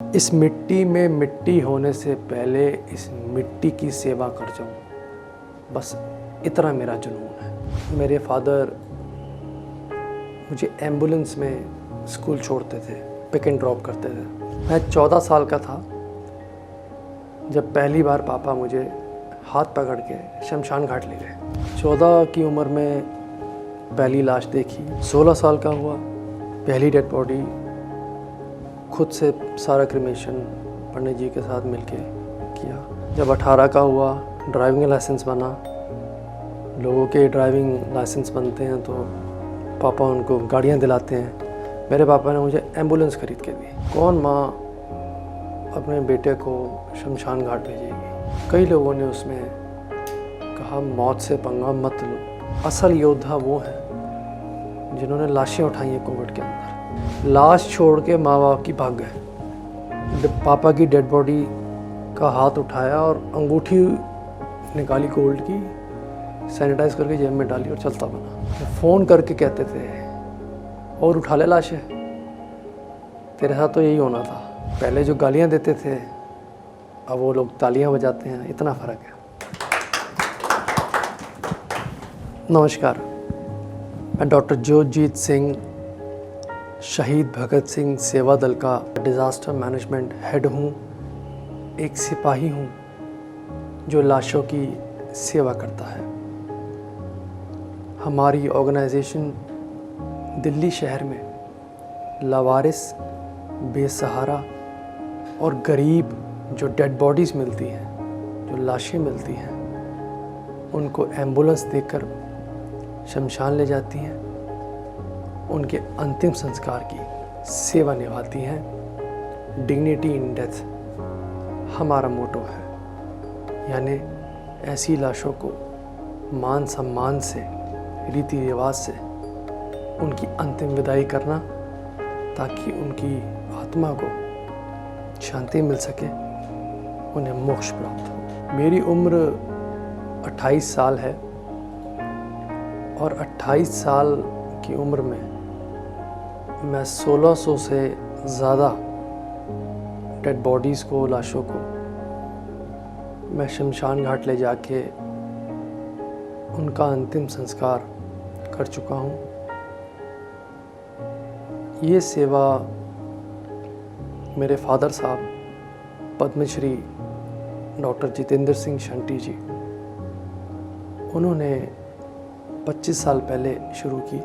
इस मिट्टी में मिट्टी होने से पहले इस मिट्टी की सेवा कर जाऊं, बस इतना मेरा जुनून है। मेरे फादर मुझे एम्बुलेंस में स्कूल छोड़ते थे, पिक एंड ड्रॉप करते थे। मैं 14 साल का था जब पहली बार पापा मुझे हाथ पकड़ के शमशान घाट ले गए। 14 की उम्र में पहली लाश देखी। 16 साल का हुआ, पहली डेड बॉडी खुद से सारा क्रिमेशन पंडित जी के साथ मिलके किया। जब 18 का हुआ, ड्राइविंग लाइसेंस बना। लोगों के ड्राइविंग लाइसेंस बनते हैं तो पापा उनको गाड़ियाँ दिलाते हैं। मेरे पापा ने मुझे एम्बुलेंस खरीद के दी। कौन माँ अपने बेटे को शमशान घाट भेजेगी? कई लोगों ने उसमें कहा मौत से पंगा मत लो। असल योद्धा वो हैं जिन्होंने लाशें उठाई हैं कोविड के अंदर। लाश छोड़ के माँ बाप की भाग गए। पापा की डेड बॉडी का हाथ उठाया और अंगूठी निकाली गोल्ड की, सैनिटाइज करके जेब में डाली और चलता बना। फ़ोन करके कहते थे और उठा ले लाशें, तेरे साथ तो यही होना था। पहले जो गालियाँ देते थे अब वो लोग तालियां बजाते हैं, इतना फ़र्क है। नमस्कार, मैं डॉक्टर जोतजीत सिंह, शहीद भगत सिंह सेवा दल का डिज़ास्टर मैनेजमेंट हेड हूँ। एक सिपाही हूँ जो लाशों की सेवा करता है। हमारी ऑर्गेनाइजेशन दिल्ली शहर में लावारिस, बेसहारा और गरीब जो डेड बॉडीज़ मिलती हैं, जो लाशें मिलती हैं, उनको एम्बुलेंस देकर शमशान ले जाती हैं, उनके अंतिम संस्कार की सेवा निभाती हैं। डिग्निटी इन डेथ हमारा मोटो है, यानी ऐसी लाशों को मान सम्मान से, रीति रिवाज से उनकी अंतिम विदाई करना, ताकि उनकी आत्मा को शांति मिल सके, उन्हें मोक्ष प्राप्त हो। मेरी उम्र 28 साल है और 28 साल की उम्र में मैं 1600 से ज़्यादा डेड बॉडीज़ को, लाशों को मैं शमशान घाट ले जाके उनका अंतिम संस्कार कर चुका हूँ। ये सेवा मेरे फादर साहब पद्मश्री डॉक्टर जितेंद्र सिंह शंटी जी, उन्होंने 25 साल पहले शुरू की।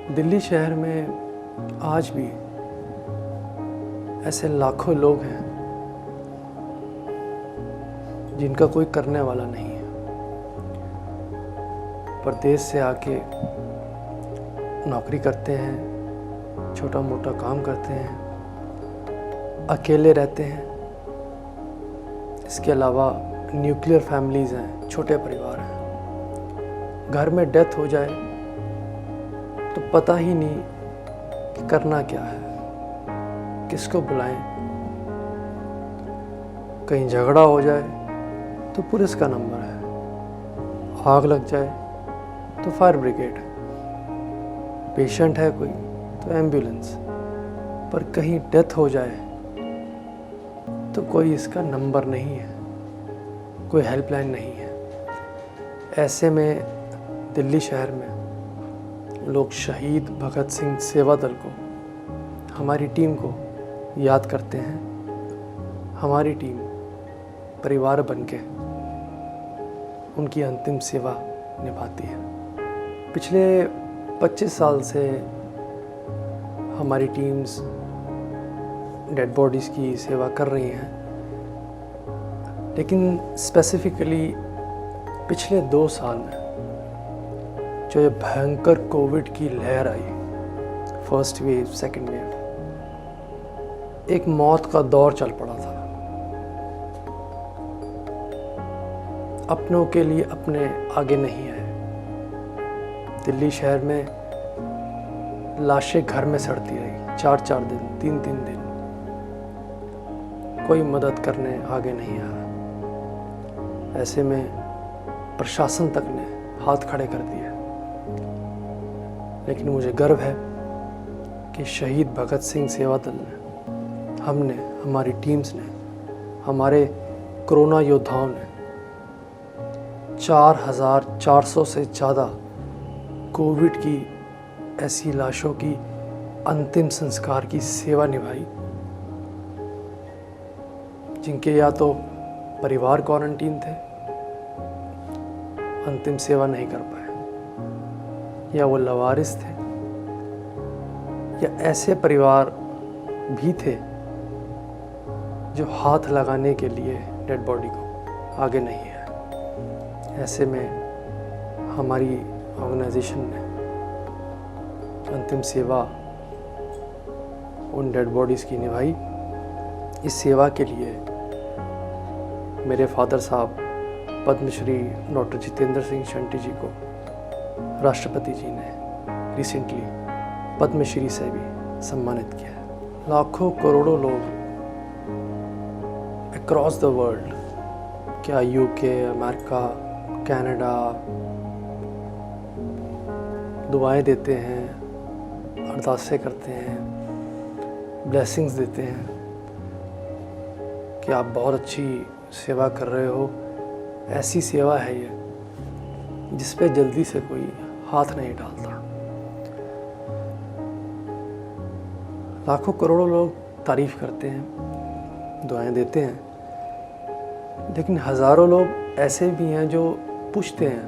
दिल्ली शहर में आज भी ऐसे लाखों लोग हैं जिनका कोई करने वाला नहीं है। परदेश से आके नौकरी करते हैं, छोटा मोटा काम करते हैं, अकेले रहते हैं। इसके अलावा न्यूक्लियर फैमिलीज़ हैं, छोटे परिवार हैं। घर में डेथ हो जाए तो पता ही नहीं कि करना क्या है, किसको बुलाएं। कहीं झगड़ा हो जाए तो पुलिस का नंबर है, आग लग जाए तो फायर ब्रिगेड, पेशेंट है कोई तो एम्बुलेंस, पर कहीं डेथ हो जाए तो कोई इसका नंबर नहीं है, कोई हेल्पलाइन नहीं है। ऐसे में दिल्ली शहर में लोग शहीद भगत सिंह सेवा दल को, हमारी टीम को याद करते हैं। हमारी टीम परिवार बनके उनकी अंतिम सेवा निभाती है। पिछले 25 साल से हमारी टीम्स डेड बॉडीज़ की सेवा कर रही हैं, लेकिन स्पेसिफिकली पिछले 2 साल में जो ये भयंकर कोविड की लहर आई, फर्स्ट वेव, सेकंड वेव, एक मौत का दौर चल पड़ा था। अपनों के लिए अपने आगे नहीं आए। दिल्ली शहर में लाशें घर में सड़ती रही 4-4 दिन, 3-3 दिन, कोई मदद करने आगे नहीं आया। ऐसे में प्रशासन तक ने हाथ खड़े कर दिए। लेकिन मुझे गर्व है कि शहीद भगत सिंह सेवा दल ने, हमने, हमारी टीम्स ने, हमारे कोरोना योद्धाओं ने 4,400 से ज़्यादा कोविड की ऐसी लाशों की अंतिम संस्कार की सेवा निभाई, जिनके या तो परिवार क्वारंटीन थे, अंतिम सेवा नहीं कर पाए, या वो लवारिस थे, या ऐसे परिवार भी थे जो हाथ लगाने के लिए डेड बॉडी को आगे नहीं है। ऐसे में हमारी ऑर्गेनाइजेशन ने अंतिम सेवा उन डेड बॉडीज़ की निभाई। इस सेवा के लिए मेरे फादर साहब पद्मश्री डॉक्टर जितेंद्र सिंह शंटी जी को राष्ट्रपति जी ने रिसेंटली पद्मश्री से भी सम्मानित किया है। लाखों करोड़ों लोग अक्रॉस द वर्ल्ड, क्या यूके, अमेरिका, कनाडा, दुआएं देते हैं, अरदासें करते हैं, ब्लेसिंग्स देते हैं कि आप बहुत अच्छी सेवा कर रहे हो। ऐसी सेवा है ये जिस पे जल्दी से कोई हाथ नहीं डालता। लाखों करोड़ों लोग तारीफ करते हैं, दुआएं देते हैं, लेकिन हज़ारों लोग ऐसे भी हैं जो पूछते हैं,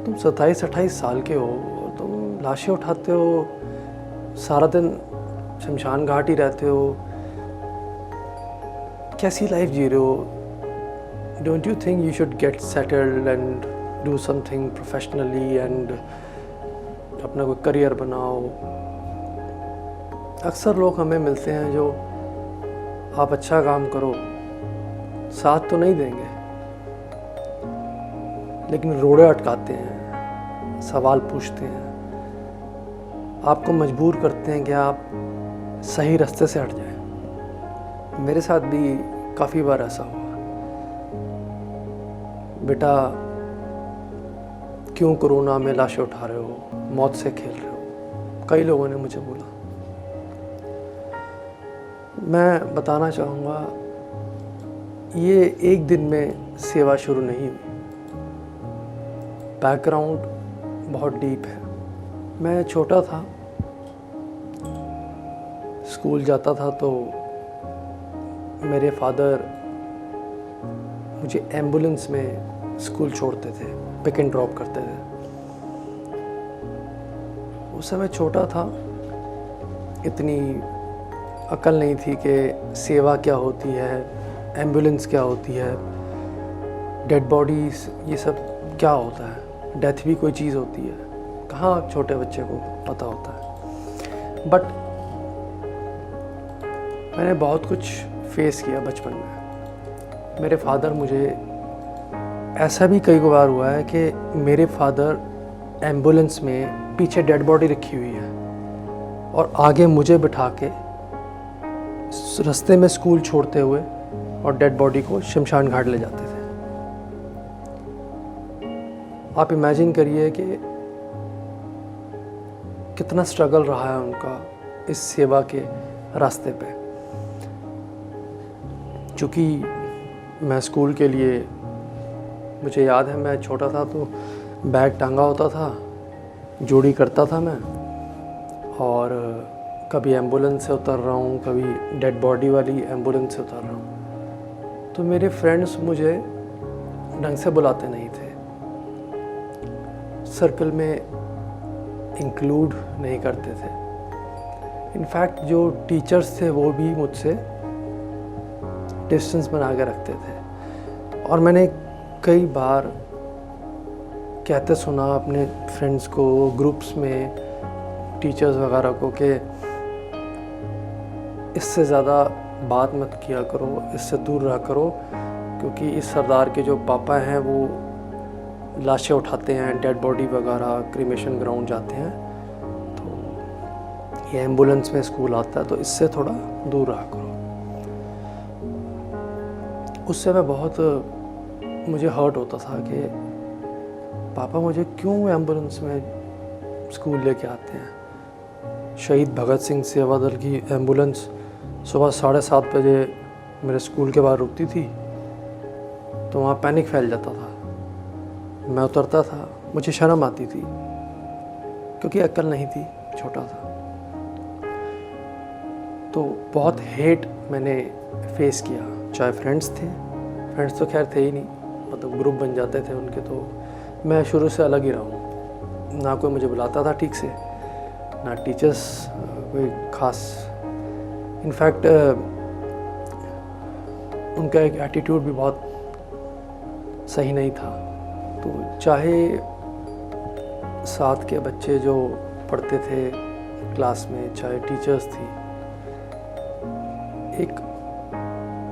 तुम 27-28 साल के हो, तुम लाशें उठाते हो, सारा दिन शमशान घाट ही रहते हो, कैसी लाइफ जी रहे हो? Don't you think you should get settled and do something professionally and अपना कोई करियर बनाओ? अक्सर लोग हमें मिलते हैं जो आप अच्छा काम करो, साथ तो नहीं देंगे, लेकिन रोड़े अटकाते हैं, सवाल पूछते हैं, आपको मजबूर करते हैं कि आप सही रास्ते से हट जाएं। मेरे साथ भी काफ़ी बार ऐसा हुआ, बेटा क्यों कोरोना में लाशें उठा रहे हो, मौत से खेल रहे हो, कई लोगों ने मुझे बोला। मैं बताना चाहूँगा, ये एक दिन में सेवा शुरू नहीं हुई, बैकग्राउंड बहुत डीप है। मैं छोटा था, स्कूल जाता था तो मेरे फादर मुझे एम्बुलेंस में स्कूल छोड़ते थे, पिक एंड ड्रॉप करते थे। उस समय छोटा था, इतनी अकल नहीं थी कि सेवा क्या होती है, एम्बुलेंस क्या होती है, डेड बॉडीज़ ये सब क्या होता है, डेथ भी कोई चीज़ होती है, कहाँ छोटे बच्चे को पता होता है। बट मैंने बहुत कुछ फेस किया बचपन में। मेरे फादर, मुझे ऐसा भी कई बार हुआ है कि मेरे फादर एम्बुलेंस में पीछे डेड बॉडी रखी हुई है और आगे मुझे बिठा के रास्ते में स्कूल छोड़ते हुए और डेड बॉडी को शमशान घाट ले जाते थे। आप इमेजिन करिए कि कितना स्ट्रगल रहा है उनका इस सेवा के रास्ते पे। चूँकि मैं स्कूल के लिए, मुझे याद है मैं छोटा था तो बैग टांगा होता था, जोड़ी करता था मैं, और कभी एम्बुलेंस से उतर रहा हूँ, कभी डेड बॉडी वाली एम्बुलेंस से उतर रहा हूँ। तो मेरे फ्रेंड्स मुझे ढंग से बुलाते नहीं थे, सर्कल में इंक्लूड नहीं करते थे। इनफैक्ट जो टीचर्स थे वो भी मुझसे डिस्टेंस बना के रखते थे। और मैंने कई बार कहते सुना अपने फ्रेंड्स को, ग्रुप्स में, टीचर्स वगैरह को, कि इससे ज़्यादा बात मत किया करो, इससे दूर रहा करो, क्योंकि इस सरदार के जो पापा हैं वो लाशें उठाते हैं, डेड बॉडी वगैरह क्रीमेशन ग्राउंड जाते हैं, तो ये एम्बुलेंस में स्कूल आता है, तो इससे थोड़ा दूर रहा करो। उससे मैं बहुत, मुझे हर्ट होता था कि पापा मुझे क्यों एम्बुलेंस में स्कूल लेके आते हैं, शहीद भगत सिंह सेवा दल की एम्बुलेंस सुबह 7:30 बजे मेरे स्कूल के बाहर रुकती थी तो वहाँ पैनिक फैल जाता था। मैं उतरता था, मुझे शर्म आती थी क्योंकि अक्ल नहीं थी, छोटा था। तो बहुत हेट मैंने फेस किया, चाहे फ्रेंड्स तो खैर थे ही नहीं, मतलब ग्रुप बन जाते थे उनके। तो मैं शुरू से अलग ही रहा हूँ, ना कोई मुझे बुलाता था ठीक से, ना टीचर्स कोई ख़ास। इनफैक्ट उनका एक एटीट्यूड भी बहुत सही नहीं था। तो चाहे साथ के बच्चे जो पढ़ते थे क्लास में, चाहे टीचर्स थी, एक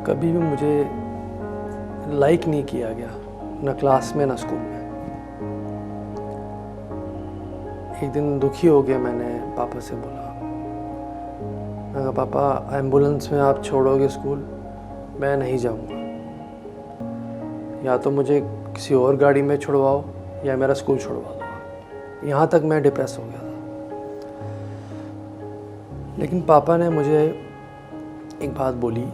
कभी भी मुझे लाइक नहीं किया गया, ना क्लास में ना स्कूल में। एक दिन दुखी हो गया, मैंने पापा से बोला, मैं कहा पापा एम्बुलेंस में आप छोड़ोगे स्कूल, मैं नहीं जाऊंगा, या तो मुझे किसी और गाड़ी में छुड़वाओ या मेरा स्कूल छुड़वा दो। यहाँ तक मैं डिप्रेस हो गया था। लेकिन पापा ने मुझे एक बात बोली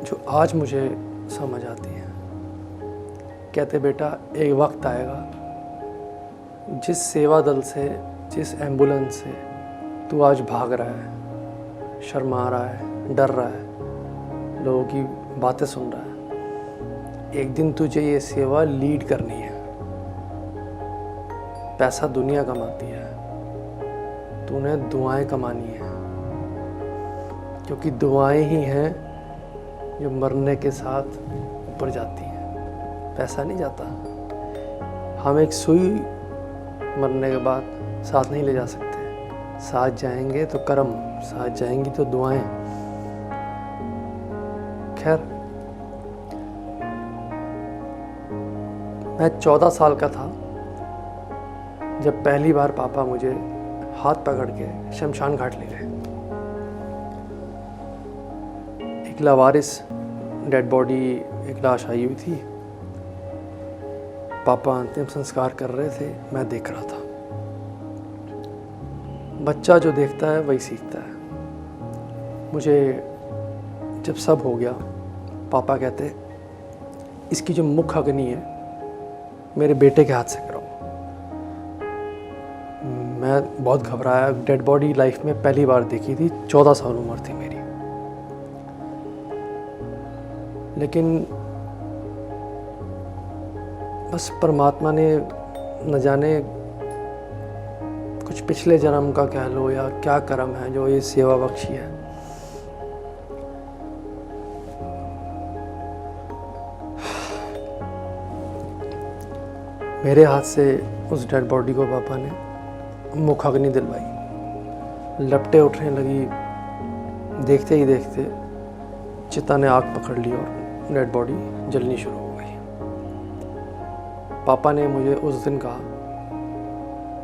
जो आज मुझे समझ आती है। कहते बेटा, एक वक्त आएगा जिस सेवा दल से, जिस एम्बुलेंस से तू आज भाग रहा है, शर्मा रहा है, डर रहा है, लोगों की बातें सुन रहा है, एक दिन तुझे ये सेवा लीड करनी है। पैसा दुनिया कमाती है, तूने दुआएं कमानी है, क्योंकि दुआएं ही हैं जो मरने के साथ ऊपर जाती हैं, पैसा नहीं जाता। हम एक सुई मरने के बाद साथ नहीं ले जा सकते, साथ जाएंगे तो कर्म, साथ जाएंगी तो दुआएं। खैर, मैं 14 साल का था जब पहली बार पापा मुझे हाथ पकड़ के शमशान घाट ले गए। एक लावारिस डेड बॉडी, एक लाश आई हुई थी, पापा अंतिम संस्कार कर रहे थे, मैं देख रहा था। बच्चा जो देखता है वही सीखता है। मुझे जब सब हो गया, पापा कहते इसकी जो मुख अग्नि है मेरे बेटे के हाथ से कराओ। मैं बहुत घबराया, डेड बॉडी लाइफ में पहली बार देखी थी, 14 साल उम्र थी मेरी। लेकिन बस परमात्मा ने न जाने कुछ पिछले जन्म का कह लो या क्या कर्म है जो ये सेवा बख्शी है। मेरे हाथ से उस डेड बॉडी को पापा ने मुखाग्नि दिलवाई। लपटें उठने लगी, देखते ही देखते चिता ने आग पकड़ ली और डेड बॉडी जलनी शुरू हो गई। पापा ने मुझे उस दिन कहा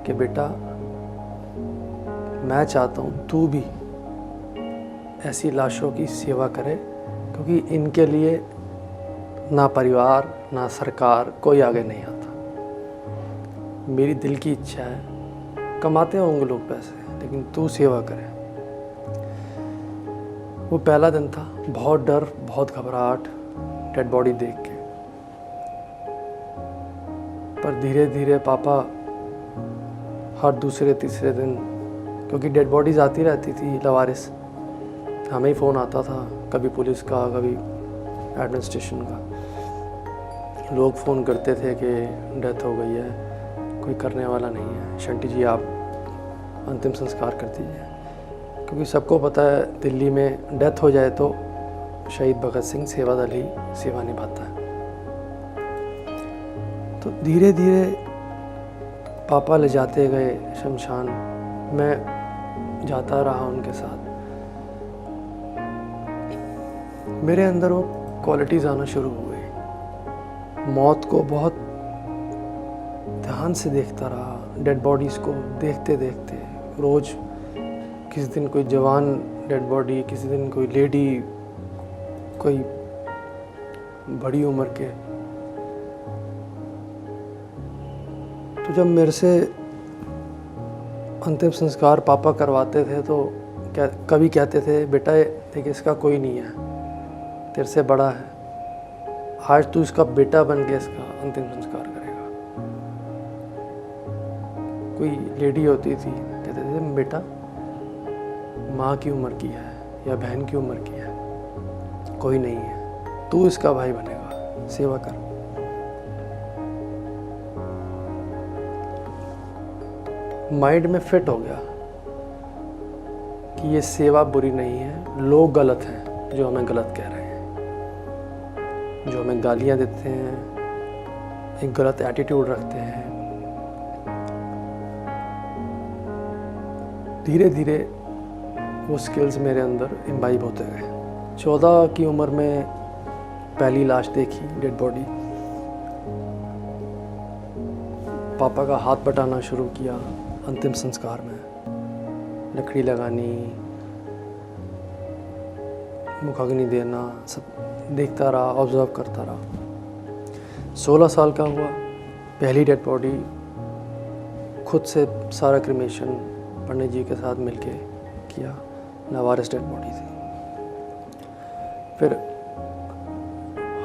कि बेटा, मैं चाहता हूँ तू भी ऐसी लाशों की सेवा करे, क्योंकि इनके लिए ना परिवार ना सरकार कोई आगे नहीं आता। मेरी दिल की इच्छा है, कमाते होंगे लोग पैसे, लेकिन तू सेवा करे। वो पहला दिन था, बहुत डर, बहुत घबराहट डेड बॉडी देख के। पर धीरे धीरे पापा हर दूसरे तीसरे दिन, क्योंकि डेड बॉडीज आती रहती थी लवारिस, हमें ही फ़ोन आता था, कभी पुलिस का, कभी एडमिनिस्ट्रेशन का। लोग फ़ोन करते थे कि डेथ हो गई है, कोई करने वाला नहीं है, शंटी जी आप अंतिम संस्कार कर दीजिए। क्योंकि सबको पता है दिल्ली में डेथ हो जाए तो शहीद भगत सिंह सेवा दल ही सेवा निभाता है। तो धीरे धीरे पापा ले जाते गए शमशान, मैं जाता रहा उनके साथ। मेरे अंदर वो क्वालिटीज़ आना शुरू हो गई। मौत को बहुत ध्यान से देखता रहा, डेड बॉडीज़ को देखते देखते। रोज़ किसी दिन कोई जवान डेड बॉडी, किसी दिन कोई लेडी, कोई बड़ी उम्र के। तो जब मेरे से अंतिम संस्कार पापा करवाते थे तो कभी कहते थे, बेटा देख इसका कोई नहीं है, तेरे से बड़ा है, आज तू इसका बेटा बन के इसका अंतिम संस्कार करेगा। कोई लेडी होती थी, कहते थे बेटा माँ की उम्र की है या बहन की उम्र की है, कोई नहीं है, तू इसका भाई बनेगा, सेवा कर। माइंड में फिट हो गया कि ये सेवा बुरी नहीं है, लोग गलत हैं जो हमें गलत कह रहे हैं, जो हमें गालियाँ देते हैं, एक गलत एटीट्यूड रखते हैं। धीरे धीरे वो स्किल्स मेरे अंदर इम्बाइब होते गए। 14 की उम्र में पहली लाश देखी, डेड बॉडी। पापा का हाथ बटाना शुरू किया अंतिम संस्कार में, लकड़ी लगानी, मुखाग्नि देना, सब देखता रहा, ऑब्जर्व करता रहा। 16 साल का हुआ, पहली डेड बॉडी खुद से सारा क्रिमेशन पंडित जी के साथ मिलके किया। लावारिस डेड बॉडी थी। फिर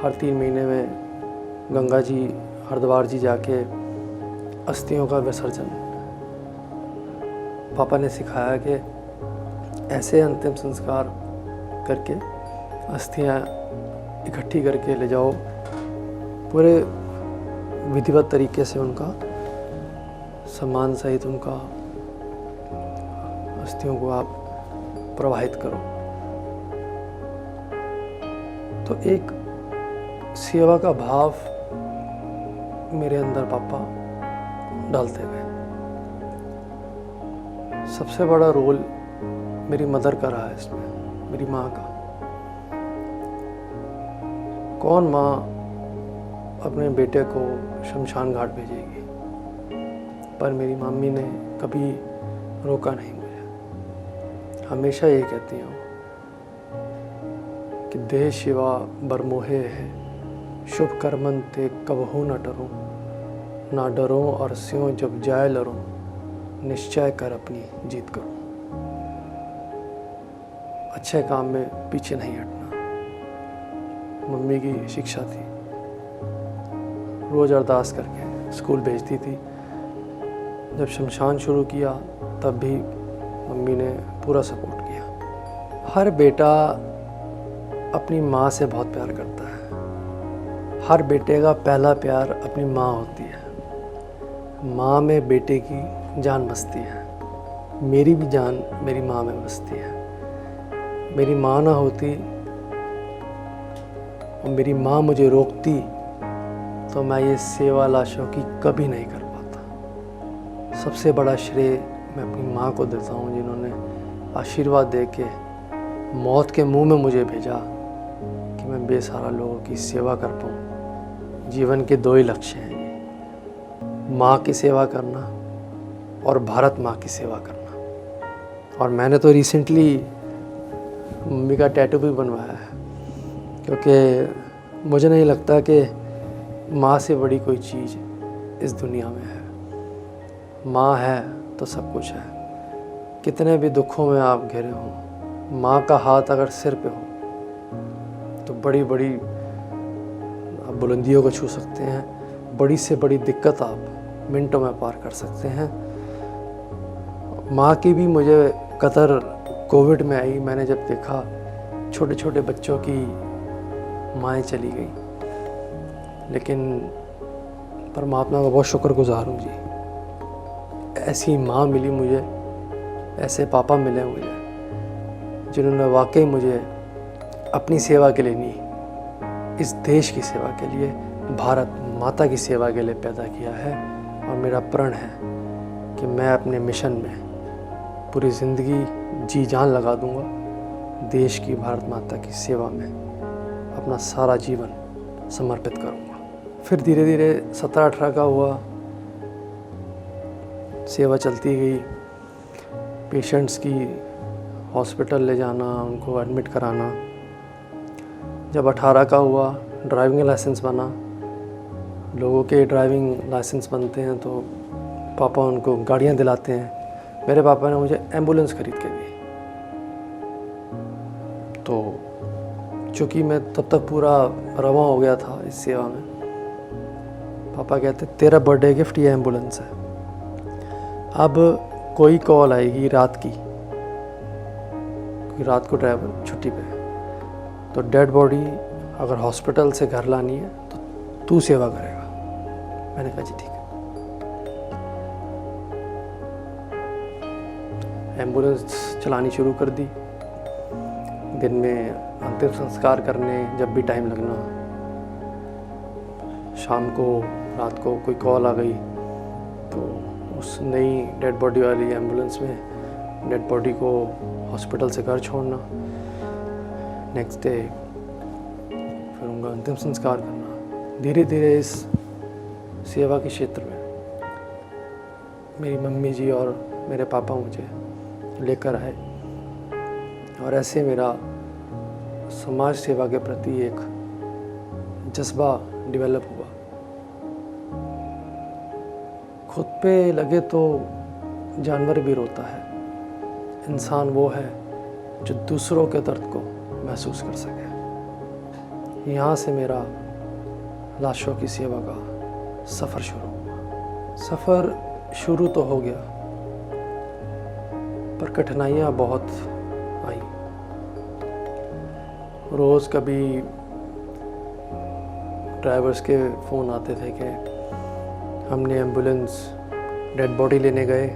हर 3 महीने में गंगा जी, हरिद्वार जी जाके अस्थियों का विसर्जन। पापा ने सिखाया कि ऐसे अंतिम संस्कार करके अस्थियां इकट्ठी करके ले जाओ, पूरे विधिवत तरीके से उनका सम्मान सहित उनका अस्थियों को आप प्रवाहित करो। तो एक सेवा का भाव मेरे अंदर पापा डालते गए। सबसे बड़ा रोल मेरी मदर का रहा है इसमें, मेरी माँ का। कौन माँ अपने बेटे को शमशान घाट भेजेगी, पर मेरी मम्मी ने कभी रोका नहीं मुझे। हमेशा ये कहती हूँ कि देह शिवा बरमोहे है, शुभ कर्मन ते कबहू न डरो, ना डरो और स्यों जब जाए लरो, निश्चय कर अपनी जीत करो। अच्छे काम में पीछे नहीं हटना, मम्मी की शिक्षा थी। रोज़ अरदास करके स्कूल भेजती थी। जब शमशान शुरू किया तब भी मम्मी ने पूरा सपोर्ट किया। हर बेटा अपनी माँ से बहुत प्यार करता है। हर बेटे का पहला प्यार अपनी माँ होती है। माँ में बेटे की जान बसती है। मेरी भी जान मेरी माँ में बसती है। मेरी माँ ना होती और मेरी माँ मुझे रोकती तो मैं ये सेवा लाशों की कभी नहीं कर पाता। सबसे बड़ा श्रेय मैं अपनी माँ को देता हूँ, जिन्होंने आशीर्वाद दे के मौत के मुंह में मुझे भेजा कि मैं बेसहारा लोगों की सेवा कर पाऊँ। जीवन के 2 ही लक्ष्य हैं, माँ की सेवा करना और भारत माँ की सेवा करना। और मैंने तो रिसेंटली मम्मी का टैटू भी बनवाया है, क्योंकि मुझे नहीं लगता कि माँ से बड़ी कोई चीज़ इस दुनिया में है। माँ है तो सब कुछ है। कितने भी दुखों में आप घिरे हों, माँ का हाथ अगर सिर पे हो तो बड़ी बड़ी आप बुलंदियों को छू सकते हैं। बड़ी से बड़ी दिक्कत आप मिनटों में पार कर सकते हैं। माँ की भी मुझे कदर कोविड में आई। मैंने जब देखा छोटे छोटे बच्चों की माएँ चली गई, लेकिन परमात्मा का बहुत शुक्रगुजार हूँ जी। ऐसी माँ मिली मुझे, ऐसे पापा मिले मुझे, जिन्होंने वाकई मुझे अपनी सेवा के लिए नहीं, इस देश की सेवा के लिए, भारत माता की सेवा के लिए पैदा किया है। और मेरा प्रण है कि मैं अपने मिशन में पूरी ज़िंदगी जी जान लगा दूंगा। देश की, भारत माता की सेवा में अपना सारा जीवन समर्पित करूंगा। फिर धीरे धीरे 17-18 का हुआ, सेवा चलती गई। पेशेंट्स की हॉस्पिटल ले जाना, उनको एडमिट कराना। जब 18 का हुआ, ड्राइविंग लाइसेंस बना। लोगों के ड्राइविंग लाइसेंस बनते हैं तो पापा उनको गाड़ियाँ दिलाते हैं, मेरे पापा ने मुझे एम्बुलेंस खरीद के दी। तो चूँकि मैं तब तक पूरा रवा हो गया था इस सेवा में, पापा कहते तेरा बर्थडे गिफ्ट ये एम्बुलेंस है। अब कोई कॉल आएगी रात की, क्योंकि रात को ड्राइवर छुट्टी पे है, तो डेड बॉडी अगर हॉस्पिटल से घर लानी है तो तू सेवा करेगा। मैंने कहा जी ठीक है। एम्बुलेंस चलानी शुरू कर दी। दिन में अंतिम संस्कार करने जब भी टाइम लगना, शाम को रात को कोई कॉल आ गई तो उस नई डेड बॉडी वाली एम्बुलेंस में डेड बॉडी को हॉस्पिटल से घर छोड़ना, नेक्स्ट डे फिर उनका अंतिम संस्कार करना। धीरे धीरे इस सेवा के क्षेत्र में मेरी मम्मी जी और मेरे पापा मुझे लेकर आए, और ऐसे मेरा समाज सेवा के प्रति एक जज्बा डेवलप हुआ। खुद पे लगे तो जानवर भी रोता है, इंसान वो है जो दूसरों के दर्द को महसूस कर सके। यहाँ से मेरा लाशों की सेवा का सफ़र शुरू हुआ। सफ़र शुरू तो हो गया, पर कठिनाइयाँ बहुत आई। रोज़ कभी ड्राइवर्स के फ़ोन आते थे कि हमने एम्बुलेंस डेड बॉडी लेने गए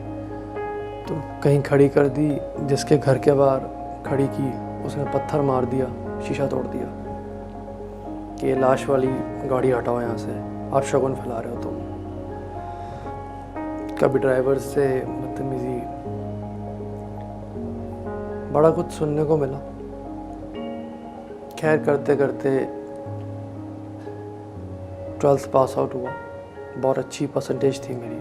तो कहीं खड़ी कर दी, जिसके घर के बाहर खड़ी की उसने पत्थर मार दिया, शीशा तोड़ दिया कि ये लाश वाली गाड़ी हटाओ यहाँ से, आप शगुन फैला रहे हो तुम। कभी ड्राइवर से बदतमीजी, बड़ा कुछ सुनने को मिला। खैर करते करते 12th पास आउट हुआ, बहुत अच्छी परसेंटेज थी मेरी।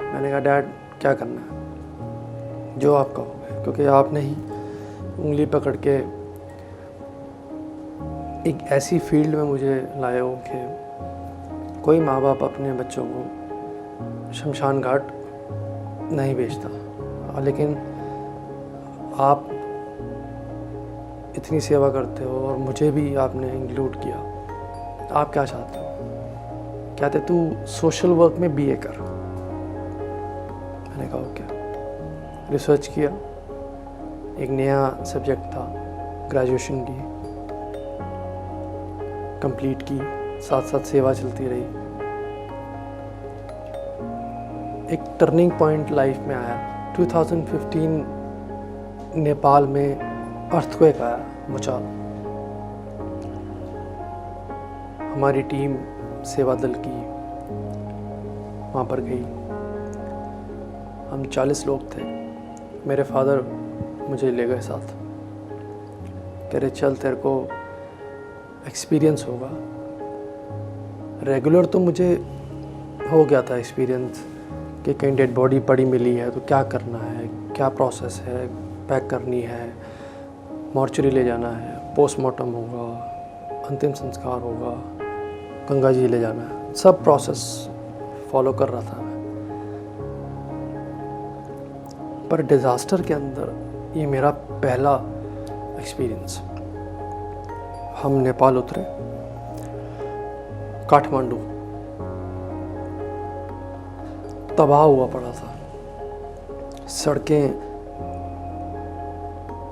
मैंने कहा डैड क्या करना है, जो आप कहोगे, क्योंकि आपने ही उंगली पकड़ के एक ऐसी फील्ड में मुझे लाए हो कि कोई माँ बाप अपने बच्चों को शमशान घाट नहीं भेजता, लेकिन आप इतनी सेवा करते हो और मुझे भी आपने इंक्लूड किया। आप क्या चाहते हो? कहते तू सोशल वर्क में बीए कर। मैंने कहा ओके। रिसर्च किया, एक नया सब्जेक्ट था, ग्रेजुएशन की कंप्लीट की, साथ साथ सेवा चलती रही। एक टर्निंग पॉइंट लाइफ में आया। 2015 नेपाल में अर्थक्वेक आया, भूचाल। हमारी टीम सेवा दल की वहाँ पर गई। हम 40 लोग थे। मेरे फादर मुझे ले गए साथ, कह रहे चल तेरे को एक्सपीरियंस होगा। रेगुलर तो मुझे हो गया था एक्सपीरियंस कि कहीं डेड बॉडी पड़ी मिली है तो क्या करना है, क्या प्रोसेस है, पैक करनी है, मॉर्चरी ले जाना है, पोस्टमार्टम होगा, अंतिम संस्कार होगा, गंगा जी ले जाना है, सब प्रोसेस फॉलो कर रहा था मैं। पर डिज़ास्टर के अंदर ये मेरा पहला एक्सपीरियंस। हम नेपाल उतरे, काठमांडू तबाह हुआ पड़ा था, सड़कें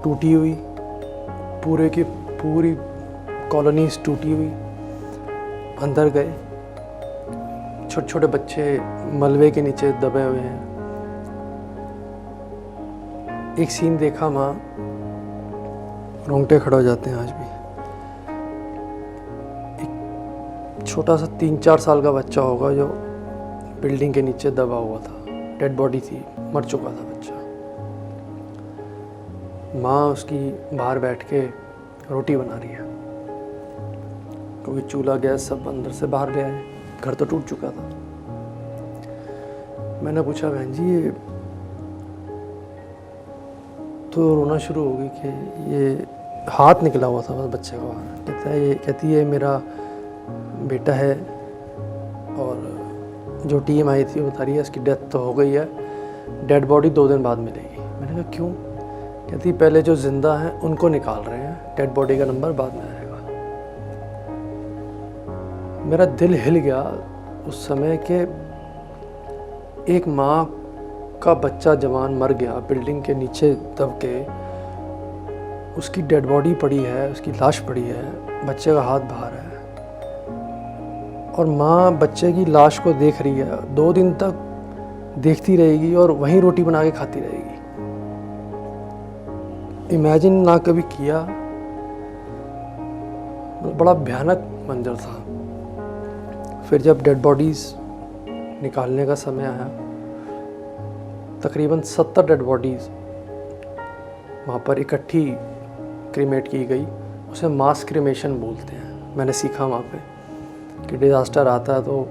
टूटी हुई, पूरे की पूरी कॉलोनीज टूटी हुई। अंदर गए, छोटे छोटे बच्चे मलबे के नीचे दबे हुए हैं। एक सीन देखा, माँ रोंगटे खड़े हो जाते हैं आज भी। एक छोटा सा 3-4 साल का बच्चा होगा जो बिल्डिंग के नीचे दबा हुआ था, डेड बॉडी थी, मर चुका था बच्चा। माँ उसकी बाहर बैठ के रोटी बना रही है, क्योंकि चूल्हा गैस सब अंदर से बाहर ले आए, घर तो टूट चुका था। मैंने पूछा बहन जी ये तो रोना शुरू हो गई कि ये हाथ निकला हुआ था बस बच्चे का। कहती है मेरा बेटा है और जो टीम आई थी वो बता रही है इसकी डेथ तो हो गई है, डेड बॉडी 2 दिन बाद मिलेगी। मैंने कहा क्यों? कहती पहले जो ज़िंदा हैं उनको निकाल रहे हैं, डेड बॉडी का नंबर बाद में आएगा। मेरा दिल हिल गया उस समय कि एक माँ का बच्चा जवान मर गया, बिल्डिंग के नीचे दब के उसकी डेड बॉडी पड़ी है, उसकी लाश पड़ी है, बच्चे का हाथ बाहर है और माँ बच्चे की लाश को देख रही है। 2 दिन तक देखती रहेगी और वहीं रोटी बना के खाती रहेगी। इमेजिन ना कभी किया, बड़ा भयानक मंजर था। फिर जब डेड बॉडीज़ निकालने का समय आया, तकरीबन 70 डेड बॉडीज़ वहाँ पर इकट्ठी क्रीमेट की गई। उसे मास क्रीमेशन बोलते हैं। मैंने सीखा वहाँ पे कि डिज़ास्टर आता है तो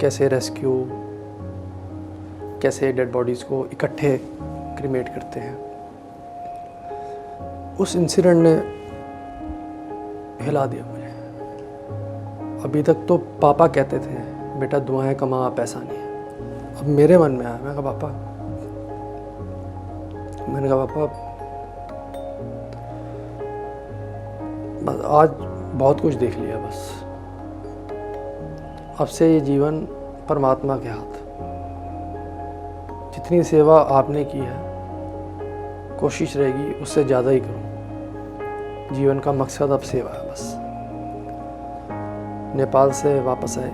कैसे रेस्क्यू, कैसे डेड बॉडीज़ को इकट्ठे क्रीमेट करते हैं। उस इंसिडेंट ने हिला दिया मुझे। अभी तक तो पापा कहते थे बेटा दुआएं कमा, पैसा नहीं है। अब मेरे मन में आया, मैंने कहा पापा बस आज बहुत कुछ देख लिया, बस अब से ये जीवन परमात्मा के हाथ। जितनी सेवा आपने की है कोशिश रहेगी उससे ज़्यादा ही करूं। जीवन का मकसद अब सेवा है बस। नेपाल से वापस आए,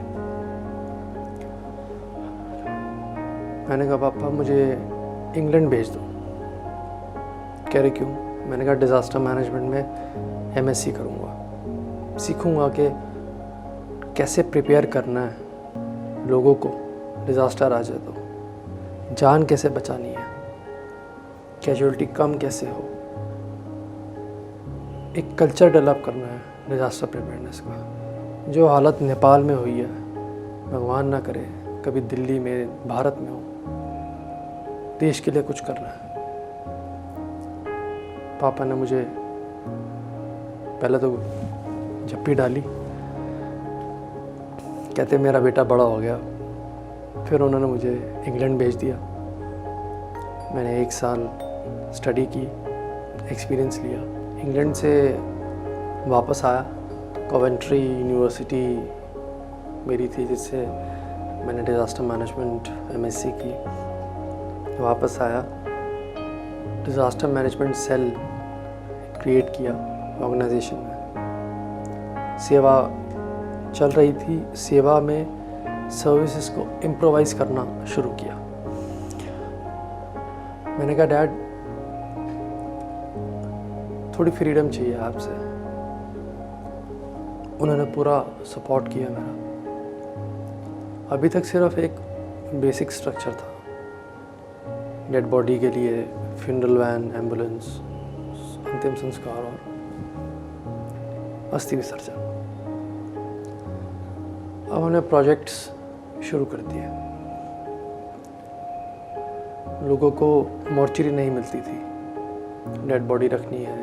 मैंने कहा पापा मुझे इंग्लैंड भेज दो। कह रहे क्यों? मैंने कहा डिज़ास्टर मैनेजमेंट में एमएससी करूँगा, सीखूँगा कि कैसे प्रिपेयर करना है लोगों को, डिज़ास्टर आ जाए तो जान कैसे बचानी है, कैजुअलिटी कम कैसे हो, एक कल्चर डेवलप करना है डिज़ास्टर प्रिपेयरनेस का। जो हालत नेपाल में हुई है, भगवान ना करे कभी दिल्ली में, भारत में हो। देश के लिए कुछ करना है। पापा ने मुझे पहले तो झप्पी डाली, कहते मेरा बेटा बड़ा हो गया। फिर उन्होंने मुझे इंग्लैंड भेज दिया। मैंने 1 साल स्टडी की, एक्सपीरियंस लिया। इंग्लैंड से वापस आया, कोवेंट्री यूनिवर्सिटी मेरी थी जिससे मैंने डिज़ास्टर मैनेजमेंट एमएससी की। वापस आया, डिज़ास्टर मैनेजमेंट सेल क्रिएट किया ऑर्गेनाइजेशन में। सेवा चल रही थी, सेवा में सर्विसेज को इम्प्रोवाइज करना शुरू किया। मैंने कहा डैड थोड़ी फ्रीडम चाहिए आपसे। उन्होंने पूरा सपोर्ट किया मेरा। अभी तक सिर्फ एक बेसिक स्ट्रक्चर था, डेड बॉडी के लिए फ्यूनरल वैन, एम्बुलेंस, अंतिम संस्कार और अस्थि विसर्जन। अब हमने प्रोजेक्ट्स शुरू कर दिए। लोगों को मॉर्चरी नहीं मिलती थी, डेड बॉडी रखनी है,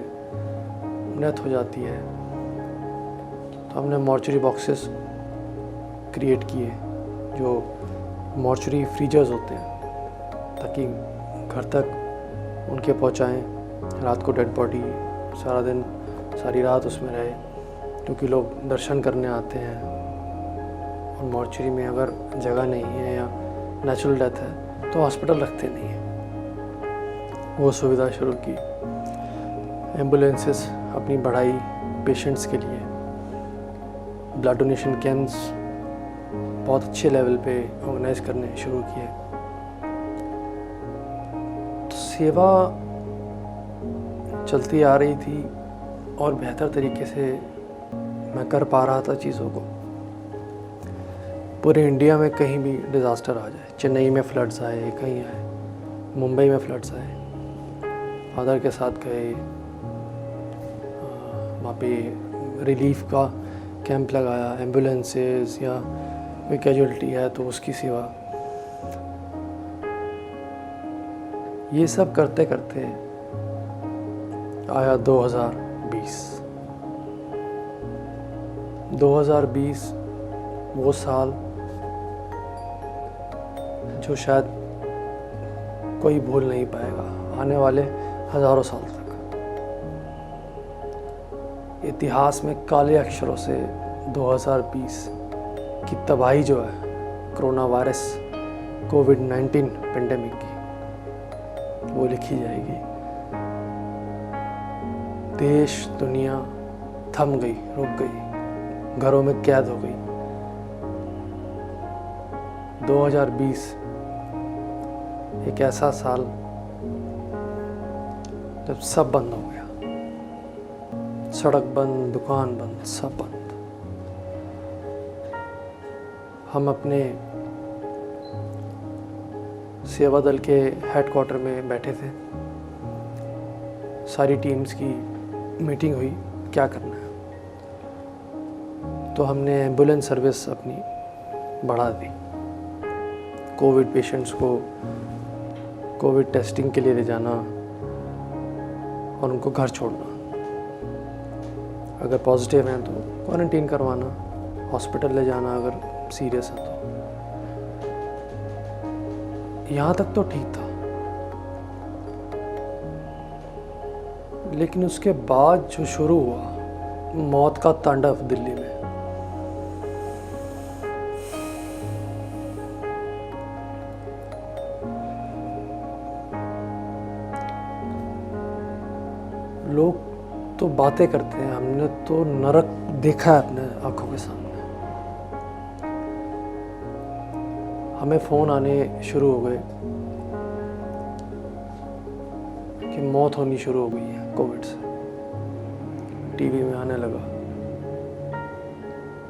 डेथ हो जाती है, तो हमने मॉर्चरी बॉक्सेस क्रिएट किए जो मॉर्चरी फ्रीजर्स होते हैं, ताकि घर तक उनके पहुंचाएं। रात को डेड बॉडी सारा दिन, सारी रात उसमें रहे, क्योंकि लोग दर्शन करने आते हैं और मॉर्चरी में अगर जगह नहीं है या नेचुरल डेथ है तो हॉस्पिटल रखते नहीं हैं। वो सुविधा शुरू की। एम्बुलेंसेस अपनी बढ़ाई पेशेंट्स के लिए। ब्लड डोनेशन कैंप्स बहुत अच्छे लेवल पे ऑर्गेनाइज करने शुरू किए। तो सेवा चलती आ रही थी और बेहतर तरीके से मैं कर पा रहा था चीज़ों को। पूरे इंडिया में कहीं भी डिज़ास्टर आ जाए, चेन्नई में फ्लड्स आए, कहीं आए, मुंबई में फ्लड्स आए, फादर के साथ गए, वहाँ पे रिलीफ का कैंप लगाया, एम्बुलेंसेस या कोई कैजुअलिटी है तो उसकी सेवा। ये सब करते करते आया 2020। 2020 वो साल जो शायद कोई भूल नहीं पाएगा आने वाले हज़ारों साल तक। इतिहास में काले अक्षरों से 2020 की तबाही जो है कोरोना वायरस कोविड-19 पेंडेमिक की, वो लिखी जाएगी। देश दुनिया थम गई, रुक गई, घरों में कैद हो गई। 2020 एक ऐसा साल जब सब बंद हो गया, सड़क बंद, दुकान बंद, सब बंद। हम अपने सेवा दल के हेडक्वार्टर में बैठे थे, सारी टीम्स की मीटिंग हुई, क्या करना है। तो हमने एम्बुलेंस सर्विस अपनी बढ़ा दी, कोविड पेशेंट्स को कोविड टेस्टिंग के लिए ले जाना और उनको घर छोड़ना, अगर पॉजिटिव हैं तो क्वारंटीन करवाना, हॉस्पिटल ले जाना अगर सीरियस है तो। यहाँ तक तो ठीक था, लेकिन उसके बाद जो शुरू हुआ मौत का तांडव दिल्ली में, लोग तो बातें करते हैं, हमने तो नरक देखा है अपने आंखों के सामने। हमें फ़ोन आने शुरू हो गए कि मौत होनी शुरू हो गई है कोविड से, टीवी में आने लगा।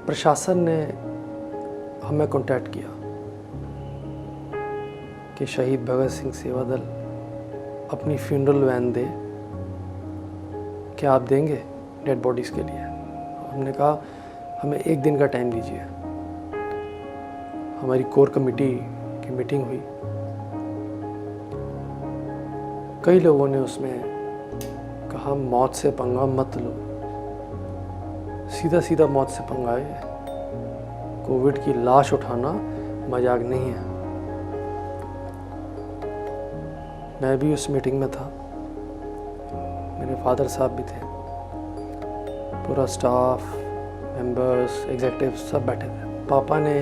प्रशासन ने हमें कांटेक्ट किया कि शहीद भगत सिंह सेवा दल अपनी फ्यूनरल वैन दे, क्या आप देंगे डेड बॉडीज़ के लिए। हमने कहा हमें एक दिन का टाइम दीजिए। हमारी कोर कमेटी की मीटिंग हुई, कई लोगों ने उसमें कहा मौत से पंगा मत लो, सीधा सीधा मौत से पंगा है, कोविड की लाश उठाना मजाक नहीं है। मैं भी उस मीटिंग में था, मेरे फादर साहब भी थे, पूरा स्टाफ, मेंबर्स, एग्जीक्यूटिव सब बैठे थे। पापा ने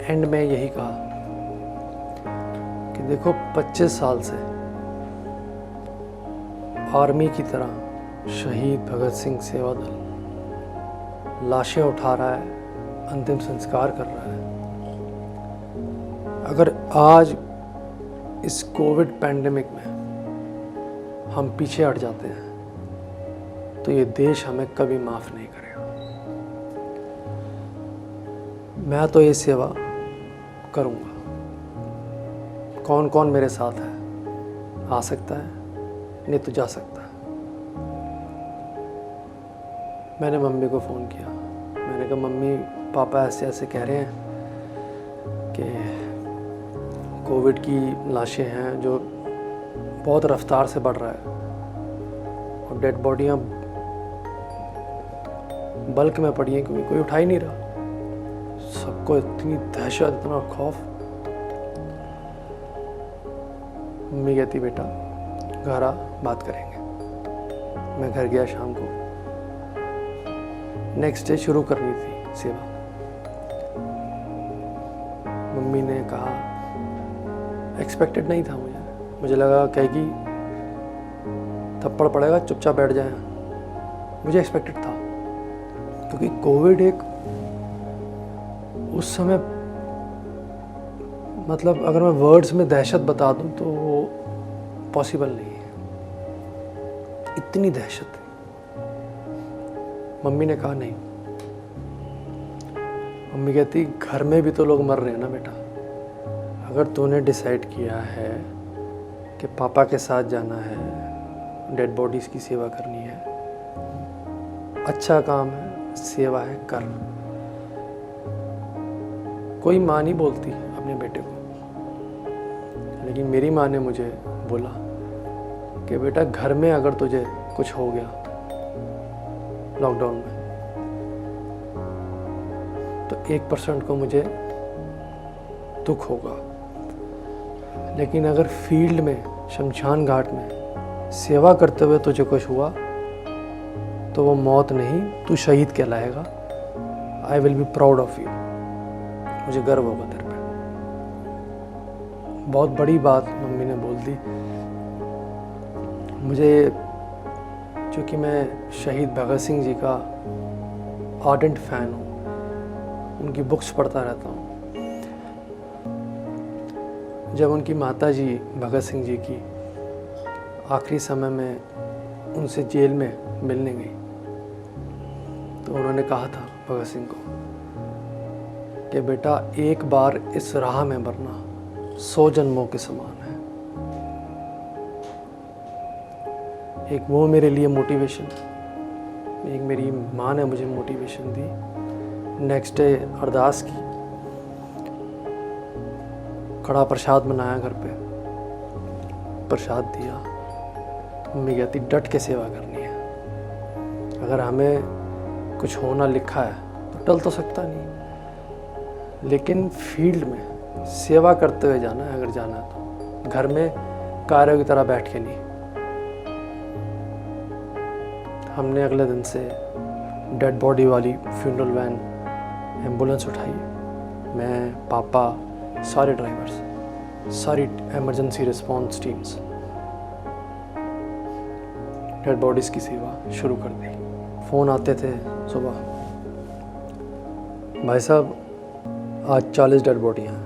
एंड में यही कहा कि देखो 25 साल से आर्मी की तरह शहीद भगत सिंह सेवा दल लाशें उठा रहा है, अंतिम संस्कार कर रहा है। अगर आज इस कोविड पैंडेमिक में हम पीछे हट जाते हैं तो ये देश हमें कभी माफ़ नहीं करेगा। मैं तो ये सेवा करूँगा। कौन कौन मेरे साथ है, आ सकता है, नहीं तो जा सकता है। मैंने मम्मी को फ़ोन किया, मैंने कहा मम्मी पापा ऐसे ऐसे कह रहे हैं कि कोविड की लाशें हैं जो बहुत रफ्तार से बढ़ रहा है और डेड बॉडियाँ बल्क में पड़ी हैं, क्योंकि कोई उठा ही नहीं रहा। सबको इतनी दहशत, इतना खौफ। मम्मी कहती बेटा घर आ, बात करेंगे। मैं घर गया शाम को, नेक्स्ट डे शुरू करनी थी सेवा। मम्मी ने कहा, एक्सपेक्टेड नहीं था मुझे लगा कहेगी थप्पड़ पड़ेगा चुपचाप बैठ जाए। मुझे एक्सपेक्टेड था, क्योंकि कोविड एक उस समय, मतलब अगर मैं वर्ड्स में दहशत बता दूं तो वो पॉसिबल नहीं है, इतनी दहशत थी। मम्मी ने कहा नहीं। मम्मी कहती घर में भी तो लोग मर रहे हैं ना बेटा, अगर तूने डिसाइड किया है कि पापा के साथ जाना है, डेड बॉडीज़ की सेवा करनी है, अच्छा काम है, सेवा है, कर। कोई माँ नहीं बोलती अपने बेटे को, लेकिन मेरी माँ ने मुझे बोला कि बेटा घर में अगर तुझे कुछ हो गया लॉकडाउन में तो 1% को मुझे दुख होगा, लेकिन अगर फील्ड में, शमशान घाट में सेवा करते हुए तुझे कुछ हुआ तो वो मौत नहीं, तू शहीद कहलाएगा। I will be proud of you, मुझे गर्व होगा तेरे पे। बहुत बड़ी बात मम्मी ने बोल दी मुझे, क्योंकि मैं शहीद भगत सिंह जी का आर्डेंट फ़ैन हूँ, उनकी बुक्स पढ़ता रहता हूँ। जब उनकी माता जी भगत सिंह जी की आखिरी समय में उनसे जेल में मिलने गई तो उन्होंने कहा था भगत सिंह को कि बेटा, एक बार इस राह में मरना 100 जन्मों के समान है। एक वो मेरे लिए मोटिवेशन, एक मेरी माँ ने मुझे मोटिवेशन दी। नेक्स्ट डे अरदास की, कड़ा प्रसाद बनाया घर पे, प्रसाद दिया। मम्मी कहती डट के सेवा करनी है, अगर हमें कुछ होना लिखा है तो टल तो सकता नहीं, लेकिन फील्ड में सेवा करते हुए जाना है। अगर जाना है तो घर में कार्यों की तरह बैठ के नहीं। हमने अगले दिन से डेड बॉडी वाली फ्यूनरल वैन, एम्बुलेंस उठाई। मैं, पापा, सारे ड्राइवर्स, सारी emergency response teams dead bodies की सेवा शुरू कर दी। फ़ोन आते थे सुबह, भाई साहब आज 40 डेड बॉडी हैं,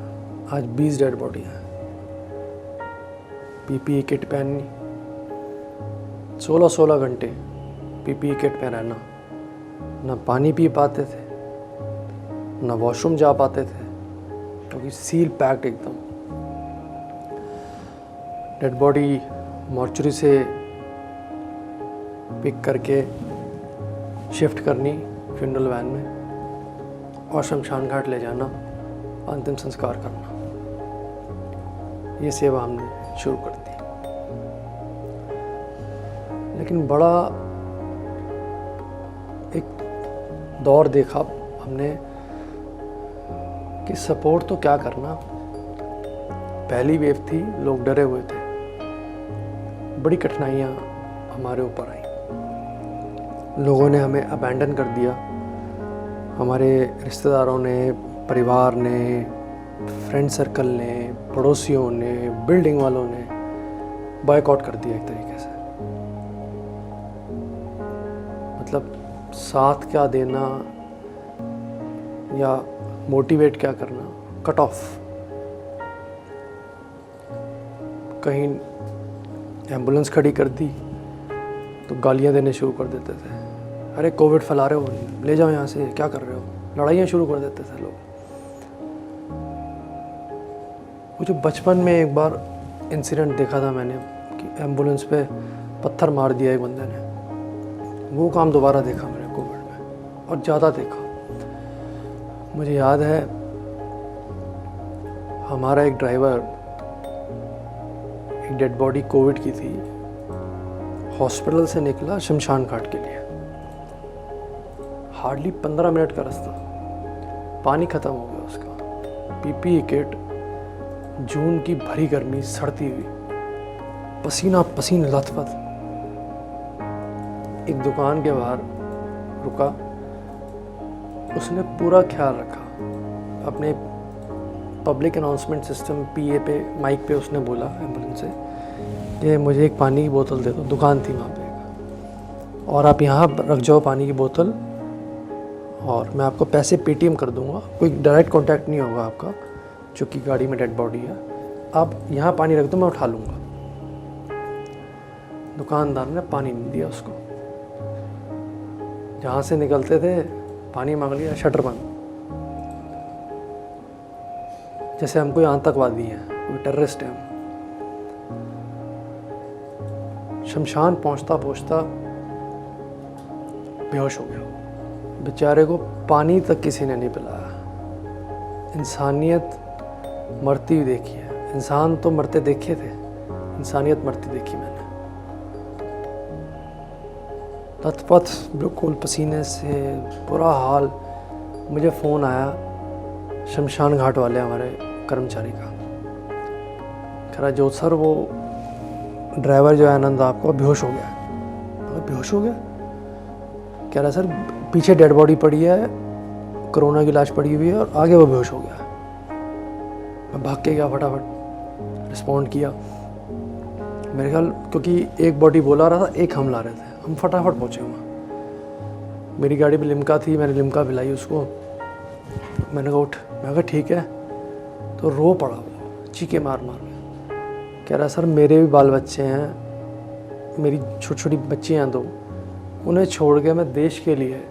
आज 20 डेड बॉडी हैं, पीपीई किट पहननी, 16 घंटे पीपीई किट में रहना, ना पानी पी पाते थे, ना वॉशरूम जा पाते थे, क्योंकि सील पैक्ड एकदम। डेड बॉडी मॉर्चरी से पिक करके शिफ्ट करनी फ्यूनरल वैन में और शमशान घाट ले जाना, अंतिम संस्कार करना। ये सेवा हमने शुरू कर दी। लेकिन बड़ा एक दौर देखा हमने कि सपोर्ट तो क्या करना। पहली वेव थी, लोग डरे हुए थे, बड़ी कठिनाइयाँ हमारे ऊपर आई। लोगों ने हमें अबैंडन कर दिया, हमारे रिश्तेदारों ने, परिवार ने, फ्रेंड सर्कल ने, पड़ोसियों ने, बिल्डिंग वालों ने बॉयकॉट कर दिया एक तरीके से। मतलब साथ क्या देना या मोटिवेट क्या करना, कट ऑफ। कहीं एम्बुलेंस खड़ी कर दी तो गालियां देने शुरू कर देते थे, अरे कोविड फैला रहे हो, ले जाओ यहाँ से, क्या कर रहे हो, लड़ाइयाँ शुरू कर देते थे लोग। वो जो बचपन में एक बार इंसिडेंट देखा था मैंने कि एम्बुलेंस पे पत्थर मार दिया एक बंदे ने, वो काम दोबारा देखा मैंने कोविड में, और ज़्यादा देखा। मुझे याद है हमारा एक ड्राइवर, एक डेड बॉडी कोविड की थी, हॉस्पिटल से निकला शमशान घाट के लिए, हार्डली 15 मिनट का रास्ता, पानी ख़त्म हो गया उसका, पीपीई किट, जून की भरी गर्मी, सड़ती हुई, पसीना पसीना लथपथ। एक दुकान के बाहर रुका, उसने पूरा ख्याल रखा। अपने पब्लिक अनाउंसमेंट सिस्टम पीए पे, माइक पे उसने बोला एम्बुलेंस से कि मुझे एक पानी की बोतल दे दो। दुकान थी वहाँ पे, और आप यहाँ रख जाओ पानी की बोतल, और मैं आपको पैसे पेटीएम कर दूँगा, कोई डायरेक्ट कांटेक्ट नहीं होगा आपका, चूँकि गाड़ी में डेड बॉडी है, आप यहाँ पानी रख दो, मैं उठा लूँगा। दुकानदार ने पानी नहीं दिया उसको, जहाँ से निकलते थे पानी मांग लिया, शटर बंद, जैसे हम कोई आतंकवादी हैं, कोई टेररिस्ट हैं। शमशान पहुंचता पहुंचता बेहोश हो गया, बेचारे को पानी तक किसी ने नहीं पिलाया। इंसानियत मरती हुई देखी है, इंसान तो मरते देखे थे, इंसानियत मरती देखी मैंने। लथपथ, बिल्कुल पसीने से बुरा हाल। मुझे फ़ोन आया शमशान घाट वाले हमारे कर्मचारी का, कह रहा जो सर वो ड्राइवर जो है आनंद आपको बेहोश हो गया है। बेहोश हो गया? कह रहा सर पीछे डेड बॉडी पड़ी है, कोरोना की लाश पड़ी हुई है और आगे वो बेहोश हो गया। मैं भाग के गया, फटाफट रिस्पॉन्ड किया। मेरे ख्याल क्योंकि एक बॉडी बोला रहा था, एक हम ला रहे थे, हम फटाफट पहुँचे वहाँ। मेरी गाड़ी में लिम्का थी, मैंने लिम्का पिलाई उसको। मैंने कहा उठ, मैं कहा ठीक है। तो रो पड़ा वो, चीखे मार मार के। कह रहा सर मेरे भी बाल बच्चे हैं, मेरी छोटी छोटी बच्चियाँ हैं, 2 उन्हें छोड़ के मैं देश के लिए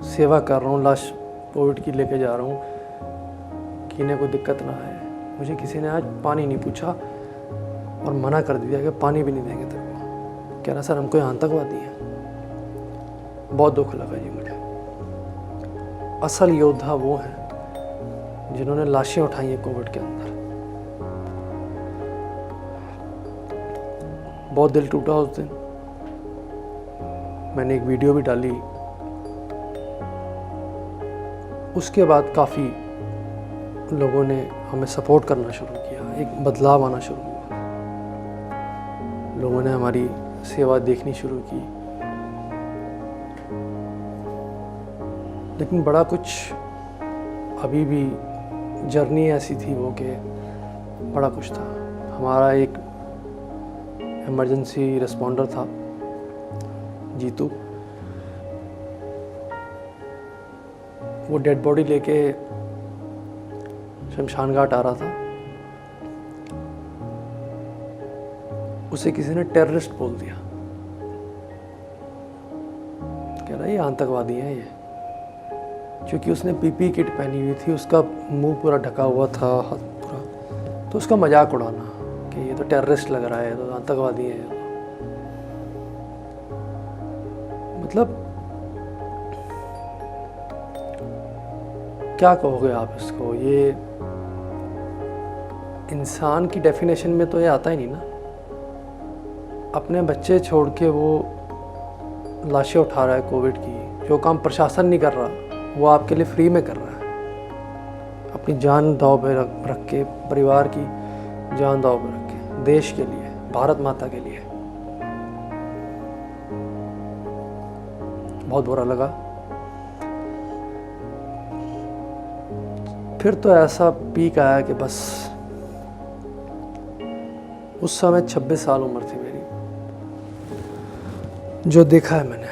सेवा कर रहा हूँ, लाश कोविड की लेके जा रहा हूँ कि इन्हें कोई दिक्कत ना आए। मुझे किसी ने आज पानी नहीं पूछा और मना कर दिया कि पानी भी नहीं देंगे तेरे को। कह रहा सर हमको यहाँ आतंकवादी है। बहुत दुख लगा जी मुझे। असल योद्धा वो हैं जिन्होंने लाशें उठाई हैं कोविड के अंदर। बहुत दिल टूटा उस दिन। मैंने एक वीडियो भी डाली। उसके बाद काफ़ी लोगों ने हमें सपोर्ट करना शुरू किया, एक बदलाव आना शुरू हुआ। लोगों ने हमारी सेवा देखनी शुरू की। लेकिन बड़ा कुछ अभी भी जर्नी ऐसी थी वो कि बड़ा कुछ था। हमारा एक इमरजेंसी रिस्पॉन्डर था जीतू, वो डेड बॉडी लेके शमशान घाट आ रहा था। उसे किसी ने टेररिस्ट बोल दिया। कह रहा ये आतंकवादी हैं ये, क्योंकि उसने पीपी किट पहनी हुई थी, उसका मुंह पूरा ढका हुआ था, हाथ पूरा। तो उसका मजाक उड़ाना कि ये तो टेररिस्ट लग रहा है, तो आतंकवादी है। मतलब क्या कहोगे आप इसको? ये इंसान की डेफिनेशन में तो ये आता ही नहीं ना। अपने बच्चे छोड़ के वो लाशें उठा रहा है कोविड की। जो काम प्रशासन नहीं कर रहा वो आपके लिए फ्री में कर रहा है। अपनी जान दांव पे रख के, परिवार की जान दांव पे रख के, देश के लिए, भारत माता के लिए। बहुत बुरा लगा। फिर तो ऐसा पीक आया कि बस, उस समय 26 साल उम्र थी मेरी। जो देखा है मैंने,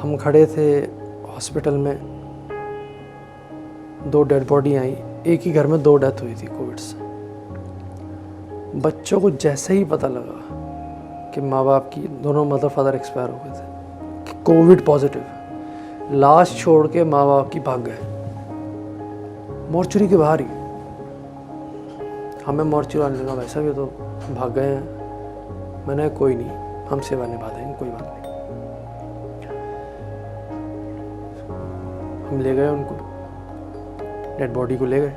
हम खड़े थे हॉस्पिटल में, 2 डेड बॉडी आई। एक ही घर में 2 डेथ हुई थी कोविड से। बच्चों को जैसे ही पता लगा कि माँ बाप की, दोनों मदर फादर एक्सपायर हो गए थे, कि कोविड पॉजिटिव, लाश छोड़ के माँ बाप की भाग गए मॉर्चरी के बाहर ही। हमें मॉर्चरी वाले लगा भाई साहब ये तो भाग गए हैं। मैंने कोई नहीं, हम सेवा निभा देंगे, कोई बात नहीं। हम ले गए उनको, डेड बॉडी को ले गए।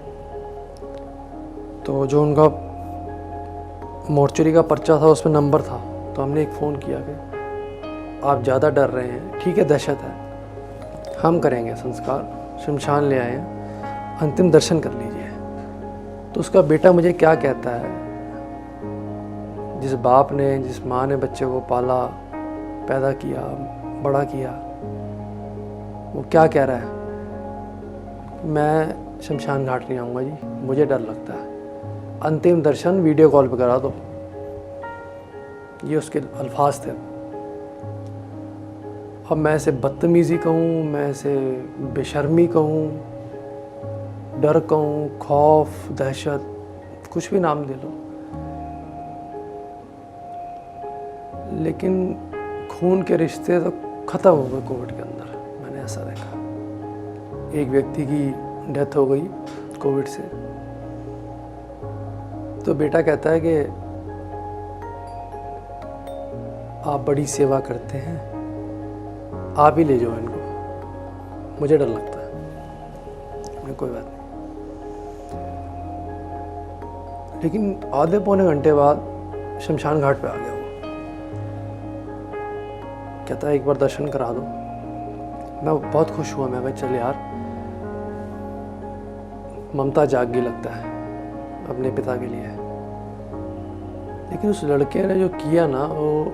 तो जो उनका मॉर्चरी का पर्चा था उसमें नंबर था। तो हमने एक फ़ोन किया कि आप ज़्यादा डर रहे हैं, ठीक है, दहशत है, हम करेंगे संस्कार, शमशान ले आए हैं, अंतिम दर्शन कर लीजिए। तो उसका बेटा मुझे क्या कहता है, जिस बाप ने, जिस माँ ने बच्चे को पाला, पैदा किया, बड़ा किया, वो क्या कह रहा है, मैं शमशान घाट नहीं आऊँगा जी, मुझे डर लगता है, अंतिम दर्शन वीडियो कॉल पे करा दो। ये उसके अल्फाज थे। अब मैं इसे बदतमीज़ी कहूँ, मैं इसे बेशर्मी कहूँ, डर कहूँ, खौफ, दहशत, कुछ भी नाम दे लो, लेकिन खून के रिश्ते तो ख़त्म हो गए कोविड के अंदर। मैंने ऐसा देखा। एक व्यक्ति की डेथ हो गई कोविड से। तो बेटा कहता है कि आप बड़ी सेवा करते हैं, आप ही ले जाओ इनको, मुझे डर लगता है। मैं कोई बात नहीं। लेकिन आधे पौने घंटे बाद शमशान घाट पे आ गया वो। कहता है एक बार दर्शन करा दो। मैं बहुत खुश हुआ। मैं भाई चल यार, ममता जाग गई लगता है। अपने पिता के लिए, लेकिन उस लड़के ने जो किया ना, वो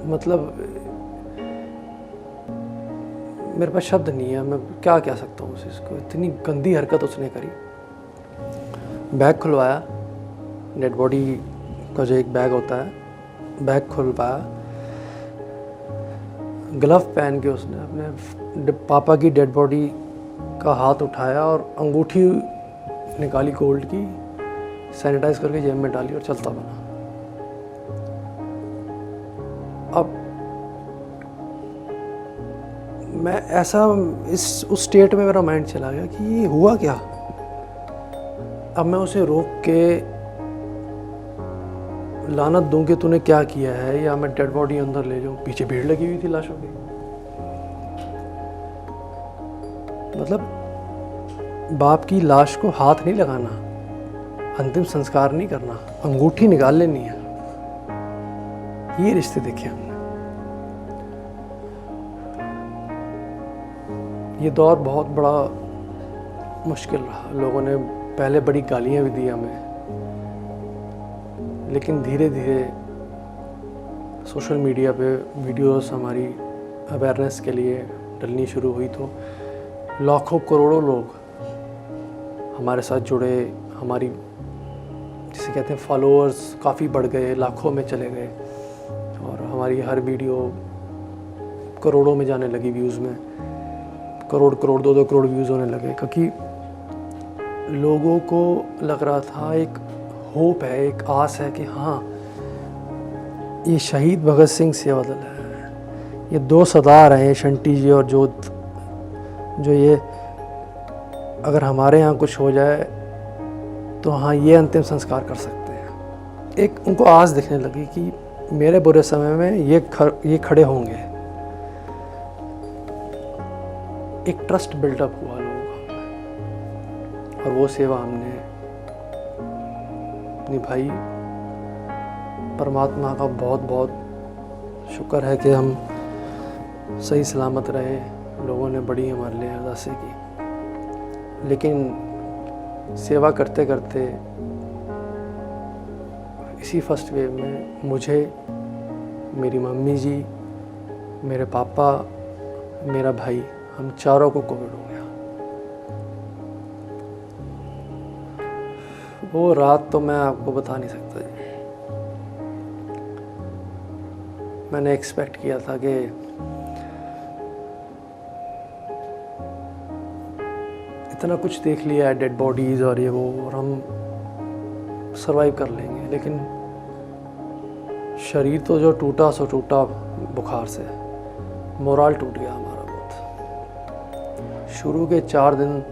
मतलब मेरे पास शब्द नहीं है, मैं क्या कह सकता हूँ उस चीज़ को। इतनी गंदी हरकत उसने करी। बैग खुलवाया, डेड बॉडी का जो एक बैग होता है, बैग खुलवाया, ग्लव पहन के उसने अपने पापा की डेड बॉडी का हाथ उठाया और अंगूठी निकाली गोल्ड की, सैनिटाइज करके जेब में डाली और चलता बना। अब मैं ऐसा उस स्टेट में मेरा माइंड चला गया कि ये हुआ क्या। अब मैं उसे रोक के लानत दूं कि तूने क्या किया है, या मैं डेड बॉडी अंदर ले जाऊं। पीछे भीड़ लगी हुई थी लाशों की। मतलब बाप की लाश को हाथ नहीं लगाना, अंतिम संस्कार नहीं करना, अंगूठी निकाल लेनी है। ये रिश्ते देखे हमने। ये दौर बहुत बड़ा मुश्किल रहा। लोगों ने पहले बड़ी गालियां भी दी हमें, लेकिन धीरे धीरे सोशल मीडिया पे वीडियोस हमारी अवेयरनेस के लिए डलनी शुरू हुई, तो लाखों करोड़ों लोग हमारे साथ जुड़े। हमारी जिसे कहते हैं फॉलोअर्स काफ़ी बढ़ गए, लाखों में चले गए, और हमारी हर वीडियो करोड़ों में जाने लगी, व्यूज़ में करोड़ 2-2 करोड़ व्यूज़ होने लगे। क्योंकि लोगों को लग रहा था, एक होप है, एक आस है कि हाँ, ये शहीद भगत सिंह सेवादल है, ये 2 सरदार हैं, शंटी जी और जोध, जो ये अगर हमारे यहाँ कुछ हो जाए तो हाँ, ये अंतिम संस्कार कर सकते हैं। एक उनको आस दिखने लगी कि मेरे बुरे समय में ये खड़े होंगे। एक ट्रस्ट बिल्डअप हुआ लोगों का, और वो सेवा हमने निभाई। परमात्मा का बहुत बहुत शुक्र है कि हम सही सलामत रहे। लोगों ने बड़ी हमारे लिए अरदासें की, लेकिन सेवा करते करते इसी फर्स्ट वेव में मुझे, मेरी मम्मी जी, मेरे पापा, मेरा भाई, हम चारों को कोविड हो गया। वो रात तो मैं आपको बता नहीं सकता जी। मैंने एक्सपेक्ट किया था कि इतना कुछ देख लिया है, डेड बॉडीज़ और ये वो, और हम सरवाइव कर लेंगे, लेकिन शरीर तो जो टूटा सो टूटा बुखार से। मोराल टूट गया हमारा बहुत। शुरू के 4 दिन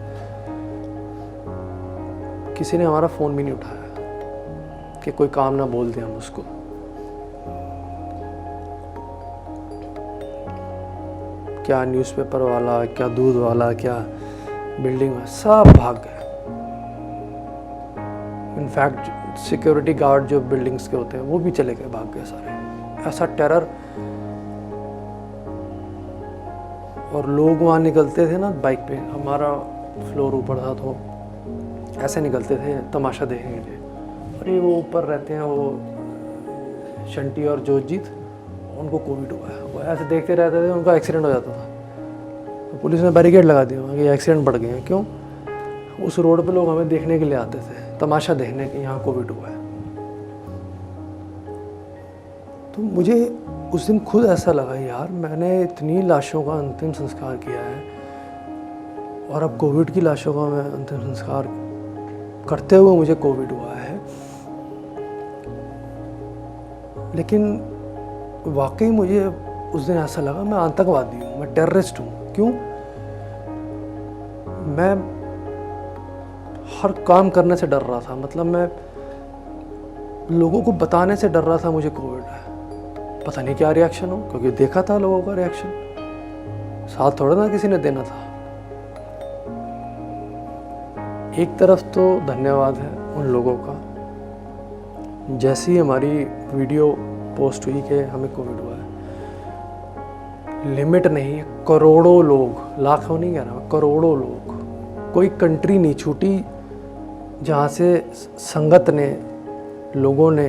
किसी ने हमारा फ़ोन भी नहीं उठाया कि कोई काम ना बोल दें हम उसको। क्या न्यूज़पेपर वाला, क्या दूध वाला, क्या बिल्डिंग में, सब भाग गए। इनफैक्ट सिक्योरिटी गार्ड जो बिल्डिंग्स के होते हैं वो भी चले गए, भाग गए सारे। ऐसा टेरर। और लोग वहाँ निकलते थे ना बाइक पे, हमारा फ्लोर ऊपर था, तो ऐसे निकलते थे तमाशा देखने के लिए। अरे वो ऊपर रहते हैं, वो शंटी और जोतजीत, उनको कोविड हुआ है। वो ऐसे देखते रहते थे, उनका एक्सीडेंट हो जाता था। तो पुलिस ने बैरिकेड लगा दिया वहाँ कि एक्सीडेंट बढ़ गए हैं। क्यों? उस रोड पे लोग हमें देखने के लिए आते थे, तमाशा देखने के, यहाँ कोविड हुआ है। तो मुझे उस दिन खुद ऐसा लगा, यार मैंने इतनी लाशों का अंतिम संस्कार किया है, और अब कोविड की लाशों का मैं अंतिम संस्कार करते हुए मुझे कोविड हुआ है। लेकिन वाकई मुझे उस दिन ऐसा लगा मैं आतंकवादी हूँ, मैं टेररिस्ट हूँ। क्यों? मैं हर काम करने से डर रहा था। मतलब मैं लोगों को बताने से डर रहा था मुझे कोविड है, पता नहीं क्या रिएक्शन हो, क्योंकि देखा था लोगों का रिएक्शन, साथ थोड़ा ना किसी ने देना था। एक तरफ तो धन्यवाद है उन लोगों का, जैसी हमारी वीडियो पोस्ट हुई कि हमें कोविड हुआ है, लिमिट नहीं, करोड़ों लोग, लाखों नहीं कह रहा, करोड़ों लोग कोई कंट्री नहीं छूटी जहाँ से संगत ने, लोगों ने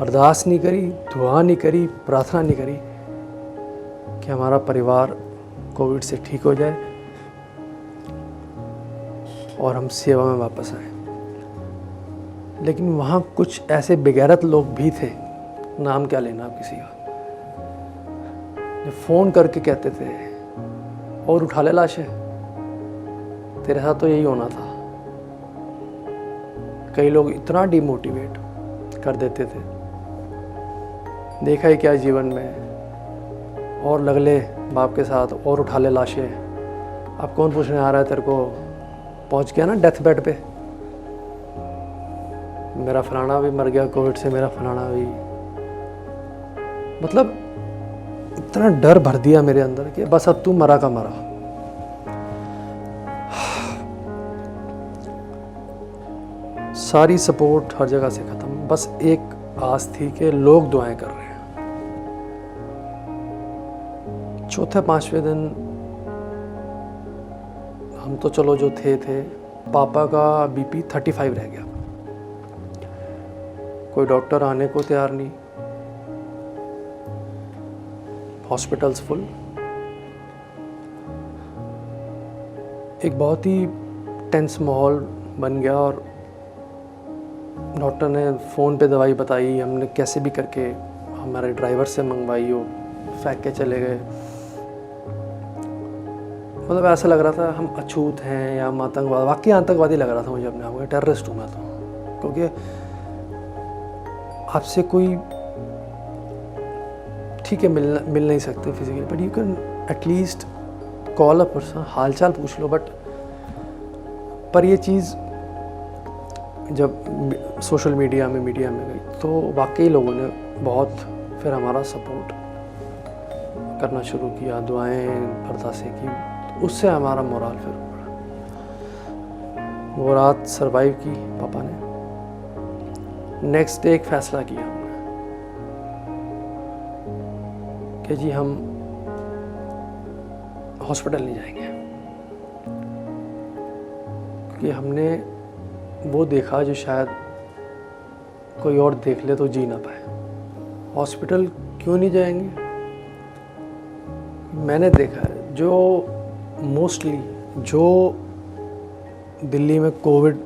अरदास नहीं करी, दुआ नहीं करी, प्रार्थना नहीं करी कि हमारा परिवार कोविड से ठीक हो जाए और हम सेवा में वापस आए। लेकिन वहाँ कुछ ऐसे बेगैरत लोग भी थे, नाम क्या लेना आप किसी का, जो फ़ोन करके कहते थे और उठा ले लाशें, तेरे साथ तो यही होना था। कई लोग इतना डिमोटिवेट कर देते थे, देखा ही क्या जीवन में, और लगले बाप के साथ और उठा ले लाशें। अब कौन पूछने आ रहा है तेरे को, पहुंच गया ना डेथ बेड पे, मेरा फलाना भी मर गया कोविड से, मेरा फलाना भी। मतलब इतना डर भर दिया मेरे अंदर कि बस अब तू मरा का मरा। सारी सपोर्ट हर जगह से ख़त्म, बस एक आस थी कि लोग दुआएं कर रहे हैं। चौथे पांचवें दिन हम तो चलो जो थे पापा का बीपी 35 रह गया। कोई डॉक्टर आने को तैयार नहीं, हॉस्पिटल्स फुल। एक बहुत ही टेंस माहौल बन गया और डॉक्टर ने फ़ोन पे दवाई बताई, हमने कैसे भी करके हमारे ड्राइवर से मंगवाई, वो फेंक के चले गए। मतलब ऐसा लग रहा था हम अछूत हैं या आतंकवाद, वाकई आतंकवादी लग रहा था मुझे अपने आप को, टेररिस्ट हूँ मैं तो। क्योंकि आपसे कोई ठीक है मिल नहीं सकते physically, but you can at least call a person, हालचाल पूछ लो। पर ये चीज़ जब सोशल मीडिया में गई तो वाकई लोगों ने बहुत फिर हमारा सपोर्ट करना शुरू किया, दुआएं अरदासें की, तो उससे हमारा मोराल फिर बढ़ा। वो रात सरवाइव की पापा ने। नेक्स्ट डे एक फ़ैसला किया हमने कि जी हम हॉस्पिटल नहीं जाएंगे, क्योंकि हमने वो देखा जो शायद कोई और देख ले तो जी ना पाए। हॉस्पिटल क्यों नहीं जाएंगे? मैंने देखा है जो मोस्टली जो दिल्ली में कोविड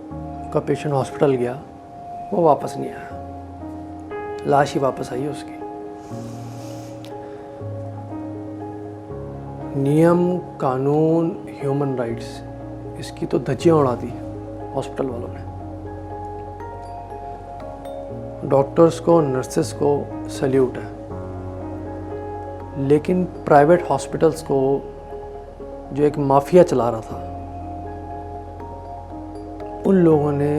का पेशेंट हॉस्पिटल गया वो वापस नहीं आया, लाश ही वापस आई है उसकी। नियम, कानून, ह्यूमन राइट्स, इसकी तो धज्जियाँ उड़ा दी हॉस्पिटल वालों ने। डॉक्टर्स को, नर्सेस को सैल्यूट है, लेकिन प्राइवेट हॉस्पिटल्स को जो एक माफिया चला रहा था, उन लोगों ने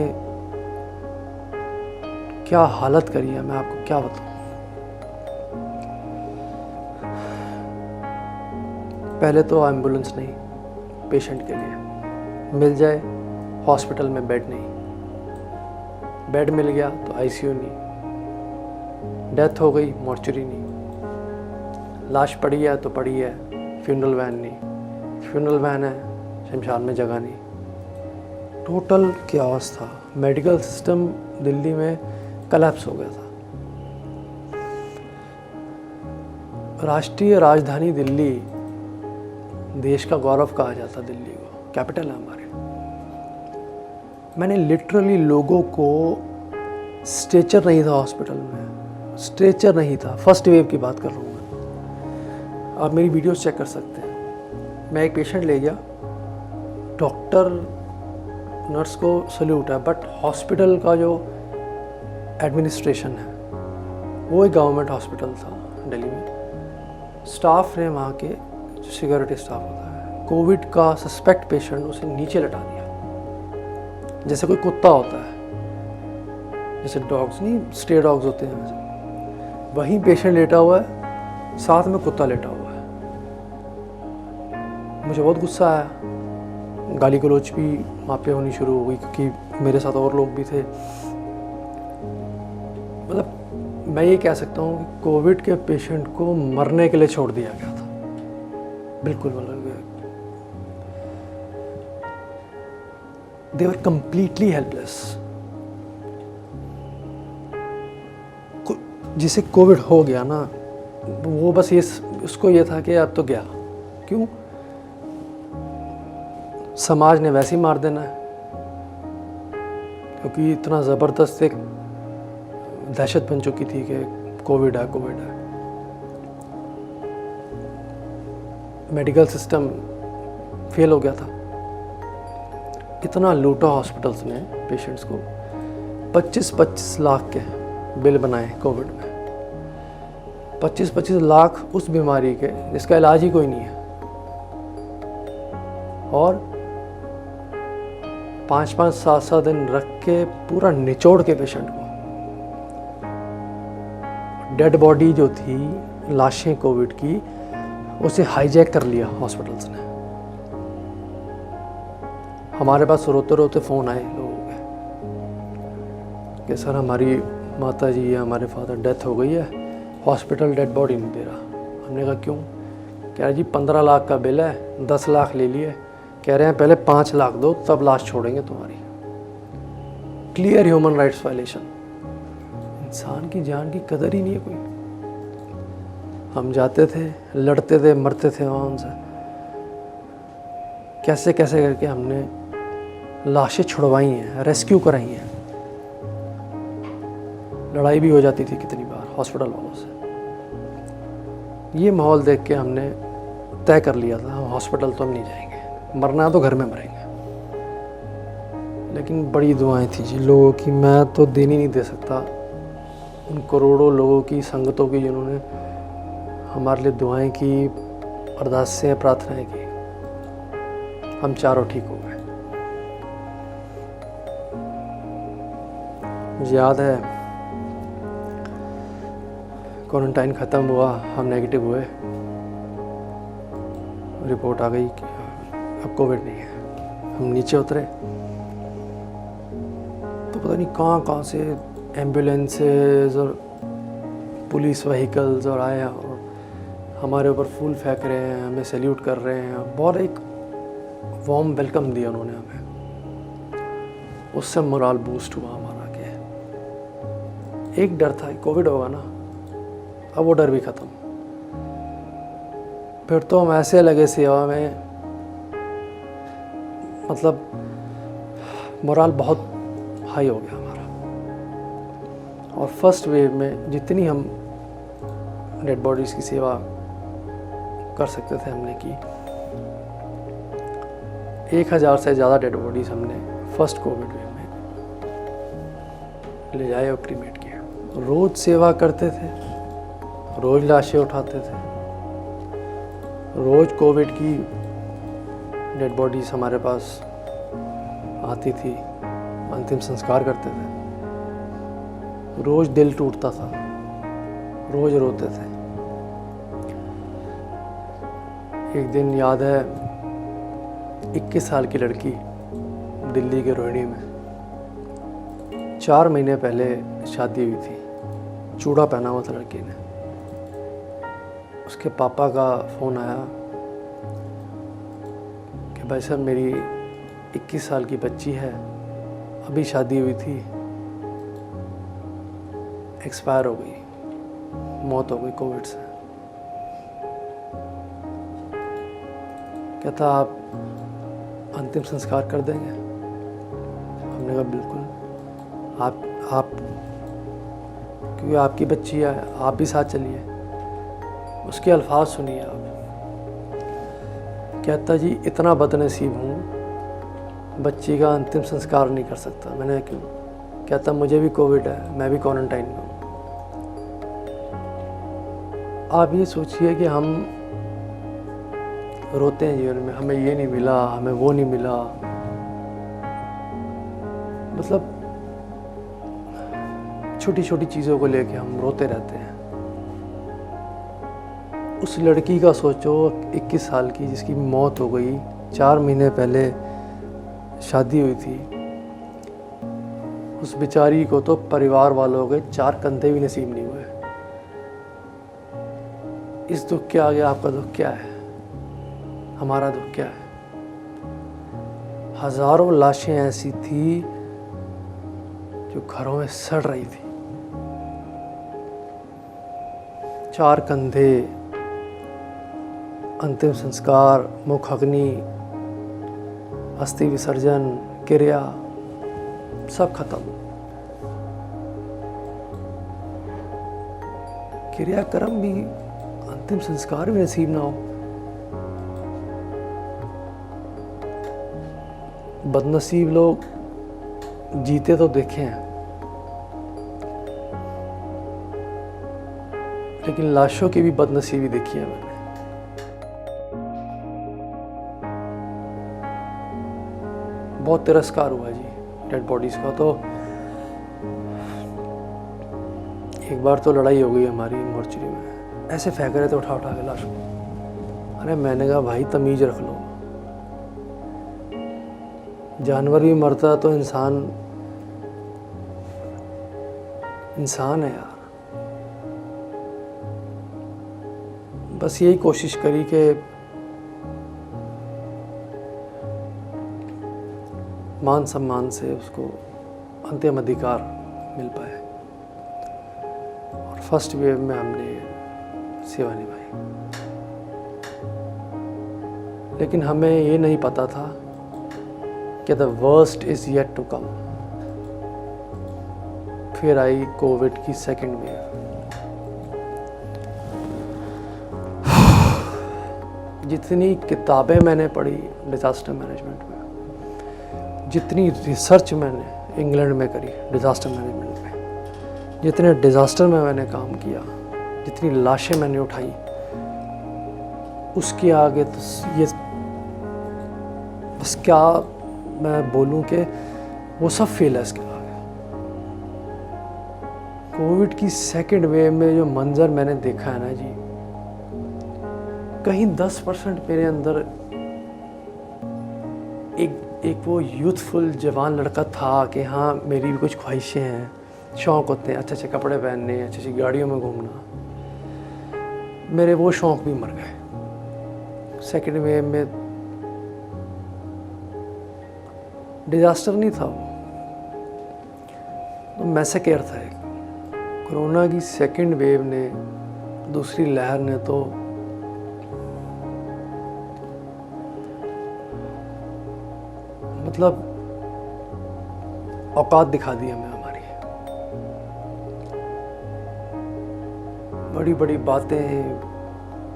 क्या हालत करी है मैं आपको क्या बताऊं। पहले तो एम्बुलेंस नहीं पेशेंट के लिए, मिल जाए हॉस्पिटल में बेड नहीं, बेड मिल गया तो आईसीयू नहीं, डेथ हो गई मॉर्चरी नहीं, लाश पड़ी है तो पड़ी है, फ्यूनरल वैन नहीं, फ्यूनरल वैन है शमशान में जगह नहीं। टोटल क्या था, मेडिकल सिस्टम दिल्ली में कलैप्स हो गया था। राष्ट्रीय राजधानी दिल्ली, देश का गौरव कहा जाता दिल्ली को, कैपिटल है हमारे। मैंने लिटरली लोगों को, स्ट्रेचर नहीं था हॉस्पिटल में, स्ट्रेचर नहीं था, फर्स्ट वेव की बात कर रहा हूँ मैं, आप मेरी वीडियोस चेक कर सकते हैं। मैं एक पेशेंट ले गया, डॉक्टर नर्स को सल्यूट है, बट हॉस्पिटल का जो एडमिनिस्ट्रेशन है वो एक गवर्नमेंट हॉस्पिटल था दिल्ली में। स्टाफ ने, वहाँ के जो सिक्योरिटी स्टाफ होता है, कोविड का सस्पेक्ट पेशेंट उसे नीचे लटा दिया जैसे कोई कुत्ता होता है, जैसे डॉग्स नहीं, स्टे डॉग्स होते हैं वैसे। वहीं पेशेंट लेटा हुआ है, साथ में कुत्ता लेटा हुआ है। मुझे बहुत गुस्सा आया, गाली गलौज भी वहाँ पे होनी शुरू हो गई, क्योंकि मेरे साथ और लोग भी थे। मतलब मैं ये कह सकता हूँ कि कोविड के पेशेंट को मरने के लिए छोड़ दिया गया था, बिल्कुल। मतलब दे वर कंप्लीटली हेल्पलेस। जिसे कोविड हो गया ना, वो बस उसको ये था कि अब तो गया। क्यों? समाज ने वैसे ही मार देना है, क्योंकि इतना ज़बरदस्त एक दहशत बन चुकी थी कि कोविड है। मेडिकल सिस्टम फेल हो गया था। इतना लूटा हॉस्पिटल्स ने पेशेंट्स को, 25-25 लाख के बिल बनाए कोविड में। 25-25 लाख उस बीमारी के जिसका इलाज ही कोई नहीं है, और 5-5, 7-7 दिन रख के पूरा निचोड़ के पेशेंट को। डेड बॉडी जो थी, लाशें कोविड की, उसे हाईजैक कर लिया हॉस्पिटल्स ने। हमारे पास रोते रोते फ़ोन आए लोगों के कि सर हमारी माता जी या हमारे फादर डेथ हो गई है, हॉस्पिटल डेड बॉडी नहीं दे रहा। हमने कहा क्यों? कह रहे जी 15 लाख का बिल है, 10 लाख ले लिए, कह रहे हैं पहले 5 लाख दो तब लाश छोड़ेंगे तुम्हारी। Clear human rights violation. इंसान की जान की कदर ही नहीं है कोई। हम जाते थे, लड़ते थे, मरते थे वहाँ उनसे। कैसे कैसे करके हमने लाशें छुड़वाई हैं, रेस्क्यू कराई हैं। लड़ाई भी हो जाती थी कितनी बार हॉस्पिटल वालों से। ये माहौल देख के हमने तय कर लिया था हम हॉस्पिटल तो हम नहीं जाएंगे, मरना है तो घर में मरेंगे। लेकिन बड़ी दुआएं थी जी लोगों की, मैं तो दिन ही नहीं दे सकता उन करोड़ों लोगों की, संगतों की, जिन्होंने हमारे लिए दुआएं की, अरदासें, प्रार्थनाएं की। हम चारों ठीक हो गए। मुझे याद है क्वारंटाइन ख़त्म हुआ, हम नेगेटिव हुए, रिपोर्ट आ गई कि अब कोविड नहीं है। हम नीचे उतरे तो पता नहीं कहाँ से एम्बुलेंसेज और पुलिस व्हीकल्स और आए और हमारे ऊपर फूल फेंक रहे हैं, हमें सैल्यूट कर रहे हैं। बहुत एक वार्म वेलकम दिया उन्होंने हमें। उससे मोरल बूस्ट हुआ हमारा कि एक डर था कोविड होगा ना, अब वो डर भी ख़त्म। फिर तो हम ऐसे लगे सेवा में, मतलब मोरल बहुत हाई हो गया हमारा। और फर्स्ट वेव में जितनी हम डेड बॉडीज़ की सेवा कर सकते थे हमने की। 1000 से ज़्यादा डेड बॉडीज़ हमने फर्स्ट कोविड वेव में ले जाए और क्रीमेट किया। रोज़ सेवा करते थे, रोज़ लाशें उठाते थे, रोज़ कोविड की डेड बॉडीज़ हमारे पास आती थी, अंतिम संस्कार करते थे। रोज़ दिल टूटता था, रोज़ रोते थे। एक दिन याद है, 21 साल की लड़की दिल्ली के रोहिणी में, 4 महीने पहले शादी हुई थी, चूड़ा पहना हुआ था लड़की ने। उसके पापा का फ़ोन आया कि भाई साहब मेरी 21 साल की बच्ची है, अभी शादी हुई थी, एक्सपायर हो गई, मौत हो गई कोविड से। कहता आप अंतिम संस्कार कर देंगे? हमने कहा बिल्कुल, आप क्योंकि आपकी बच्ची है, आप भी साथ चलिए। उसके अल्फाज सुनिए आप। कहता जी इतना बदनसीब हूँ, बच्ची का अंतिम संस्कार नहीं कर सकता। मैंने क्यों? कहता मुझे भी कोविड है, मैं भी क्वारंटाइन में हूँ। आप ये सोचिए कि हम रोते हैं जीवन में, हमें ये नहीं मिला, हमें वो नहीं मिला, मतलब छोटी छोटी चीज़ों को लेके हम रोते रहते हैं। उस लड़की का सोचो, 21 साल की, जिसकी मौत हो गई, 4 महीने पहले शादी हुई थी। उस बेचारी को तो परिवार वालों के 4 कंधे भी नसीब नहीं हुए। इस दुख के आगे आपका दुख क्या है? हमारा दुख क्या है? हज़ारों लाशें ऐसी थी जो घरों में सड़ रही थी। 4 कंधे, अंतिम संस्कार, मुख अग्नि, अस्थि विसर्जन, क्रिया, सब खत्म। क्रियाक्रम भी, अंतिम संस्कार भी नसीब ना हो। बदनसीब लोग जीते तो देखे हैं, लेकिन लाशों की भी बदनसीबी देखी है मैंने। बहुत तिरस्कार हुआ जी डेड बॉडीज का। तो एक बार तो लड़ाई हो गई हमारी मोर्चरी में, ऐसे फेंक रहे थे उठा उठा के लाश को। अरे मैंने कहा भाई तमीज रख लो, जानवर भी मरता तो इंसान इंसान है यार। बस यही कोशिश करी कि मान सम्मान से उसको अंतिम अधिकार मिल पाए, और फर्स्ट वेव में हमने सेवा निभाई। लेकिन हमें ये नहीं पता था कि the worst is yet to come. फिर आई कोविड की सेकेंड वेव। जितनी किताबें मैंने पढ़ी डिज़ास्टर मैनेजमेंट में, जितनी रिसर्च मैंने इंग्लैंड में करी डिज़ास्टर मैनेजमेंट में, जितने डिज़ास्टर में मैंने काम किया, जितनी लाशें मैंने उठाई, उसके आगे तो ये बस क्या मैं बोलूं कि वो सब फेल है इसके आगे। कोविड की सेकेंड वेव में जो मंजर मैंने देखा है ना जी, कहीं 10% मेरे अंदर एक वो यूथफुल जवान लड़का था कि हाँ मेरी भी कुछ ख्वाहिशें हैं, शौक़ होते हैं, अच्छे अच्छे कपड़े पहनने, अच्छी अच्छी गाड़ियों में घूमना। मेरे वो शौक़ भी मर गए सेकेंड वेव में। डिज़ास्टर नहीं था वो, तो मैसेकेयर था एक। कोरोना की सेकेंड वेव ने, दूसरी लहर ने तो मतलब औकात दिखा दी हमें हमारी। बड़ी बड़ी बातें,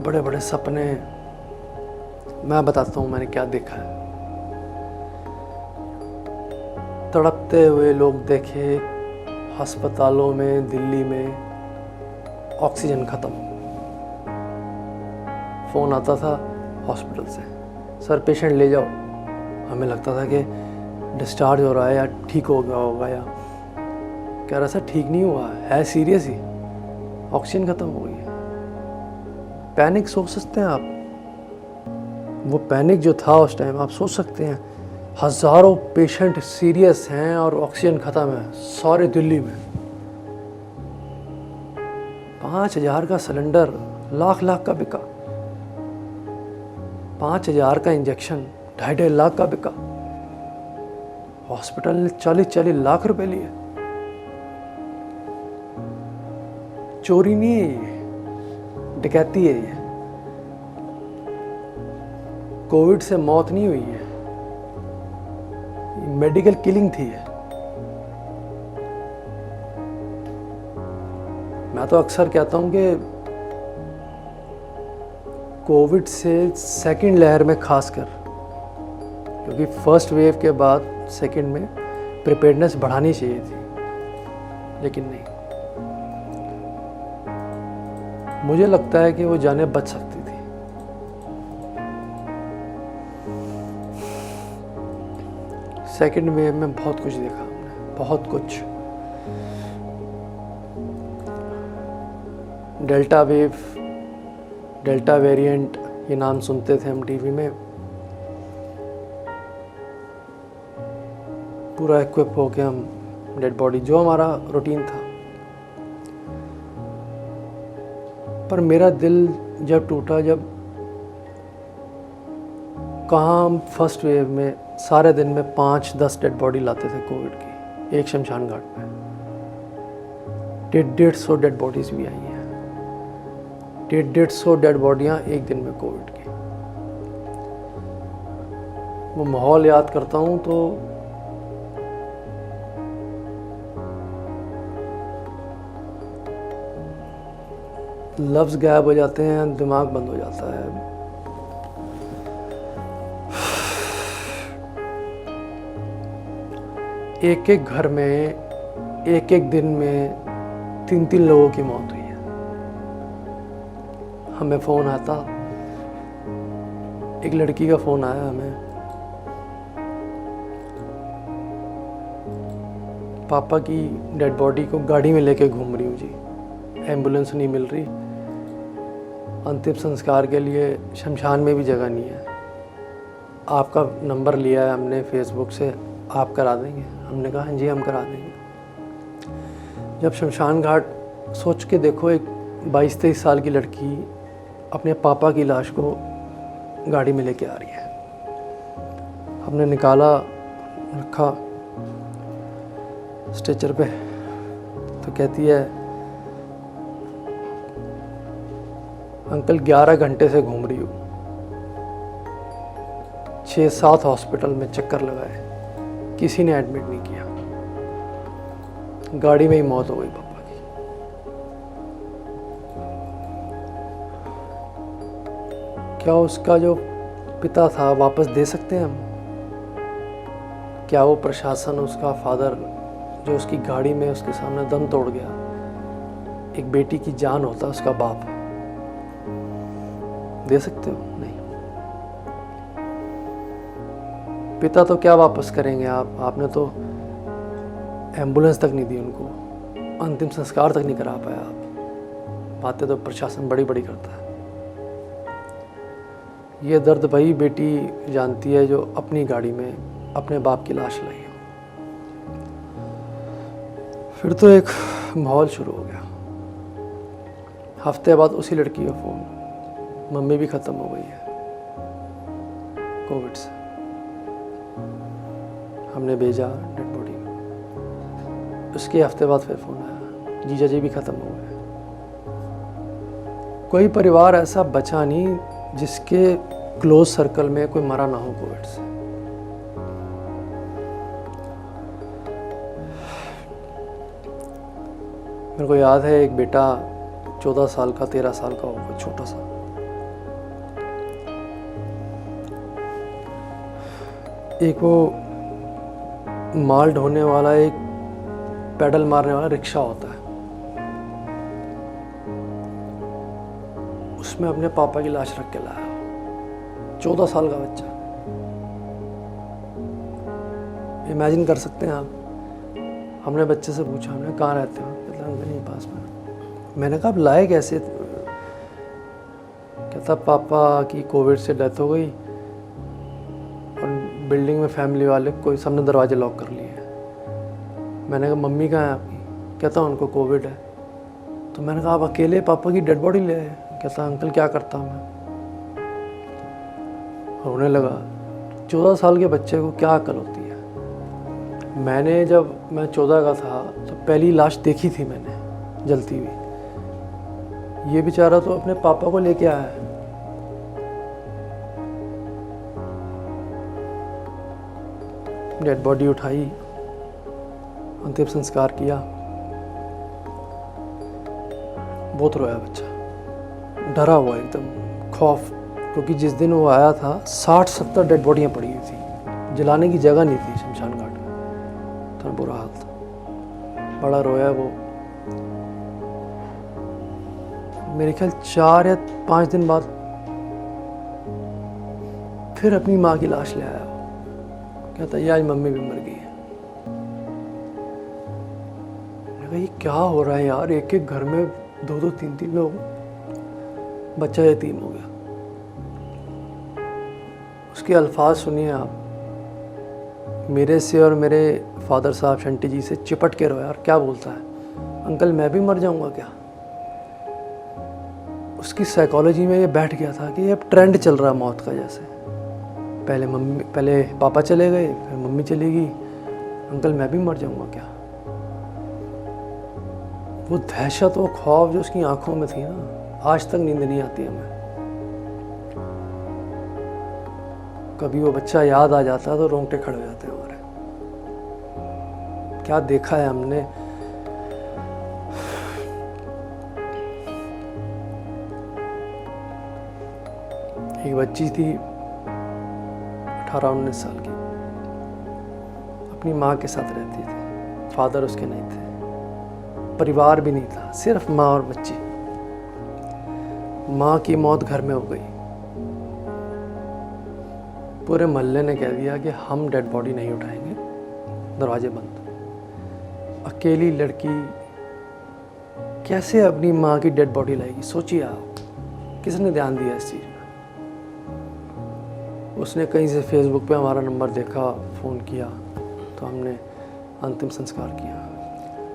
बड़े बड़े सपने। मैं बताता हूँ मैंने क्या देखा है। तड़पते हुए लोग देखे अस्पतालों में, दिल्ली में ऑक्सीजन ख़त्म। फ़ोन आता था हॉस्पिटल से, सर पेशेंट ले जाओ। हमें लगता था कि डिस्चार्ज हो रहा है या ठीक हो गया होगा, या कह रहा सर ठीक नहीं हुआ है सीरियस ही, ऑक्सीजन ख़त्म हो गई है। पैनिक सोच सकते हैं आप, वो पैनिक जो था उस टाइम आप सोच सकते हैं। हज़ारों पेशेंट सीरियस हैं और ऑक्सीजन ख़त्म है सारे दिल्ली में। 5,000 का सिलेंडर लाख का बिका, 5,000 का इंजेक्शन 2.5 लाख का बिका। हॉस्पिटल ने 40 लाख रुपए लिए। चोरी नहीं है ये, डकैती है ये। कोविड से मौत नहीं हुई है, मेडिकल किलिंग थी है। मैं तो अक्सर कहता हूं कि कोविड से सेकंड लहर में खासकर, क्योंकि फर्स्ट वेव के बाद सेकंड में प्रिपेयर्डनेस बढ़ानी चाहिए थी, लेकिन नहीं। मुझे लगता है कि वो जाने बच सकती थी। सेकेंड वेव में बहुत कुछ देखा हमने, बहुत कुछ। डेल्टा वेव, डेल्टा वेरिएंट, ये नाम सुनते थे हम टीवी में। पूरा इक्विप होके हम डेड बॉडी, जो हमारा रूटीन था। पर मेरा दिल जब टूटा, जब कहाँ हम फर्स्ट वेव में सारे दिन में 5-10 डेड बॉडी लाते थे कोविड की एक शमशान घाट पे। 150 डेड बॉडीज़ भी आई हैं। 150 डेड बॉडियाँ एक दिन में कोविड की। वो माहौल याद करता हूँ तो लफ्ज़ गायब हो जाते हैं, दिमाग बंद हो जाता है। एक एक घर में एक एक दिन में 3-3 लोगों की मौत हुई है। हमें फ़ोन आता, एक लड़की का फ़ोन आया हमें, पापा की डेड बॉडी को गाड़ी में लेके घूम रही हूँ जी, एम्बुलेंस नहीं मिल रही, अंतिम संस्कार के लिए शमशान में भी जगह नहीं है, आपका नंबर लिया है हमने फेसबुक से, आप करा देंगे? हमने कहा हाँ जी हम करा देंगे। जब शमशान घाट सोच के देखो, एक 22-23 साल की लड़की अपने पापा की लाश को गाड़ी में लेके आ रही है। हमने निकाला, रखा स्ट्रेचर पे, तो कहती है अंकल 11 घंटे से घूम रही हूँ, 6-7 हॉस्पिटल में चक्कर लगाए, किसी ने एडमिट नहीं किया, गाड़ी में ही मौत हो गई पापा की। क्या उसका जो पिता था वापस दे सकते हैं हम? क्या वो प्रशासन, उसका फादर जो उसकी गाड़ी में उसके सामने दम तोड़ गया, एक बेटी की जान होता उसका बाप, दे सकते हो? नहीं। पिता तो क्या वापस करेंगे आप? आपने तो एम्बुलेंस तक नहीं दी उनको, अंतिम संस्कार तक नहीं करा पाया आप। बातें तो प्रशासन बड़ी बड़ी करता है। ये दर्द वही बेटी जानती है जो अपनी गाड़ी में अपने बाप की लाश लाई हो। फिर तो एक माहौल शुरू हो गया। हफ्ते बाद उसी लड़की का फ़ोन, मम्मी भी ख़त्म हो गई है कोविड से। हमने भेजा डेड बॉडी, उसके हफ्ते बाद फिर फ़ोन आया, जीजा जी भी ख़त्म हो गए। कोई परिवार ऐसा बचा नहीं जिसके क्लोज सर्कल में कोई मरा ना हो कोविड से। मेरे को याद है एक बेटा 14 साल का, 13 साल का होगा, छोटा सा, एक वो माल ढोने वाला, एक पैडल मारने वाला रिक्शा होता है, उसमें अपने पापा की लाश रख के लाया, 14 साल का बच्चा। इमेजिन कर सकते हैं आप। हमने बच्चे से पूछा, हमने कहाँ रहते हो? मतलब नहीं, पास में। मैंने कहा आप लाए कैसे? कहता पापा की कोविड से डेथ हो गई और बिल्डिंग में फैमिली वाले कोई सबने दरवाजे लॉक कर लिए। मैंने कहा मम्मी कहाँ है आपकी? कहता उनको कोविड है। तो मैंने कहा आप अकेले पापा की डेड बॉडी ले आए? कहता अंकल क्या करता मैं। रोने लगा। 14 साल के बच्चे को क्या अकल होती है। मैंने जब मैं 14 का था तो पहली लाश देखी थी मैंने जलती हुई। ये बेचारा तो अपने पापा को लेके आया है। डेड बॉडी उठाई, अंतिम संस्कार किया। बहुत रोया बच्चा, डरा हुआ एकदम, खौफ, क्योंकि जिस दिन वो आया था 60-70 डेड बॉडियाँ पड़ी हुई थी, जलाने की जगह नहीं थी शमशान घाट में। इतना बुरा हाल था। बड़ा रोया वो। मेरे ख्याल 4 या 5 दिन बाद फिर अपनी माँ की लाश ले आया। कहता ये आज मम्मी भी मर गई है। मैंने कहा ये क्या हो रहा है यार, एक एक घर में 2-2, 3-3 लोग, बच्चा यतीम हो गया। उसके अल्फाज सुनिए आप, मेरे से और मेरे फादर साहब शंटी जी से चिपट के रोया। और क्या बोलता है, अंकल मैं भी मर जाऊंगा क्या? उसकी साइकोलॉजी में ये बैठ गया था कि ये अब ट्रेंड चल रहा है मौत का। जैसे पहले पापा चले गए, फिर मम्मी चली गई। अंकल मैं भी मर जाऊंगा क्या? वो दहशत, वो खौफ जो उसकी आंखों में थी ना, आज तक नींद नहीं आती हमें। कभी वो बच्चा याद आ जाता है तो रोंगटे खड़े हो जाते हैं हमारे। क्या देखा है हमने। एक बच्ची थी 18-19 साल की, अपनी माँ के साथ रहती थी, फादर उसके नहीं थे, परिवार भी नहीं था, सिर्फ माँ और बच्ची। माँ की मौत घर में हो गई। पूरे मोहल्ले ने कह दिया कि हम डेड बॉडी नहीं उठाएंगे, दरवाजे बंद। अकेली लड़की कैसे अपनी माँ की डेड बॉडी लाएगी? सोचिए आप, किसने ध्यान दिया इस चीज़ में? उसने कहीं से फेसबुक पे हमारा नंबर देखा, फ़ोन किया, तो हमने अंतिम संस्कार किया।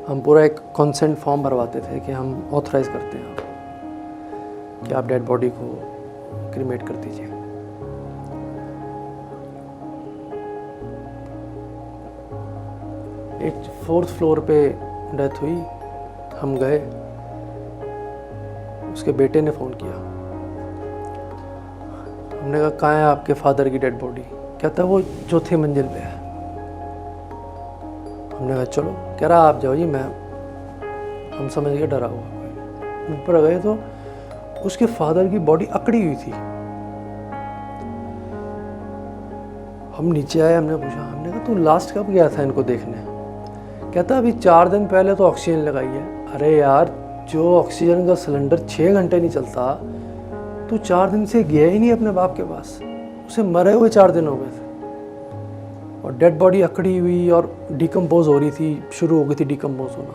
हम पूरा एक कंसेंट फॉर्म भरवाते थे कि हम ऑथराइज़ करते हैं आप कि आप डेड बॉडी को क्रीमेट कर दीजिए। एक 4th फ्लोर पे डेथ हुई। हम गए, उसके बेटे ने फ़ोन किया। हमने कहा कहाँ है आपके फादर की डेड बॉडी? कहता वो 4थी मंजिल पे है। हमने कहा चलो। कह रहा आप जाओ जी, हम समझ गए डरा हुआ कोई। ऊपर गए तो उसके फादर की बॉडी अकड़ी हुई थी। हम नीचे आए, हमने पूछा, हमने कहा तू लास्ट कब गया था इनको देखने? कहता अभी 4 दिन पहले तो ऑक्सीजन लगाई है। अरे यार, जो ऑक्सीजन का सिलेंडर 6 घंटे नहीं चलता, तू 4 दिन से गया ही नहीं अपने बाप के पास। उसे मरे हुए 4 दिन हो गए थे और डेड बॉडी अकड़ी हुई और डिकम्पोज हो रही थी, शुरू हो गई थी डिकम्पोज होना।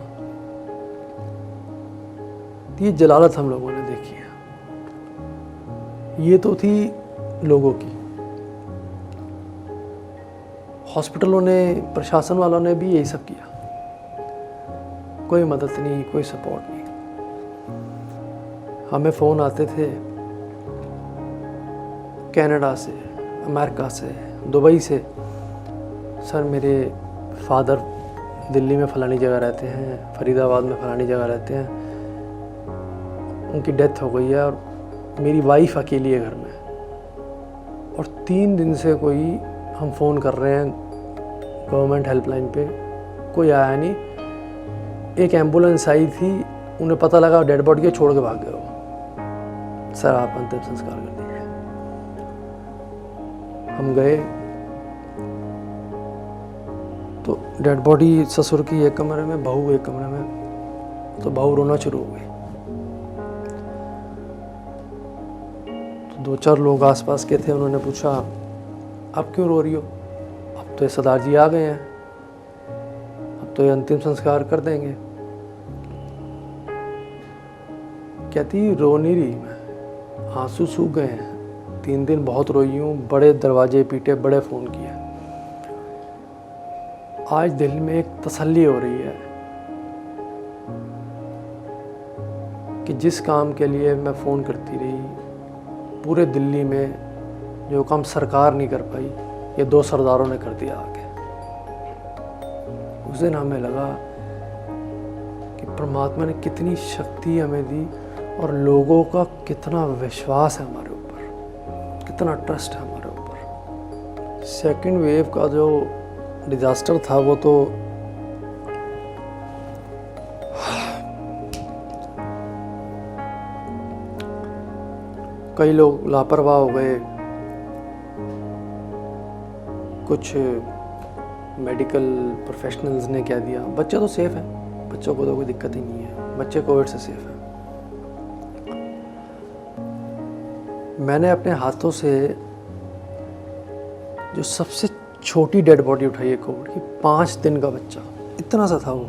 ये जलालत हम लोगों ने देखी है। ये तो थी लोगों की। हॉस्पिटलों ने, प्रशासन वालों ने भी यही सब किया। कोई मदद नहीं, कोई सपोर्ट नहीं। हमें फ़ोन आते थे कनाडा से, अमेरिका से, दुबई से, सर मेरे फादर दिल्ली में फ़लानी जगह रहते हैं, फरीदाबाद में फ़लानी जगह रहते हैं, उनकी डेथ हो गई है और मेरी वाइफ अकेली है घर में। और 3 दिन से कोई, हम फ़ोन कर रहे हैं गवर्नमेंट हेल्पलाइन पे, कोई आया नहीं। एक एम्बुलेंस आई थी, उन्हें पता लगा डेड बॉडी के छोड़ के भाग गए वो। सर आप अंतिम संस्कार कर दीजिए। हम गए तो डेड बॉडी ससुर की एक कमरे में, बहू एक कमरे में। तो बहू रोना शुरू हो गई। तो 2-4 लोग आसपास के थे, उन्होंने पूछा आप क्यों रो रही हो? अब तो ये सरदार जी आ गए हैं, अब तो ये अंतिम संस्कार कर देंगे। कहती रो नहीं रही मैं, आंसू सूख गए हैं, 3 दिन बहुत रोई हूँ, बड़े दरवाजे पीटे, बड़े फ़ोन किए। आज दिल में एक तसल्ली हो रही है कि जिस काम के लिए मैं फ़ोन करती रही, पूरे दिल्ली में जो काम सरकार नहीं कर पाई, ये 2 सरदारों ने कर दिया आगे। उस दिन हमें लगा कि परमात्मा ने कितनी शक्ति हमें दी और लोगों का कितना विश्वास है हमारे ऊपर, कितना ट्रस्ट है हमारे ऊपर। सेकंड वेव का जो डिज़ास्टर था वो तो कई लोग लापरवाह हो गए, कुछ मेडिकल प्रोफेशनल्स ने कह दिया बच्चे तो सेफ़ हैं, बच्चों को तो कोई दिक्कत ही नहीं है, बच्चे कोविड से सेफ़ हैं। मैंने अपने हाथों से जो सबसे छोटी डेड बॉडी उठाई है कोविड की, 5 दिन का बच्चा, इतना सा था वो,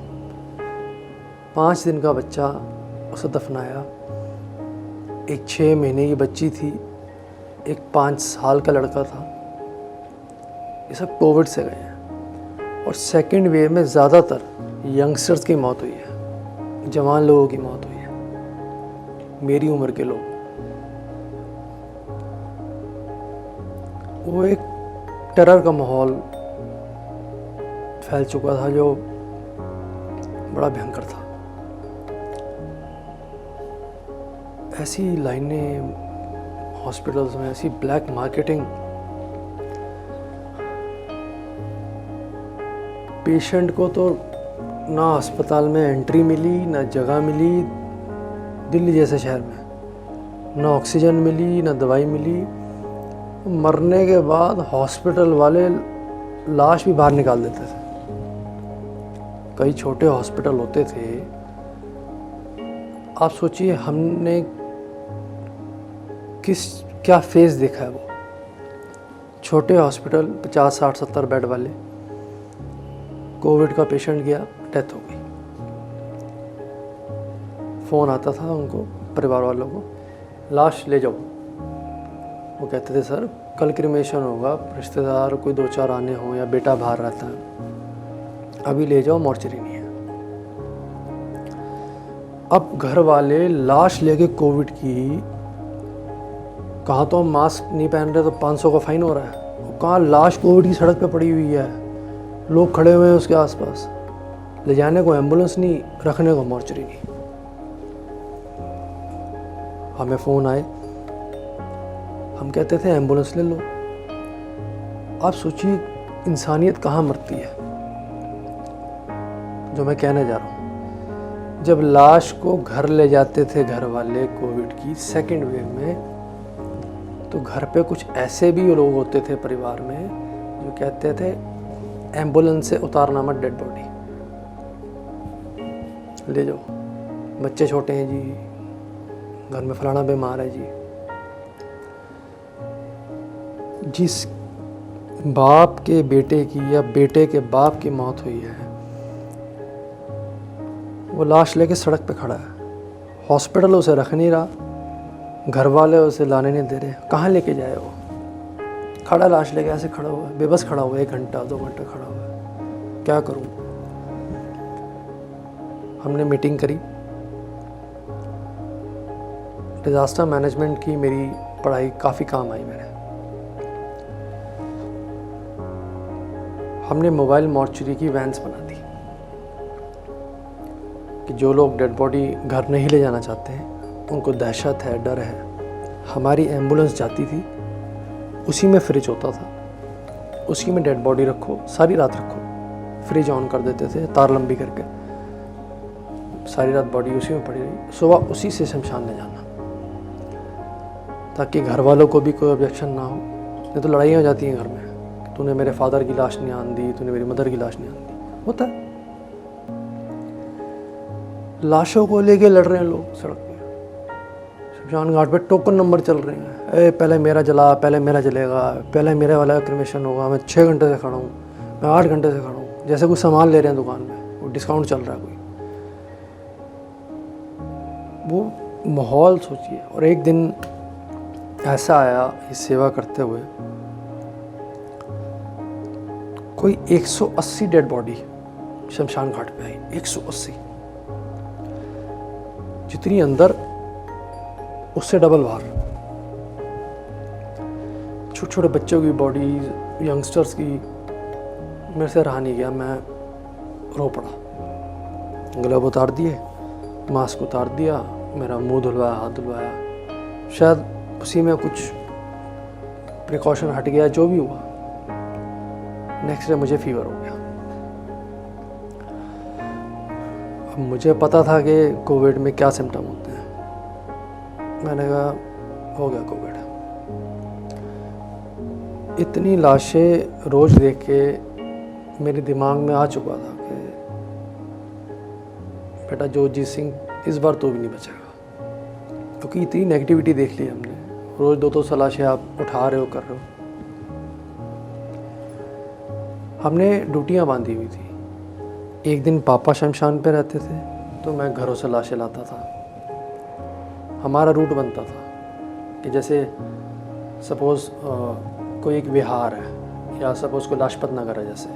5 दिन का बच्चा, उसे दफनाया। एक 6 महीने की बच्ची थी, एक 5 साल का लड़का था। ये सब कोविड से गए हैं। और सेकंड वेव में ज़्यादातर यंगस्टर्स की मौत हुई है, जवान लोगों की मौत हुई है, मेरी उम्र के लोग। वो एक टेरर का माहौल फैल चुका था जो बड़ा भयंकर था। ऐसी लाइनें हॉस्पिटल्स में, ऐसी ब्लैक मार्केटिंग, पेशेंट को तो ना अस्पताल में एंट्री मिली, ना जगह मिली, दिल्ली जैसे शहर में ना ऑक्सीजन मिली, ना दवाई मिली। मरने के बाद हॉस्पिटल वाले लाश भी बाहर निकाल देते थे। कई छोटे हॉस्पिटल होते थे, आप सोचिए हमने क्या फेस देखा है। वो छोटे हॉस्पिटल 50, 60, 70 बेड वाले, कोविड का पेशेंट गया, डेथ हो गई। फ़ोन आता था उनको, परिवार वालों को, लाश ले जाओ। वो कहते थे सर कल क्रिमेशन होगा, रिश्तेदार कोई 2-4 आने हों या बेटा बाहर रहता है, अभी ले जाओ, मॉर्चरी नहीं है। अब घर वाले लाश लेके कोविड की, कहाँ तो हम मास्क नहीं पहन रहे तो 500 का फाइन हो रहा है, कहाँ लाश कोविड की सड़क पे पड़ी हुई है, लोग खड़े हुए हैं उसके आसपास, ले जाने को एम्बुलेंस नहीं, रखने को मॉर्चरी नहीं। हमें फ़ोन आए, हम कहते थे एम्बुलेंस ले लो। आप सोचिए इंसानियत कहाँ मरती है। जो मैं कहने जा रहा हूँ, जब लाश को घर ले जाते थे घर वाले कोविड की सेकेंड वेव में, तो घर पे कुछ ऐसे भी लोग होते थे परिवार में जो कहते थे एम्बुलेंस से उतारना मत डेड बॉडी, ले जाओ, बच्चे छोटे हैं जी, घर में फलाना बीमार है जी। जिस बाप के बेटे की या बेटे के बाप की मौत हुई है, वो लाश लेके सड़क पे खड़ा है, हॉस्पिटल उसे रख नहीं रहा, घर वाले उसे लाने नहीं दे रहे, कहाँ लेके जाए वो? खड़ा लाश लेके ऐसे खड़ा हुआ है, बेबस खड़ा हुआ है, 1 घंटा 2 घंटा खड़ा हुआ है, क्या करूँ? हमने मीटिंग करी, डिज़ास्टर मैनेजमेंट की मेरी पढ़ाई काफ़ी काम आई मेरे। हमने मोबाइल मॉर्चरी की वैन्स बना दी कि जो लोग डेड बॉडी घर नहीं ले जाना चाहते हैं, उनको दहशत है, डर है, हमारी एम्बुलेंस जाती थी, उसी में फ्रिज होता था, उसी में डेड बॉडी रखो, सारी रात रखो, फ्रिज ऑन कर देते थे तार लंबी करके, सारी रात बॉडी उसी में पड़ी रही, सुबह उसी से शमशान ले जाना, ताकि घर वालों को भी कोई ऑब्जेक्शन ना हो। नहीं तो लड़ाइयाँ हो जाती हैं घर में, तूने मेरे फादर की लाश नहीं आन दी, तूने मेरी मदर की लाश नहीं आन दी, होता है। लाशों को लेके लड़ रहे हैं लोग सड़क पे, शमशान घाट पे टोकन नंबर चल रहे हैं, पहले मेरा जला, पहले मेरा जलेगा, पहले मेरे वाला क्रिमेशन होगा, मैं 6 घंटे से खड़ा हूँ, मैं 8 घंटे से खड़ा हूँ, जैसे कुछ सामान ले रहे हैं दुकान में, वो डिस्काउंट चल रहा है कोई। वो माहौल सोचिए। और एक दिन ऐसा आया इस सेवा करते हुए, कोई 180 डेड बॉडी शमशान घाट पे आई, 180, जितनी अंदर उससे डबल बाहर, छोटे छोटे बच्चों की बॉडी, यंगस्टर्स की। मेरे से रहा नहीं गया, मैं रो पड़ा। ग्लव उतार दिए, मास्क उतार दिया, मेरा मुंह धुलवाया, हाथ धुलवाया, शायद उसी में कुछ प्रिकॉशन हट गया, जो भी हुआ। नेक्स्ट डे मुझे फीवर हो गया। अब मुझे पता था कि कोविड में क्या सिम्टम होते हैं। मैंने कहा हो गया कोविड। इतनी लाशें रोज़ देख के मेरे दिमाग में आ चुका था कि बेटा जोरजीत सिंह इस बार तो भी नहीं बचेगा, क्योंकि इतनी नेगेटिविटी देख ली हमने। रोज़ 200 लाशें आप उठा रहे हो, कर रहे हो। हमने ड्यूटियाँ बांधी हुई थी। एक दिन पापा शमशान पे रहते थे तो मैं घरों से लाशें लाता था। हमारा रूट बनता था कि जैसे सपोज़ कोई एक विहार है या सपोज़ कोई लाजपत नगर है, जैसे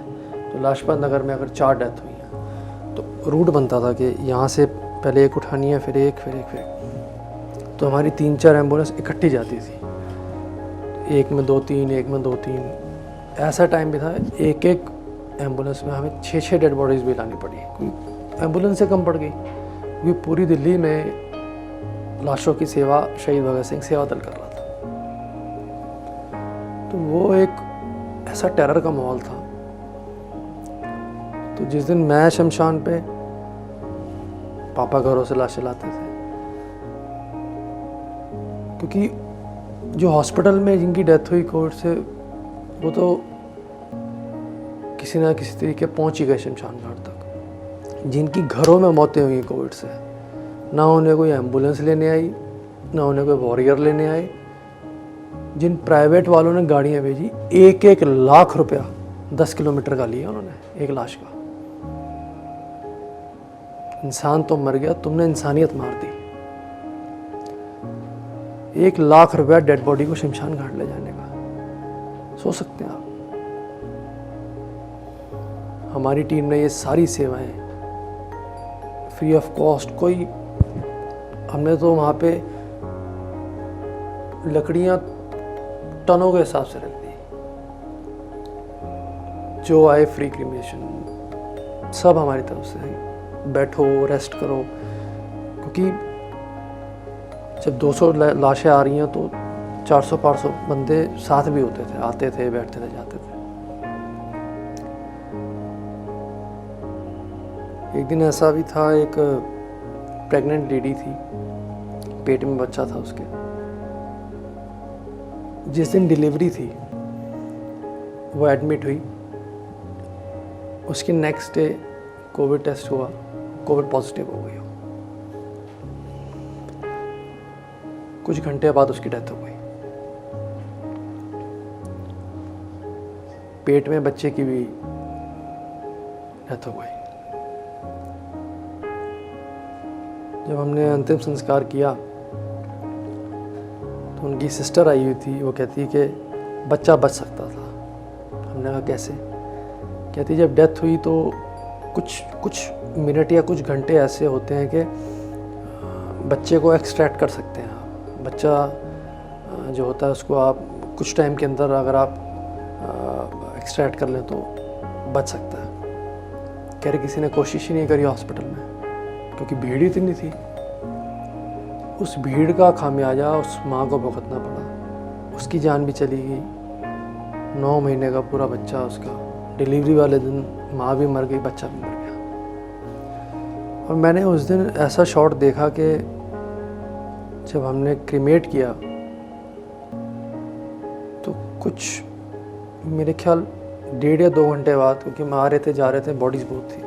तो लाजपत नगर में अगर 4 डेथ हुई हैं तो रूट बनता था कि यहाँ से पहले एक उठानी है, फिर एक, फिर एक, फिर एक। तो हमारी 3-4 एम्बुलेंस इकट्ठी जाती थी, एक में 2-3, एक में 2-3। ऐसा टाइम भी था एक एक एम्बुलेंस में हमें 6-6 डेड बॉडीज़ भी लानी पड़ी, कोई एम्बुलेंस से कम पड़ गई, क्योंकि पूरी दिल्ली में लाशों की सेवा शहीद भगत सिंह सेवा दल कर रहा था। तो वो एक ऐसा टेरर का माहौल था। तो जिस दिन मैं शमशान पे, पापा घरों से लाशें लाते थे, क्योंकि जो हॉस्पिटल में जिनकी डेथ हुई कोविड से, वो तो किसी ना किसी तरीके पहुंच ही गए शमशान घाट तक। जिनकी घरों में मौतें हुई कोविड से, ना उन्हें कोई एम्बुलेंस लेने आई, ना उन्हें कोई वॉरियर लेने आए। जिन प्राइवेट वालों ने गाड़ियां भेजी, 1-1 लाख रुपया 10 किलोमीटर का लिया उन्होंने एक लाश का। इंसान तो मर गया, तुमने इंसानियत मार दी। 1 लाख रुपया डेड बॉडी को शमशान घाट ले जाने का, सोच सकते हैं आप। हमारी टीम ने ये सारी सेवाएं फ्री ऑफ कॉस्ट, कोई हमने तो वहाँ पे लकड़ियाँ टनों के हिसाब से रख दी, जो आए फ्री क्रीमेशन सब हमारी तरफ से। बैठो, रेस्ट करो, क्योंकि जब 200 लाशें आ रही हैं तो 400-500 बंदे साथ भी होते थे, आते थे, बैठते थे, जाते थे। एक दिन ऐसा भी था, एक प्रेग्नेंट लेडी थी, पेट में बच्चा था उसके। जिस दिन डिलीवरी थी वो एडमिट हुई, उसके नेक्स्ट डे कोविड टेस्ट हुआ, कोविड पॉजिटिव हो गई। कुछ घंटे बाद उसकी डेथ हो गई। पेट में बच्चे की भी डेथ हो गई। जब हमने अंतिम संस्कार किया तो उनकी सिस्टर आई हुई थी, वो कहती कि बच्चा बच सकता था। हमने कहा कैसे? कहती जब डेथ हुई तो कुछ मिनट या कुछ घंटे ऐसे होते हैं कि बच्चे को एक्सट्रैक्ट कर सकते हैं आप। बच्चा जो होता है उसको आप कुछ टाइम के अंदर अगर आप एक्सट्रैक्ट कर लें तो बच सकता है। कह रहे किसी ने कोशिश ही नहीं करी हॉस्पिटल में, क्योंकि भीड़ इतनी थी। उस भीड़ का खामियाजा उस माँ को भुगतना पड़ा। उसकी जान भी चली गई, 9 महीने का पूरा बच्चा उसका। डिलीवरी वाले दिन माँ भी मर गई, बच्चा भी मर गया। और मैंने उस दिन ऐसा शॉट देखा कि जब हमने क्रीमेट किया तो कुछ मेरे ख्याल 1.5 या 2 घंटे बाद, क्योंकि हम आ रहे थे जा रहे थे, बॉडीज बहुत थी,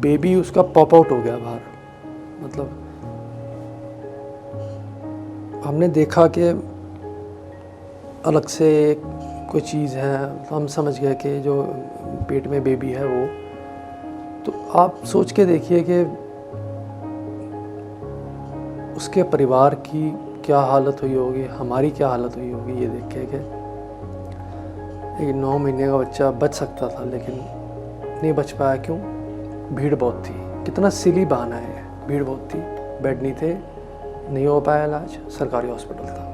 बेबी उसका पॉप आउट हो गया बाहर। मतलब हमने देखा कि अलग से कोई चीज़ है, हम समझ गए कि जो पेट में बेबी है वो। तो आप सोच के देखिए कि उसके परिवार की क्या हालत हुई होगी, हमारी क्या हालत हुई होगी ये देख के कि एक 9 महीने का बच्चा बच सकता था लेकिन नहीं बच पाया। क्यों? भीड़ बहुत थी। कितना सिली बहाना है, भीड़ बहुत थी, बेड नहीं थे, नहीं हो पाया इलाज, सरकारी हॉस्पिटल था।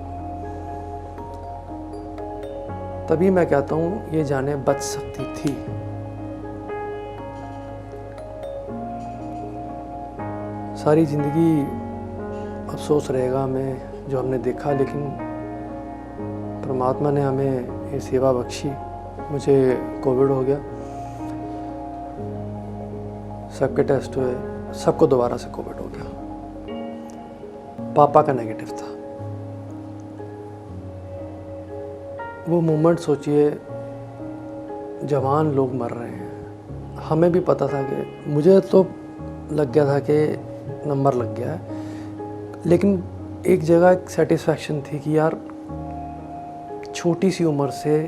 तभी मैं कहता हूँ ये जानें बच सकती थी। सारी ज़िंदगी अफसोस रहेगा हमें जो हमने देखा, लेकिन परमात्मा ने हमें ये सेवा बख्शी। मुझे कोविड हो गया, सबके टेस्ट हुए, सबको दोबारा से कोविड हो गया। पापा का नेगेटिव था। वो मोमेंट सोचिए, जवान लोग मर रहे हैं। हमें भी पता था कि, मुझे तो लग गया था कि नंबर लग गया है, लेकिन एक जगह एक सेटिस्फैक्शन थी कि यार छोटी सी उम्र से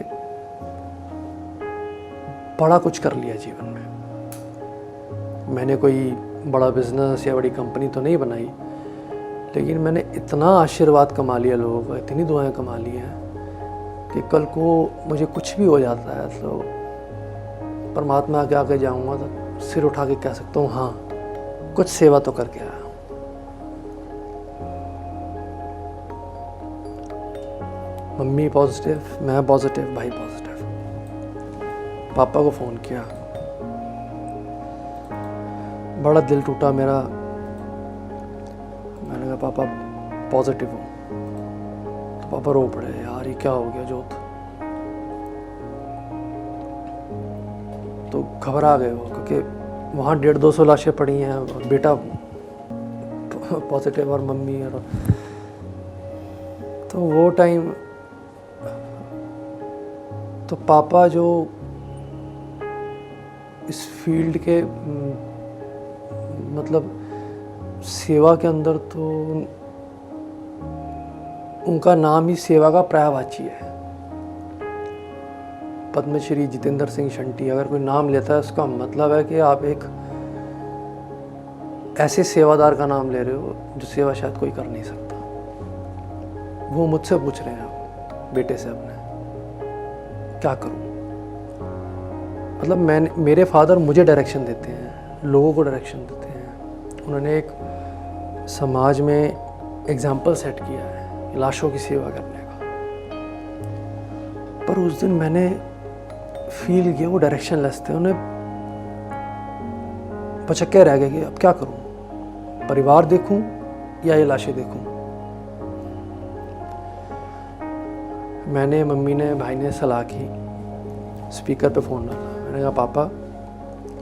बड़ा कुछ कर लिया जीवन में। मैंने कोई बड़ा बिजनेस या बड़ी कंपनी तो नहीं बनाई, लेकिन मैंने इतना आशीर्वाद कमा लिया लोगों का, इतनी दुआएं कमा ली हैं कि कल को मुझे कुछ भी हो जाता है तो परमात्मा के आगे जाऊंगा तो सिर उठा के कह सकता हूँ हाँ कुछ सेवा तो करके आया। मम्मी पॉजिटिव, मैं पॉजिटिव, भाई पॉजिटिव। पापा को फ़ोन किया, बड़ा दिल टूटा मेरा। मैंने कहा पापा पॉजिटिव हो, तो पापा रो पड़े, यार ये क्या हो गया जोत। तो घबरा गए वो, क्योंकि वहाँ 150-200 लाशें पड़ी हैं और बेटा पॉजिटिव और मम्मी और, तो वो टाइम तो पापा जो इस फील्ड के मतलब सेवा के अंदर, तो उनका नाम ही सेवा का पर्यायवाची है। पद्मश्री जितेंद्र सिंह शंटी अगर कोई नाम लेता है, उसका मतलब है कि आप एक ऐसे सेवादार का नाम ले रहे हो जो सेवा शायद कोई कर नहीं सकता। वो मुझसे पूछ रहे हैं बेटे से अपने, क्या करूं। मतलब मेरे फादर मुझे डायरेक्शन देते हैं, लोगों को डायरेक्शन देते हैं। उन्होंने एक समाज में एग्जाम्पल सेट किया है लाशों की सेवा करने का। पर उस दिन मैंने फील किया वो डायरेक्शन लेस थे। उन्हें पचक्के रह गए कि अब क्या करूं, परिवार देखूं या ये लाशें देखूं। मैंने, मम्मी ने, भाई ने सलाह की, स्पीकर पे फ़ोन डाला। मैंने कहा पापा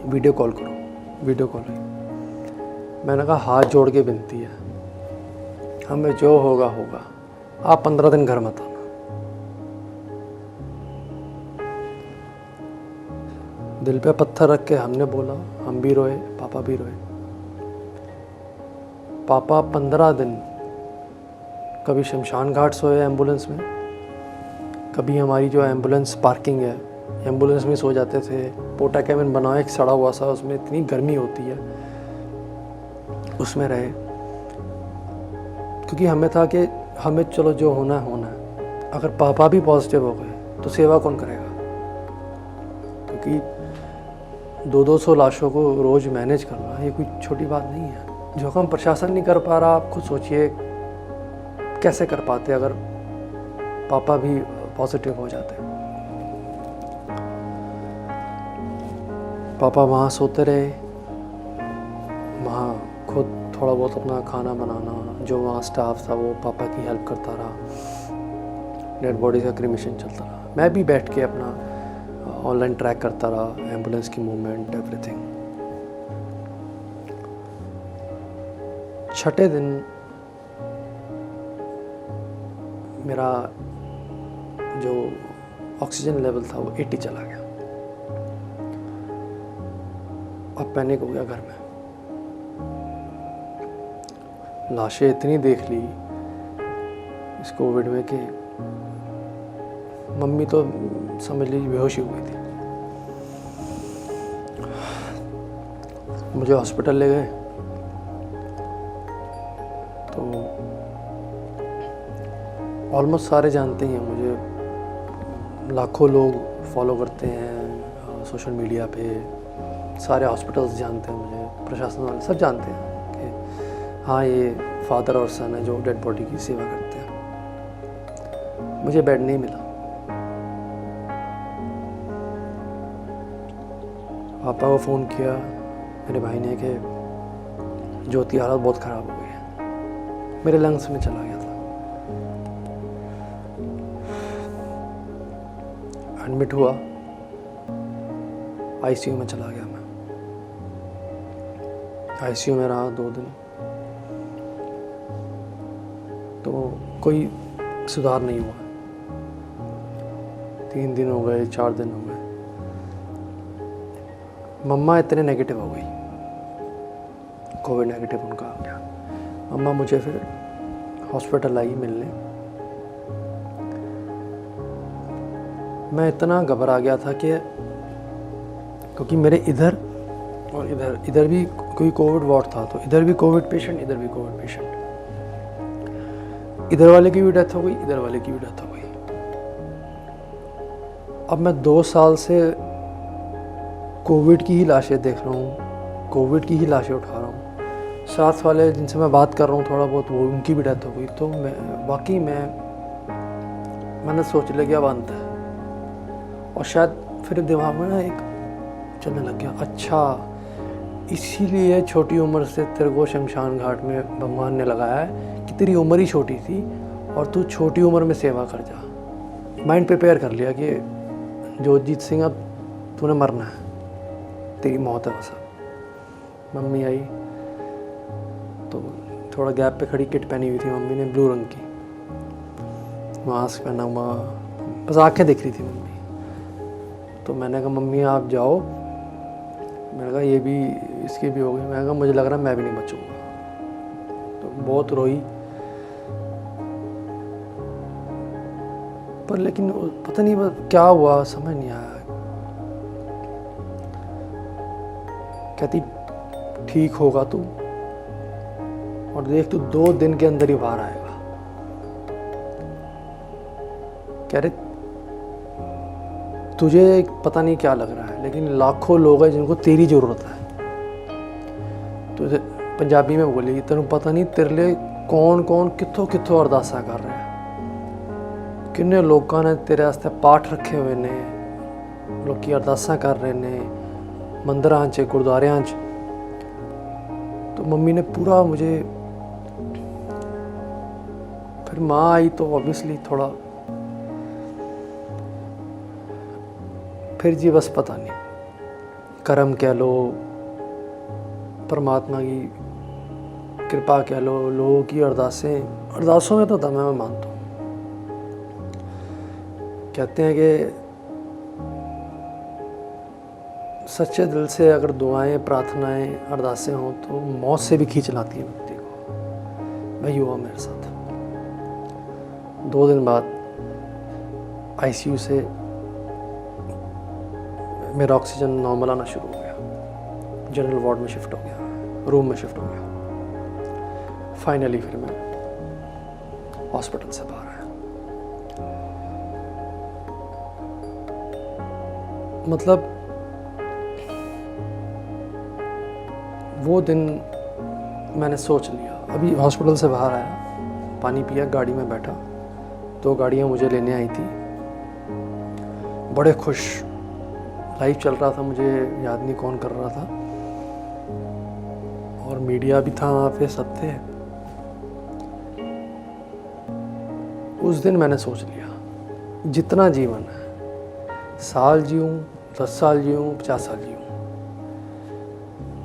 वीडियो कॉल करो। वीडियो कॉल हुई। मैंने कहा हाथ जोड़ के विनती है, हमें जो होगा होगा, आप 15 दिन घर मत आना। दिल पे पत्थर रख के हमने बोला, हम भी रोए, पापा भी रोए। पापा 15 दिन कभी शमशान घाट सोए एम्बुलेंस में, कभी हमारी जो एम्बुलेंस पार्किंग है, एम्बुलेंस में सो जाते थे। पोटा कैबिन बना एक सड़ा हुआ सा, उसमें इतनी गर्मी होती है, उसमें रहे। क्योंकि हमें था कि हमें चलो जो होना है होना है। अगर पापा भी पॉजिटिव हो गए तो सेवा कौन करेगा। क्योंकि 200-200 लाशों को रोज़ मैनेज करना ये कोई छोटी बात नहीं है। जो काम प्रशासन नहीं कर पा रहा, आप खुद सोचिए कैसे कर पाते अगर पापा भी पॉजिटिव हो जाते। पापा वहाँ सोते रहे, वहाँ खुद थोड़ा बहुत अपना खाना बनाना, जो वहाँ स्टाफ था वो पापा की हेल्प करता रहा। डेड बॉडी का क्रिमेशन चलता रहा। मैं भी बैठ के अपना ऑनलाइन ट्रैक करता रहा, एम्बुलेंस की मूवमेंट, एवरीथिंग। छठे दिन मेरा जो ऑक्सीजन लेवल था वो 80 चला गया। अब पैनिक हो गया घर में। लाशें इतनी देख ली इस कोविड में कि मम्मी तो समझ लीजिए बेहोश ही हुई थी। मुझे हॉस्पिटल ले गए तो ऑलमोस्ट सारे जानते ही हैं मुझे, लाखों लोग फॉलो करते हैं सोशल मीडिया पे, सारे हॉस्पिटल्स जानते हैं मुझे, प्रशासन वाले सब जानते हैं कि हाँ ये फादर और सन है जो डेड बॉडी की सेवा करते हैं। मुझे बेड नहीं मिला। पापा को फ़ोन किया मेरे भाई ने कि ज्योति की हालत बहुत ख़राब हो गई है। मेरे लंग्स में चला गया था। एडमिट हुआ, आईसीयू में चला गया मैं। आईसीयू में रहा 2 दिन, तो कोई सुधार नहीं हुआ। 3 दिन हो गए, 4 दिन हो गए। मम्मा इतने नेगेटिव हो गई, कोविड नेगेटिव उनका आ गया। मम्मा मुझे फिर हॉस्पिटल आई मिलने। मैं इतना घबरा गया था कि क्योंकि मेरे इधर और इधर भी कोई कोविड वार्ड था, तो इधर भी कोविड पेशेंट, इधर भी कोविड पेशेंट। इधर वाले की भी डेथ हो गई, इधर वाले की भी डेथ हो गई। अब मैं 2 साल से कोविड की ही लाशें देख रहा हूँ, कोविड की ही लाशें उठा रहा हूँ। साथ वाले जिनसे मैं बात कर रहा हूँ थोड़ा बहुत, वो उनकी भी डेथ हो गई। तो मैं वाकई मैंने सोच लिया कि अब अंत है। और शायद फिर दिमाग में ना एक चलने लग गया, अच्छा इसीलिए छोटी उम्र से तेरे को शमशान घाट में भगवान ने लगाया है कि तेरी उम्र ही छोटी थी और तू छोटी उम्र में सेवा कर जा। माइंड प्रिपेयर कर लिया कि जोतजीत सिंह अब तूने मरना है, तेरी मौत है बस। मम्मी आई तो थोड़ा गैप पे खड़ी, किट पहनी हुई थी मम्मी ने ब्लू रंग की, मास्क पहना हुआ, बस आंखें दिख रही थी मम्मी। तो मैंने कहा मम्मी आप जाओ, मैंने कहा ये भी इसकी भी हो गई, मैंने कहा मुझे लग रहा है मैं भी नहीं बचूंगा। तो बहुत रोई, पर लेकिन पता नहीं क्या हुआ, समझ नहीं आया। कहती ठीक होगा तू, और देख तू 2 दिन के अंदर ही बाहर आएगा। कह रहे तुझे पता नहीं क्या लग रहा है, लेकिन लाखों लोग हैं जिनको तेरी ज़रूरत है। तो पंजाबी में बोली, तेन पता नहीं तेरे लिए कौन कौन कितों कितों अरदासा कर रहे हैं, किन्ने लोगों ने तेरे वास्ते पाठ रखे हुए ने, लोग अरदासा कर रहे ने मंदिरां च गुरुद्वारियां च। तो मम्मी ने पूरा मुझे, फिर माँ आई तो ऑब्वियसली थोड़ा, फिर जी बस पता नहीं, कर्म कह लो, परमात्मा की कृपा कह लो, लोगों की अरदासों में तो दम है, मैं मानता हूँ। कहते हैं कि सच्चे दिल से अगर दुआएं, प्रार्थनाएं, अरदासें हों तो मौत से भी खींच लाती है व्यक्ति को। वही हुआ मेरे साथ। 2 दिन बाद आईसीयू से मेरा ऑक्सीजन नॉर्मल आना शुरू हो गया, जनरल वार्ड में शिफ्ट हो गया, रूम में शिफ्ट हो गया। फाइनली फिर मैं हॉस्पिटल से बाहर आया। मतलब वो दिन मैंने सोच लिया, अभी हॉस्पिटल से बाहर आया, पानी पिया, गाड़ी में बैठा, 2 गाड़ियाँ मुझे लेने आई थी, बड़े खुश, लाइव चल रहा था, मुझे याद नहीं कौन कर रहा था, और मीडिया भी था वहाँ पे, सब थे। उस दिन मैंने सोच लिया जितना जीवन है, साल जीऊँ, 10 साल जीऊँ, 50 साल जीऊँ,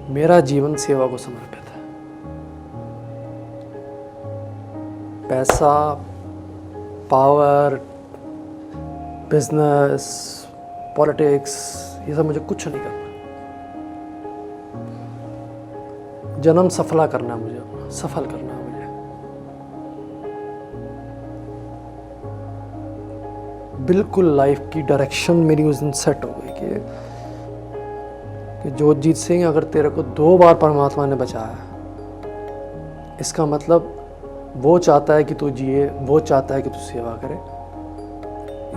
मेरा जीवन सेवा को समर्पित है। पैसा, पावर, बिजनेस, पॉलिटिक्स, ये सब मुझे कुछ नहीं करना। जन्म सफला करना है मुझे, अपना सफल करना है मुझे। बिल्कुल लाइफ की डायरेक्शन मेरी उस दिन सेट हो गई कि जोतजीत सिंह, अगर तेरे को 2 बार परमात्मा ने बचाया, इसका मतलब वो चाहता है कि तू जिए, वो चाहता है कि तू सेवा करे।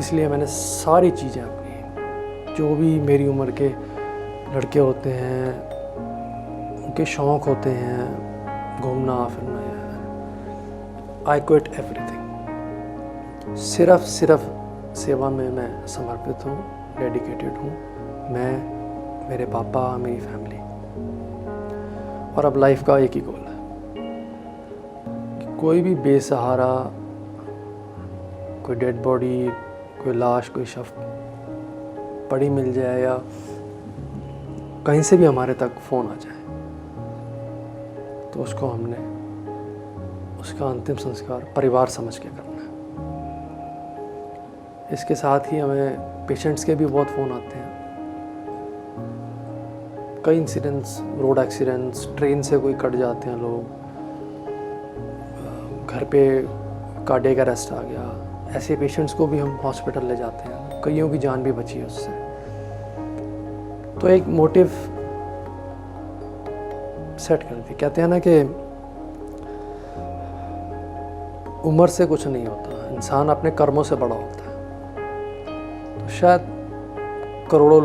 इसलिए मैंने सारी चीज़ें अपनी, जो भी मेरी उम्र के लड़के होते हैं, उनके शौक़ होते हैं, घूमना फिरना, आई क्विट एवरीथिंग। सिर्फ सेवा में मैं समर्पित हूँ, डेडिकेटेड हूँ, मैं, मेरे पापा, मेरी फैमिली। और अब लाइफ का एक ही गोल है कि कोई भी बेसहारा, कोई डेड बॉडी, कोई लाश, कोई शव पड़ी मिल जाए, या कहीं से भी हमारे तक फ़ोन आ जाए, तो उसको हमने, उसका अंतिम संस्कार परिवार समझ के करना है। इसके साथ ही हमें पेशेंट्स के भी बहुत फ़ोन आते हैं, कई इंसिडेंट्स, रोड एक्सीडेंट्स, ट्रेन से कोई कट जाते हैं लोग, घर पे कार्डियक अरेस्ट आ गया, ऐसे पेशेंट्स को भी हम हॉस्पिटल ले जाते हैं, कईयों की जान भी बची है उससे। तो एक मोटिव सेट कर दी। कहते हैं ना कि उम्र से कुछ नहीं होता, इंसान अपने कर्मों से बड़ा होता है। तो शायद करोड़ों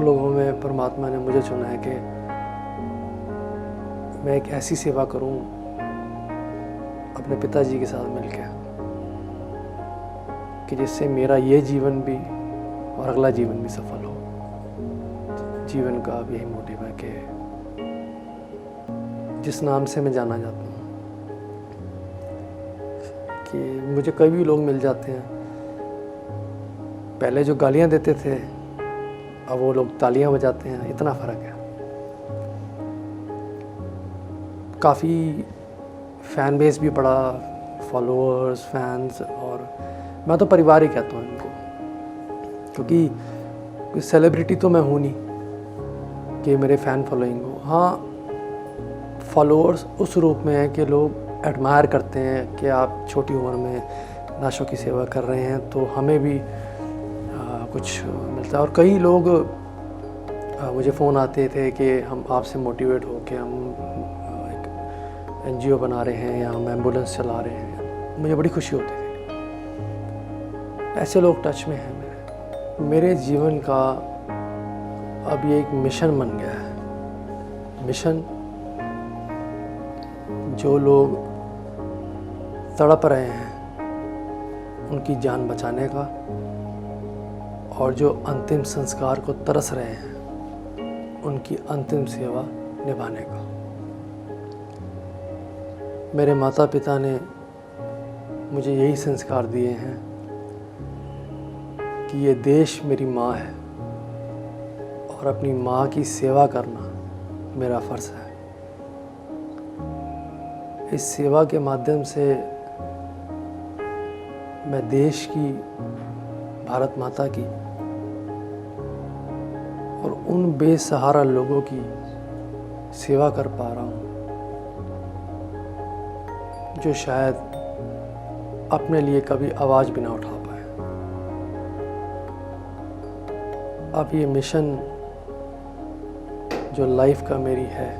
लोगों में परमात्मा ने मुझे चुना है कि मैं एक ऐसी सेवा करूं अपने पिताजी के साथ मिलकर कि जिससे मेरा ये जीवन भी और अगला जीवन भी सफल हो। जीवन का अब यही मोटिव है कि जिस नाम से मैं जाना जाता हूँ, कि मुझे कई भी लोग मिल जाते हैं, पहले जो गालियाँ देते थे अब वो लोग तालियां बजाते हैं, इतना फ़र्क है। काफ़ी फ़ैन बेस भी बड़ा, फॉलोअर्स, फैंस, और मैं तो परिवार ही कहता हूँ इनको, क्योंकि कोई सेलिब्रिटी तो मैं हूँ नहीं कि मेरे फ़ैन फॉलोइंग हो। हाँ, फॉलोअर्स उस रूप में है कि लोग एडमायर करते हैं कि आप छोटी उम्र में लाशों की सेवा कर रहे हैं, तो हमें भी कुछ मिलता है। और कई लोग मुझे फ़ोन आते थे कि हम आपसे मोटिवेट हो के हम एक NGO बना रहे हैं या हम एम्बुलेंस चला रहे हैं, मुझे बड़ी खुशी होती थी। ऐसे लोग टच में हैं मेरे जीवन का। अब ये एक मिशन बन गया है, मिशन जो लोग तड़प रहे हैं उनकी जान बचाने का, और जो अंतिम संस्कार को तरस रहे हैं उनकी अंतिम सेवा निभाने का। मेरे माता पिता ने मुझे यही संस्कार दिए हैं कि ये देश मेरी माँ है और अपनी माँ की सेवा करना मेरा फ़र्ज़ है। इस सेवा के माध्यम से मैं देश की, भारत माता की और उन बेसहारा लोगों की सेवा कर पा रहा हूँ जो शायद अपने लिए कभी आवाज़ भी ना उठा पाए। अब ये मिशन जो लाइफ का मेरी है,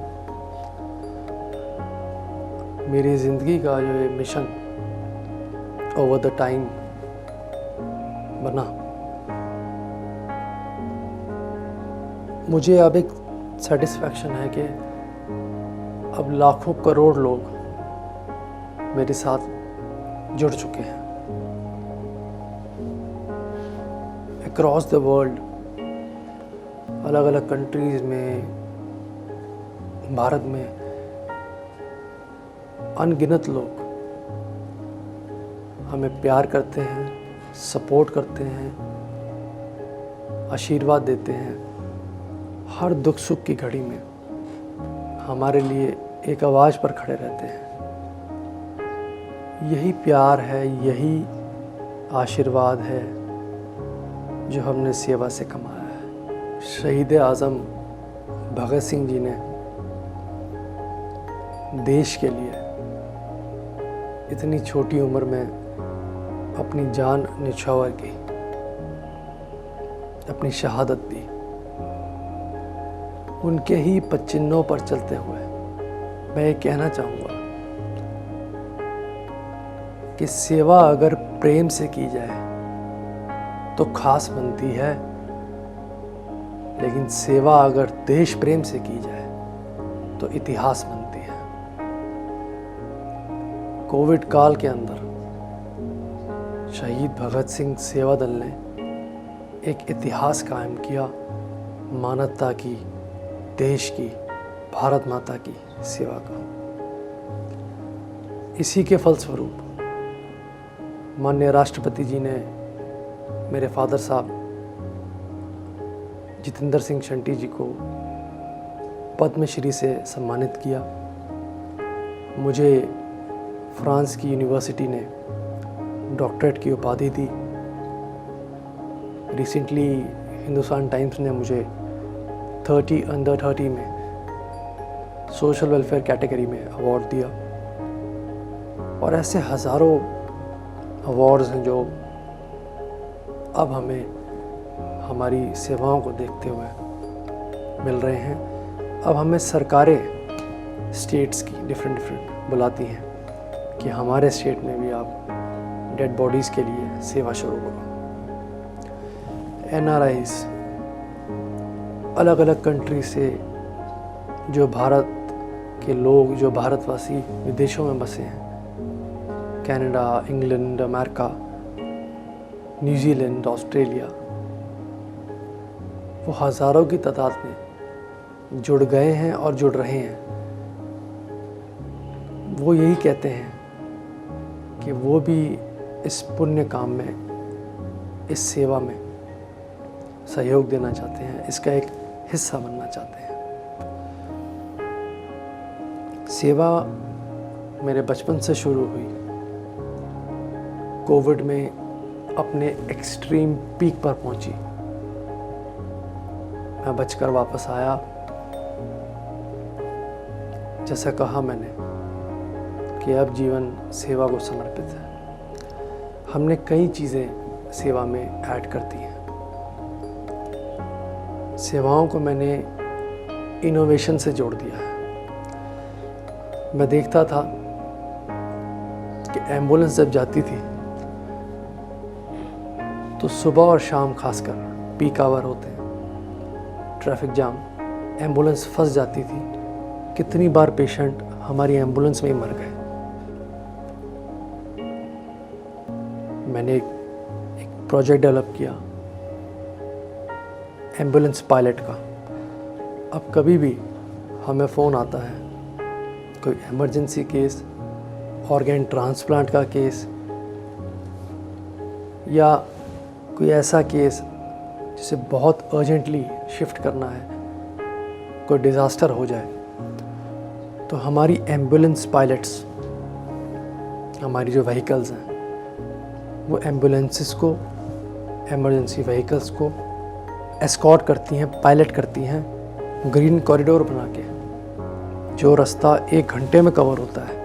मेरी ज़िंदगी का जो ये मिशन ओवर द टाइम बना, मुझे अब एक सेटिस्फैक्शन है कि अब लाखों करोड़ लोग मेरे साथ जुड़ चुके हैं। अक्रॉस द वर्ल्ड, अलग अलग कंट्रीज़ में, भारत में अनगिनत लोग हमें प्यार करते हैं, सपोर्ट करते हैं, आशीर्वाद देते हैं। हर दुख सुख की घड़ी में हमारे लिए एक आवाज़ पर खड़े रहते हैं। यही प्यार है, यही आशीर्वाद है जो हमने सेवा से कमाया है। शहीद आज़म भगत सिंह जी ने देश के लिए इतनी छोटी उम्र में अपनी जान न्यौछावर की, अपनी शहादत दी। उनके ही पचिन्हों पर चलते हुए मैं ये कहना चाहूँगा कि सेवा अगर प्रेम से की जाए तो खास बनती है, लेकिन सेवा अगर देश प्रेम से की जाए तो इतिहास बनती है। कोविड काल के अंदर शहीद भगत सिंह सेवा दल ने एक इतिहास कायम किया, मानवता की, देश की, भारत माता की सेवा का। इसी के फलस्वरूप माननीय राष्ट्रपति जी ने मेरे फादर साहब जितेंद्र सिंह शंटी जी को पद्मश्री से सम्मानित किया। मुझे फ्रांस की यूनिवर्सिटी ने डॉक्टरेट की उपाधि दी। रिसेंटली हिंदुस्तान टाइम्स ने मुझे 30 अंडर 30 में सोशल वेलफेयर कैटेगरी में अवार्ड दिया। और ऐसे हज़ारों अवार्ड्स हैं जो अब हमें हमारी सेवाओं को देखते हुए मिल रहे हैं। अब हमें सरकारें स्टेट्स की डिफरेंट बुलाती हैं कि हमारे स्टेट में भी आप डेड बॉडीज़ के लिए सेवा शुरू करो। NRIs अलग अलग कंट्री से जो भारत के लोग, जो भारतवासी विदेशों में बसे हैं, Canada, England, America, New Zealand, Australia, वो हज़ारों की तादाद में जुड़ गए हैं और जुड़ रहे हैं। वो यही कहते हैं कि वो भी इस पुण्य काम में, इस सेवा में सहयोग देना चाहते हैं, इसका एक हिस्सा बनना चाहते हैं। सेवा मेरे बचपन से शुरू हुई। कोविड में अपने एक्सट्रीम पीक पर पहुंची। मैं बचकर वापस आया। जैसा कहा मैंने कि अब जीवन सेवा को समर्पित है। हमने कई चीज़ें सेवा में ऐड कर दी हैं। सेवाओं को मैंने इनोवेशन से जोड़ दिया है। मैं देखता था कि एम्बुलेंस जब जाती थी तो सुबह और शाम खासकर पीक आवर होते हैं, ट्रैफिक जाम, एम्बुलेंस फंस जाती थी। कितनी बार पेशेंट हमारी एम्बुलेंस में ही मर गए। मैंने एक प्रोजेक्ट डेवलप किया एम्बुलेंस पायलट का। अब कभी भी हमें फ़ोन आता है, कोई इमरजेंसी केस, ऑर्गन ट्रांसप्लांट का केस, या कोई ऐसा केस जिसे बहुत अर्जेंटली शिफ्ट करना है, कोई डिज़ास्टर हो जाए, तो हमारी एम्बुलेंस पायलट्स, हमारी जो व्हीकल्स हैं, वो एम्बुलेंसेस को, एमरजेंसी व्हीकल्स को एस्कॉर्ट करती हैं, पायलट करती हैं ग्रीन कॉरिडोर बना के। जो रास्ता 1 घंटे में कवर होता है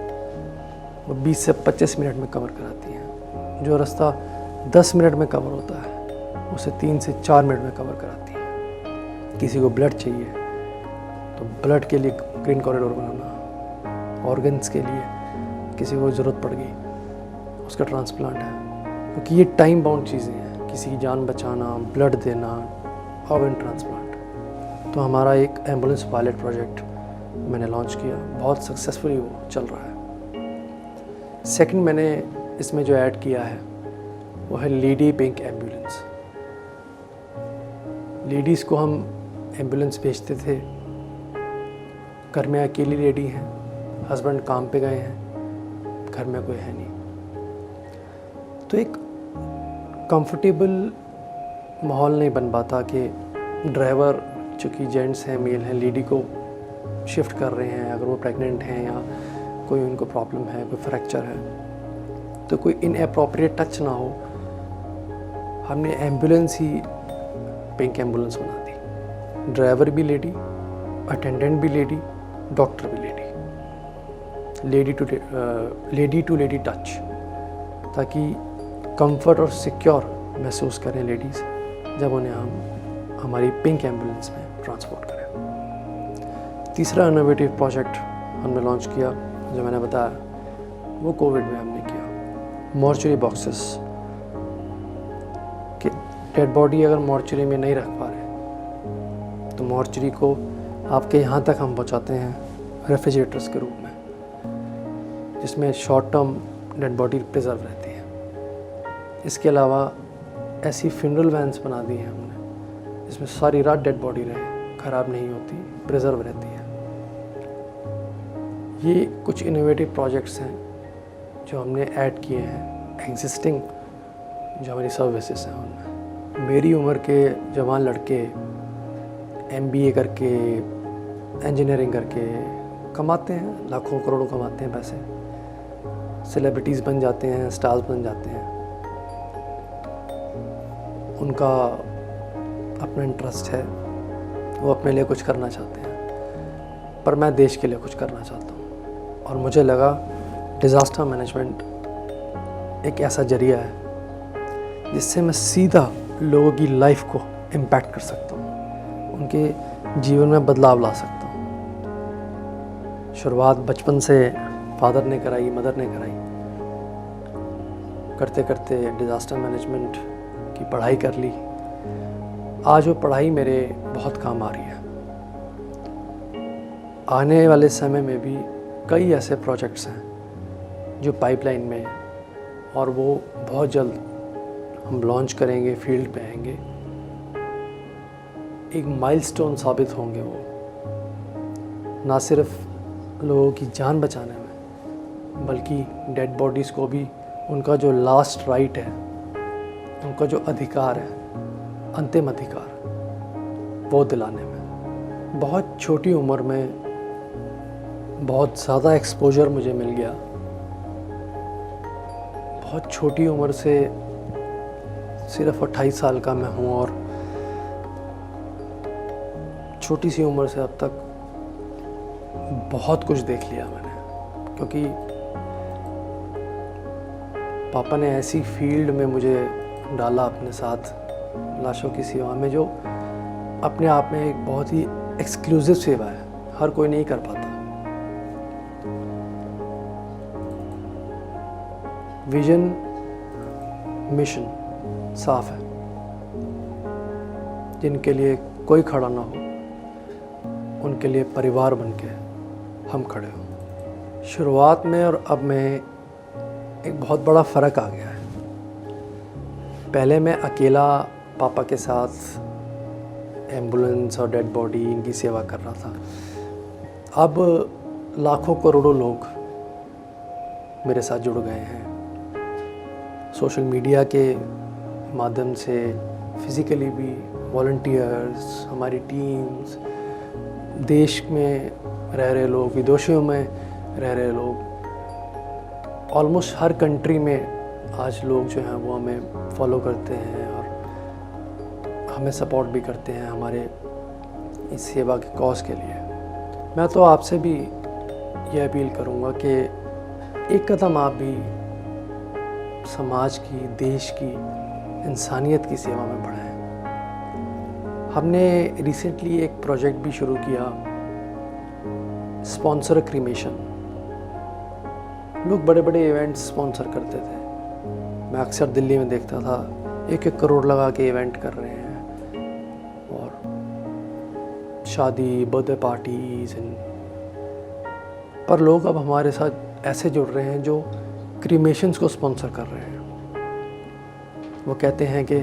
वो 20 से 25 मिनट में कवर कराती हैं। जो रास्ता 10 मिनट में कवर होता है उसे 3 से 4 मिनट में कवर कराती हैं। किसी को ब्लड चाहिए तो ब्लड के लिए ग्रीन कॉरिडोर बनाना, ऑर्गन्स के लिए किसी को ज़रूरत पड़ गई, उसका ट्रांसप्लांट है, क्योंकि ये टाइम बाउंड चीज़ें हैं। किसी की जान बचाना, ब्लड देना, ऑर्गन ट्रांसप्लांट। तो हमारा एक एम्बुलेंस पायलट प्रोजेक्ट मैंने लॉन्च किया, बहुत सक्सेसफुली वो चल रहा है। सेकंड मैंने इसमें जो ऐड किया है वो है लेडी पिंक एम्बुलेंस। लेडीज़ को हम एम्बुलेंस भेजते थे, घर में अकेली लेडी हैं, हस्बैंड काम पे गए हैं, घर में कोई है नहीं, तो एक कंफर्टेबल माहौल नहीं बन पाता कि ड्राइवर, चूँकि जेंट्स हैं, मेल हैं, लेडी को शिफ्ट कर रहे हैं, अगर वो प्रेग्नेंट हैं या कोई उनको प्रॉब्लम है, कोई फ्रैक्चर है, तो कोई इनअप्रोप्रिएट टच ना हो। हमने एम्बुलेंस ही पिंक एम्बुलेंस बना दी। ड्राइवर भी लेडी, अटेंडेंट भी लेडी, डॉक्टर भी lady, lady to lady touch, ताकि कंफर्ट और सिक्योर महसूस करें लेडीज़ जब उन्हें हम हमारी पिंक एम्बुलेंस में ट्रांसपोर्ट करें। तीसरा इनोवेटिव प्रोजेक्ट हमने लॉन्च किया, जो मैंने बताया, वो कोविड में हमने किया। मॉर्चरी बॉक्सेस कि डेड बॉडी अगर मॉर्चरी में नहीं रख पा रहे तो मॉर्चरी को आपके यहाँ तक हम पहुँचाते हैं रेफ्रिजरेटर्स के रूप में, जिसमें short term dead body preserve रहती है। इसके अलावा ऐसी फ्यूनरल वैन्स बना दी हैं हमने जिसमें सारी रात डेड बॉडी रहे, ख़राब नहीं होती, प्रिजर्व रहती है। ये कुछ इनोवेटिव प्रोजेक्ट्स हैं जो हमने ऐड किए हैं एग्जिस्टिंग जो हमारी सर्विसेज हैं उनमें। मेरी उम्र के जवान लड़के MBA करके, इंजीनियरिंग करके कमाते हैं, लाखों करोड़ों कमाते हैं पैसे, सेलिब्रिटीज़ बन जाते हैं, स्टार्स बन जाते हैं। उनका अपना इंटरेस्ट है, वो अपने लिए कुछ करना चाहते हैं, पर मैं देश के लिए कुछ करना चाहता हूँ। और मुझे लगा डिज़ास्टर मैनेजमेंट एक ऐसा जरिया है जिससे मैं सीधा लोगों की लाइफ को इम्पैक्ट कर सकता हूँ, उनके जीवन में बदलाव ला सकता हूँ। शुरुआत बचपन से फादर ने कराई, मदर ने कराई, करते करते डिज़ास्टर मैनेजमेंट की पढ़ाई कर ली। आज वो पढ़ाई मेरे बहुत काम आ रही है। आने वाले समय में भी कई ऐसे प्रोजेक्ट्स हैं जो पाइपलाइन में हैं और वो बहुत जल्द हम लॉन्च करेंगे, फील्ड पे आएंगे, एक माइलस्टोन साबित होंगे वो, ना सिर्फ लोगों की जान बचाने में बल्कि डेड बॉडीज़ को भी उनका जो लास्ट राइट है, उनका जो अधिकार है, अंतिम अधिकार, वो दिलाने में। बहुत छोटी उम्र में बहुत ज़्यादा एक्सपोजर मुझे मिल गया। बहुत छोटी उम्र से, सिर्फ 28 साल का मैं हूँ और छोटी सी उम्र से अब तक बहुत कुछ देख लिया मैंने, क्योंकि पापा ने ऐसी फील्ड में मुझे डाला अपने साथ, लाशों की सेवा में, जो अपने आप में एक बहुत ही एक्सक्लूसिव सेवा है, हर कोई नहीं कर पाता। विजन, मिशन साफ है। जिनके लिए कोई खड़ा ना हो, उनके लिए परिवार बनके हम खड़े हों। शुरुआत में और अब में एक बहुत बड़ा फ़र्क आ गया है। पहले मैं अकेला पापा के साथ एम्बुलेंस और डेड बॉडी इनकी सेवा कर रहा था। अब लाखों करोड़ों लोग मेरे साथ जुड़ गए हैं, सोशल मीडिया के माध्यम से, फिज़िकली भी, वॉलंटियर्स, हमारी टीम्स, देश में रह रहे लोग, विदेशों में रह रहे लोग, ऑलमोस्ट हर कंट्री में आज लोग जो हैं वो हमें फॉलो करते हैं और हमें सपोर्ट भी करते हैं हमारे इस सेवा के कॉज के लिए। मैं तो आपसे भी ये अपील करूँगा कि एक कदम आप भी समाज की, देश की, इंसानियत की सेवा में बढ़ाएं। हमने रिसेंटली एक प्रोजेक्ट भी शुरू किया, स्पॉन्सर क्रीमेशन। लोग बड़े बड़े इवेंट्स स्पॉन्सर करते थे। मैं अक्सर दिल्ली में देखता था, 1-1 करोड़ लगा के इवेंट कर रहे हैं और शादी, बर्थडे पार्टीज। पर लोग अब हमारे साथ ऐसे जुड़ रहे हैं जो क्रीमेशंस को स्पॉन्सर कर रहे हैं। वो कहते हैं कि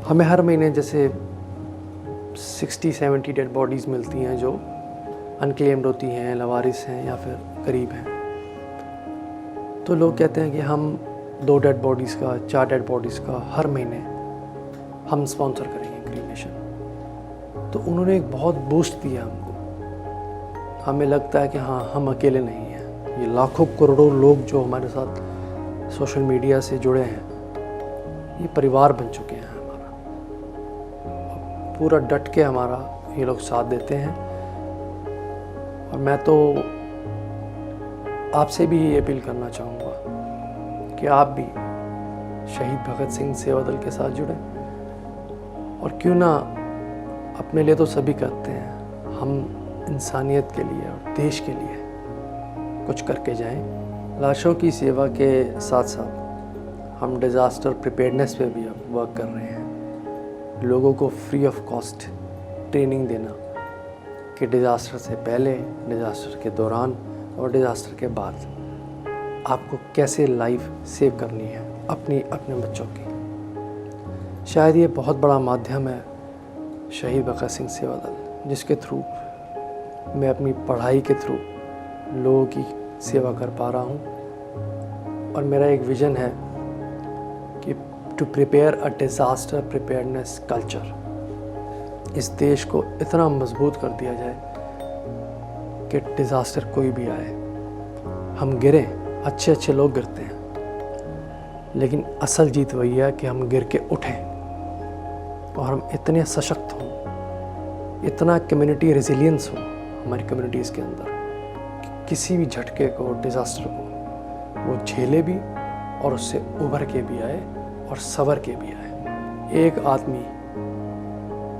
हमें हर महीने जैसे 60-70 डेड बॉडीज़ मिलती हैं जो अनक्लेम्ड होती हैं, लवारिस हैं या फिर गरीब हैं, तो लोग कहते हैं कि हम 2 डेड बॉडीज़ का, 4 डेड बॉडीज़ का हर महीने हम स्पॉन्सर करेंगे क्रीमेशन। तो उन्होंने एक बहुत बूस्ट दिया हमको। हमें लगता है कि हाँ, हम अकेले नहीं हैं। ये लाखों करोड़ों लोग जो हमारे साथ सोशल मीडिया से जुड़े हैं, ये परिवार बन चुके हैं हमारा। पूरा डट के हमारा ये लोग साथ देते हैं। और मैं तो आपसे भी ये अपील करना चाहूँगा कि आप भी शहीद भगत सिंह सेवा दल के साथ जुड़ें। और क्यों ना, अपने लिए तो सभी करते हैं, हम इंसानियत के लिए और देश के लिए कुछ करके जाएं। लाशों की सेवा के साथ साथ हम डिज़ास्टर प्रिपेयर्डनेस पे भी अब वर्क कर रहे हैं। लोगों को फ्री ऑफ कॉस्ट ट्रेनिंग देना कि डिज़ास्टर से पहले, डिज़ास्टर के दौरान और डिज़ास्टर के बाद आपको कैसे लाइफ सेव करनी है अपने बच्चों की। शायद ये बहुत बड़ा माध्यम है शहीद भगत सिंह सेवा दल, जिसके थ्रू मैं अपनी पढ़ाई के थ्रू लोगों की सेवा कर पा रहा हूँ। और मेरा एक विज़न है कि to prepare a disaster preparedness culture. इस देश को इतना मजबूत कर दिया जाए कि डिज़ास्टर कोई भी आए, हम गिरें, अच्छे लोग गिरते हैं, लेकिन असल जीत वही है कि हम गिर के उठें और हम इतने सशक्त हों, इतना कम्युनिटी रेजिलियंस हो हमारी कम्युनिटीज़ के अंदर कि किसी भी झटके को, डिज़ास्टर को वो झेले भी और उससे उभर के भी आए और संवर के भी आए। एक आदमी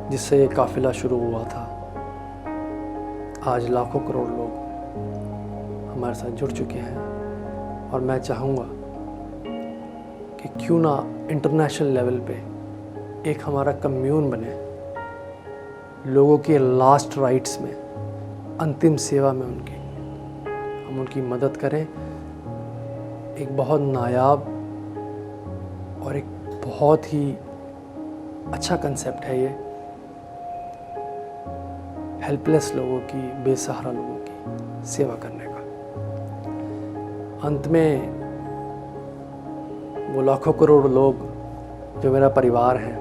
जिससे ये काफिला शुरू हुआ था, आज लाखों करोड़ लोग हमारे साथ जुड़ चुके हैं। और मैं चाहूँगा कि क्यों ना इंटरनेशनल लेवल पे एक हमारा कम्यून बने, लोगों के लास्ट राइट्स में, अंतिम सेवा में हम उनकी मदद करें। एक बहुत नायाब और एक बहुत ही अच्छा कंसेप्ट है ये, हेल्पलेस लोगों की, बेसहारा लोगों की सेवा करने का। अंत में वो लाखों करोड़ लोग जो मेरा परिवार है,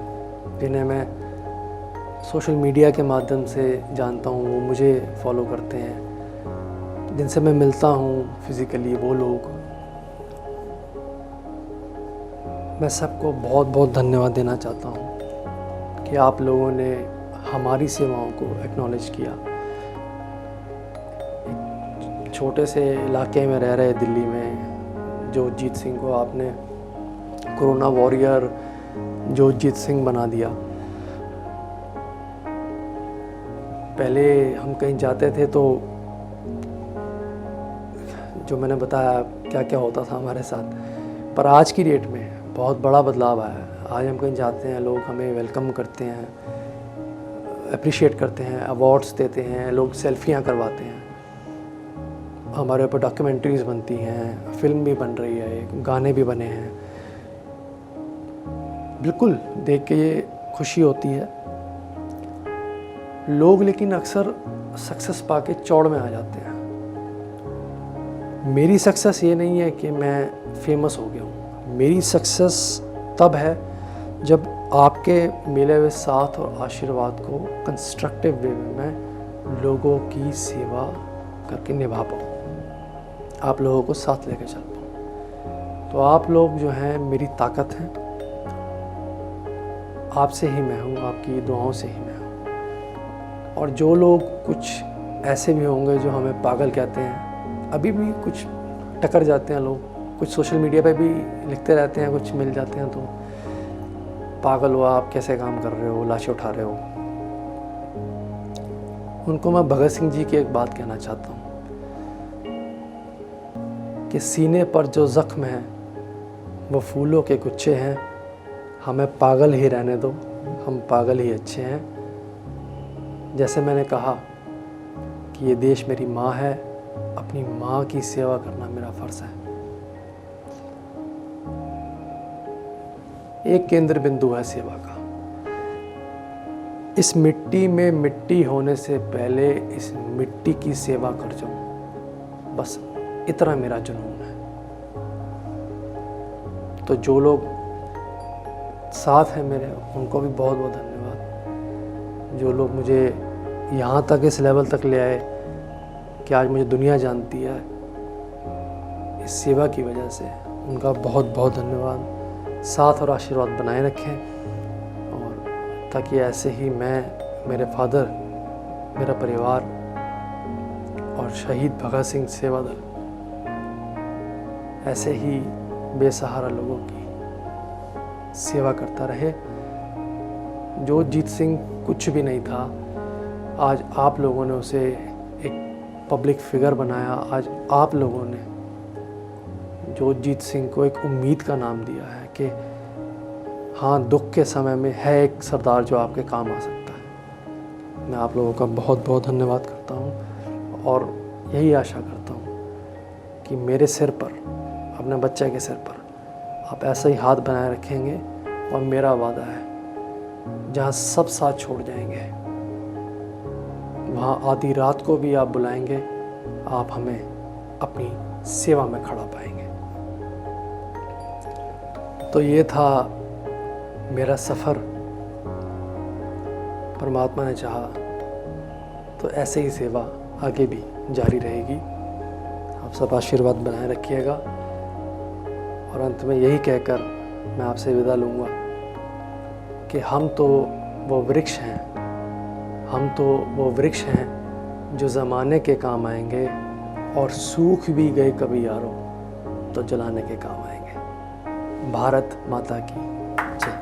जिन्हें मैं सोशल मीडिया के माध्यम से जानता हूँ, वो मुझे फॉलो करते हैं, जिनसे मैं मिलता हूँ फिज़िकली, वो लोग, मैं सबको बहुत बहुत धन्यवाद देना चाहता हूँ कि आप लोगों ने हमारी सेवाओं को एक्नॉलेज किया। एक छोटे से इलाके में रह रहे दिल्ली में जोतजीत सिंह को आपने कोरोना वॉरियर जोतजीत सिंह बना दिया। पहले हम कहीं जाते थे तो जो मैंने बताया क्या क्या होता था हमारे साथ, पर आज की डेट में बहुत बड़ा बदलाव आया है। आज हम कहीं जाते हैं, लोग हमें वेलकम करते हैं, अप्रिशिएट करते हैं, अवार्ड्स देते हैं, लोग सेल्फियां करवाते हैं, हमारे ऊपर डॉक्यूमेंट्रीज बनती हैं, फिल्म भी बन रही है, गाने भी बने हैं। बिल्कुल देख के ये खुशी होती है। लोग लेकिन अक्सर सक्सेस पाके चौड़ में आ जाते हैं। मेरी सक्सेस ये नहीं है कि मैं फेमस हो गया हूँ। मेरी सक्सेस तब है जब आपके मिले हुए साथ और आशीर्वाद को कंस्ट्रक्टिव वे में मैं लोगों की सेवा करके निभा पाऊँ, आप लोगों को साथ लेकर चल पाऊँ। तो आप लोग जो हैं मेरी ताकत हैं, आपसे ही मैं हूँ, आपकी दुआओं से ही मैं हूँ। और जो लोग कुछ ऐसे भी होंगे जो हमें पागल कहते हैं, अभी भी कुछ टकर जाते हैं लोग, कुछ सोशल मीडिया पे भी लिखते रहते हैं, कुछ मिल जाते हैं तो पागल हो आप, कैसे काम कर रहे हो, लाशें उठा रहे हो। उनको मैं भगत सिंह जी की एक बात कहना चाहता हूँ कि सीने पर जो जख्म है वो फूलों के गुच्छे हैं, हमें पागल ही रहने दो, हम पागल ही अच्छे हैं। जैसे मैंने कहा कि ये देश मेरी माँ है, अपनी माँ की सेवा करना मेरा फ़र्ज़ है। एक केंद्र बिंदु है सेवा का। इस मिट्टी में मिट्टी होने से पहले इस मिट्टी की सेवा कर जाऊं, बस इतना मेरा जुनून है। तो जो लोग साथ हैं मेरे, उनको भी बहुत बहुत धन्यवाद। जो लोग मुझे यहाँ तक, इस लेवल तक ले आए कि आज मुझे दुनिया जानती है इस सेवा की वजह से, उनका बहुत बहुत धन्यवाद। साथ और आशीर्वाद बनाए रखें, और ताकि ऐसे ही मैं, मेरे फादर, मेरा परिवार और शहीद भगत सिंह सेवा दल ऐसे ही बेसहारा लोगों की सेवा करता रहे। जोतजीत सिंह कुछ भी नहीं था, आज आप लोगों ने उसे एक पब्लिक फिगर बनाया। आज आप लोगों ने जोतजीत सिंह को एक उम्मीद का नाम दिया है कि हाँ, दुख के समय में है एक सरदार जो आपके काम आ सकता है। मैं आप लोगों का बहुत बहुत धन्यवाद करता हूँ और यही आशा करता हूँ कि मेरे सिर पर, अपने बच्चे के सिर पर आप ऐसा ही हाथ बनाए रखेंगे। और मेरा वादा है, जहाँ सब साथ छोड़ जाएंगे, वहाँ आधी रात को भी आप बुलाएंगे, आप हमें अपनी सेवा में खड़ा पाएंगे। तो ये था मेरा सफ़र। परमात्मा ने चाहा तो ऐसे ही सेवा आगे भी जारी रहेगी। आप सब आशीर्वाद बनाए रखिएगा। और अंत में यही कहकर मैं आपसे विदा लूँगा कि हम तो वो वृक्ष हैं, हम तो वो वृक्ष हैं जो ज़माने के काम आएंगे, और सूख भी गए कभी यारों तो जलाने के काम आएंगे। भारत माता की जय।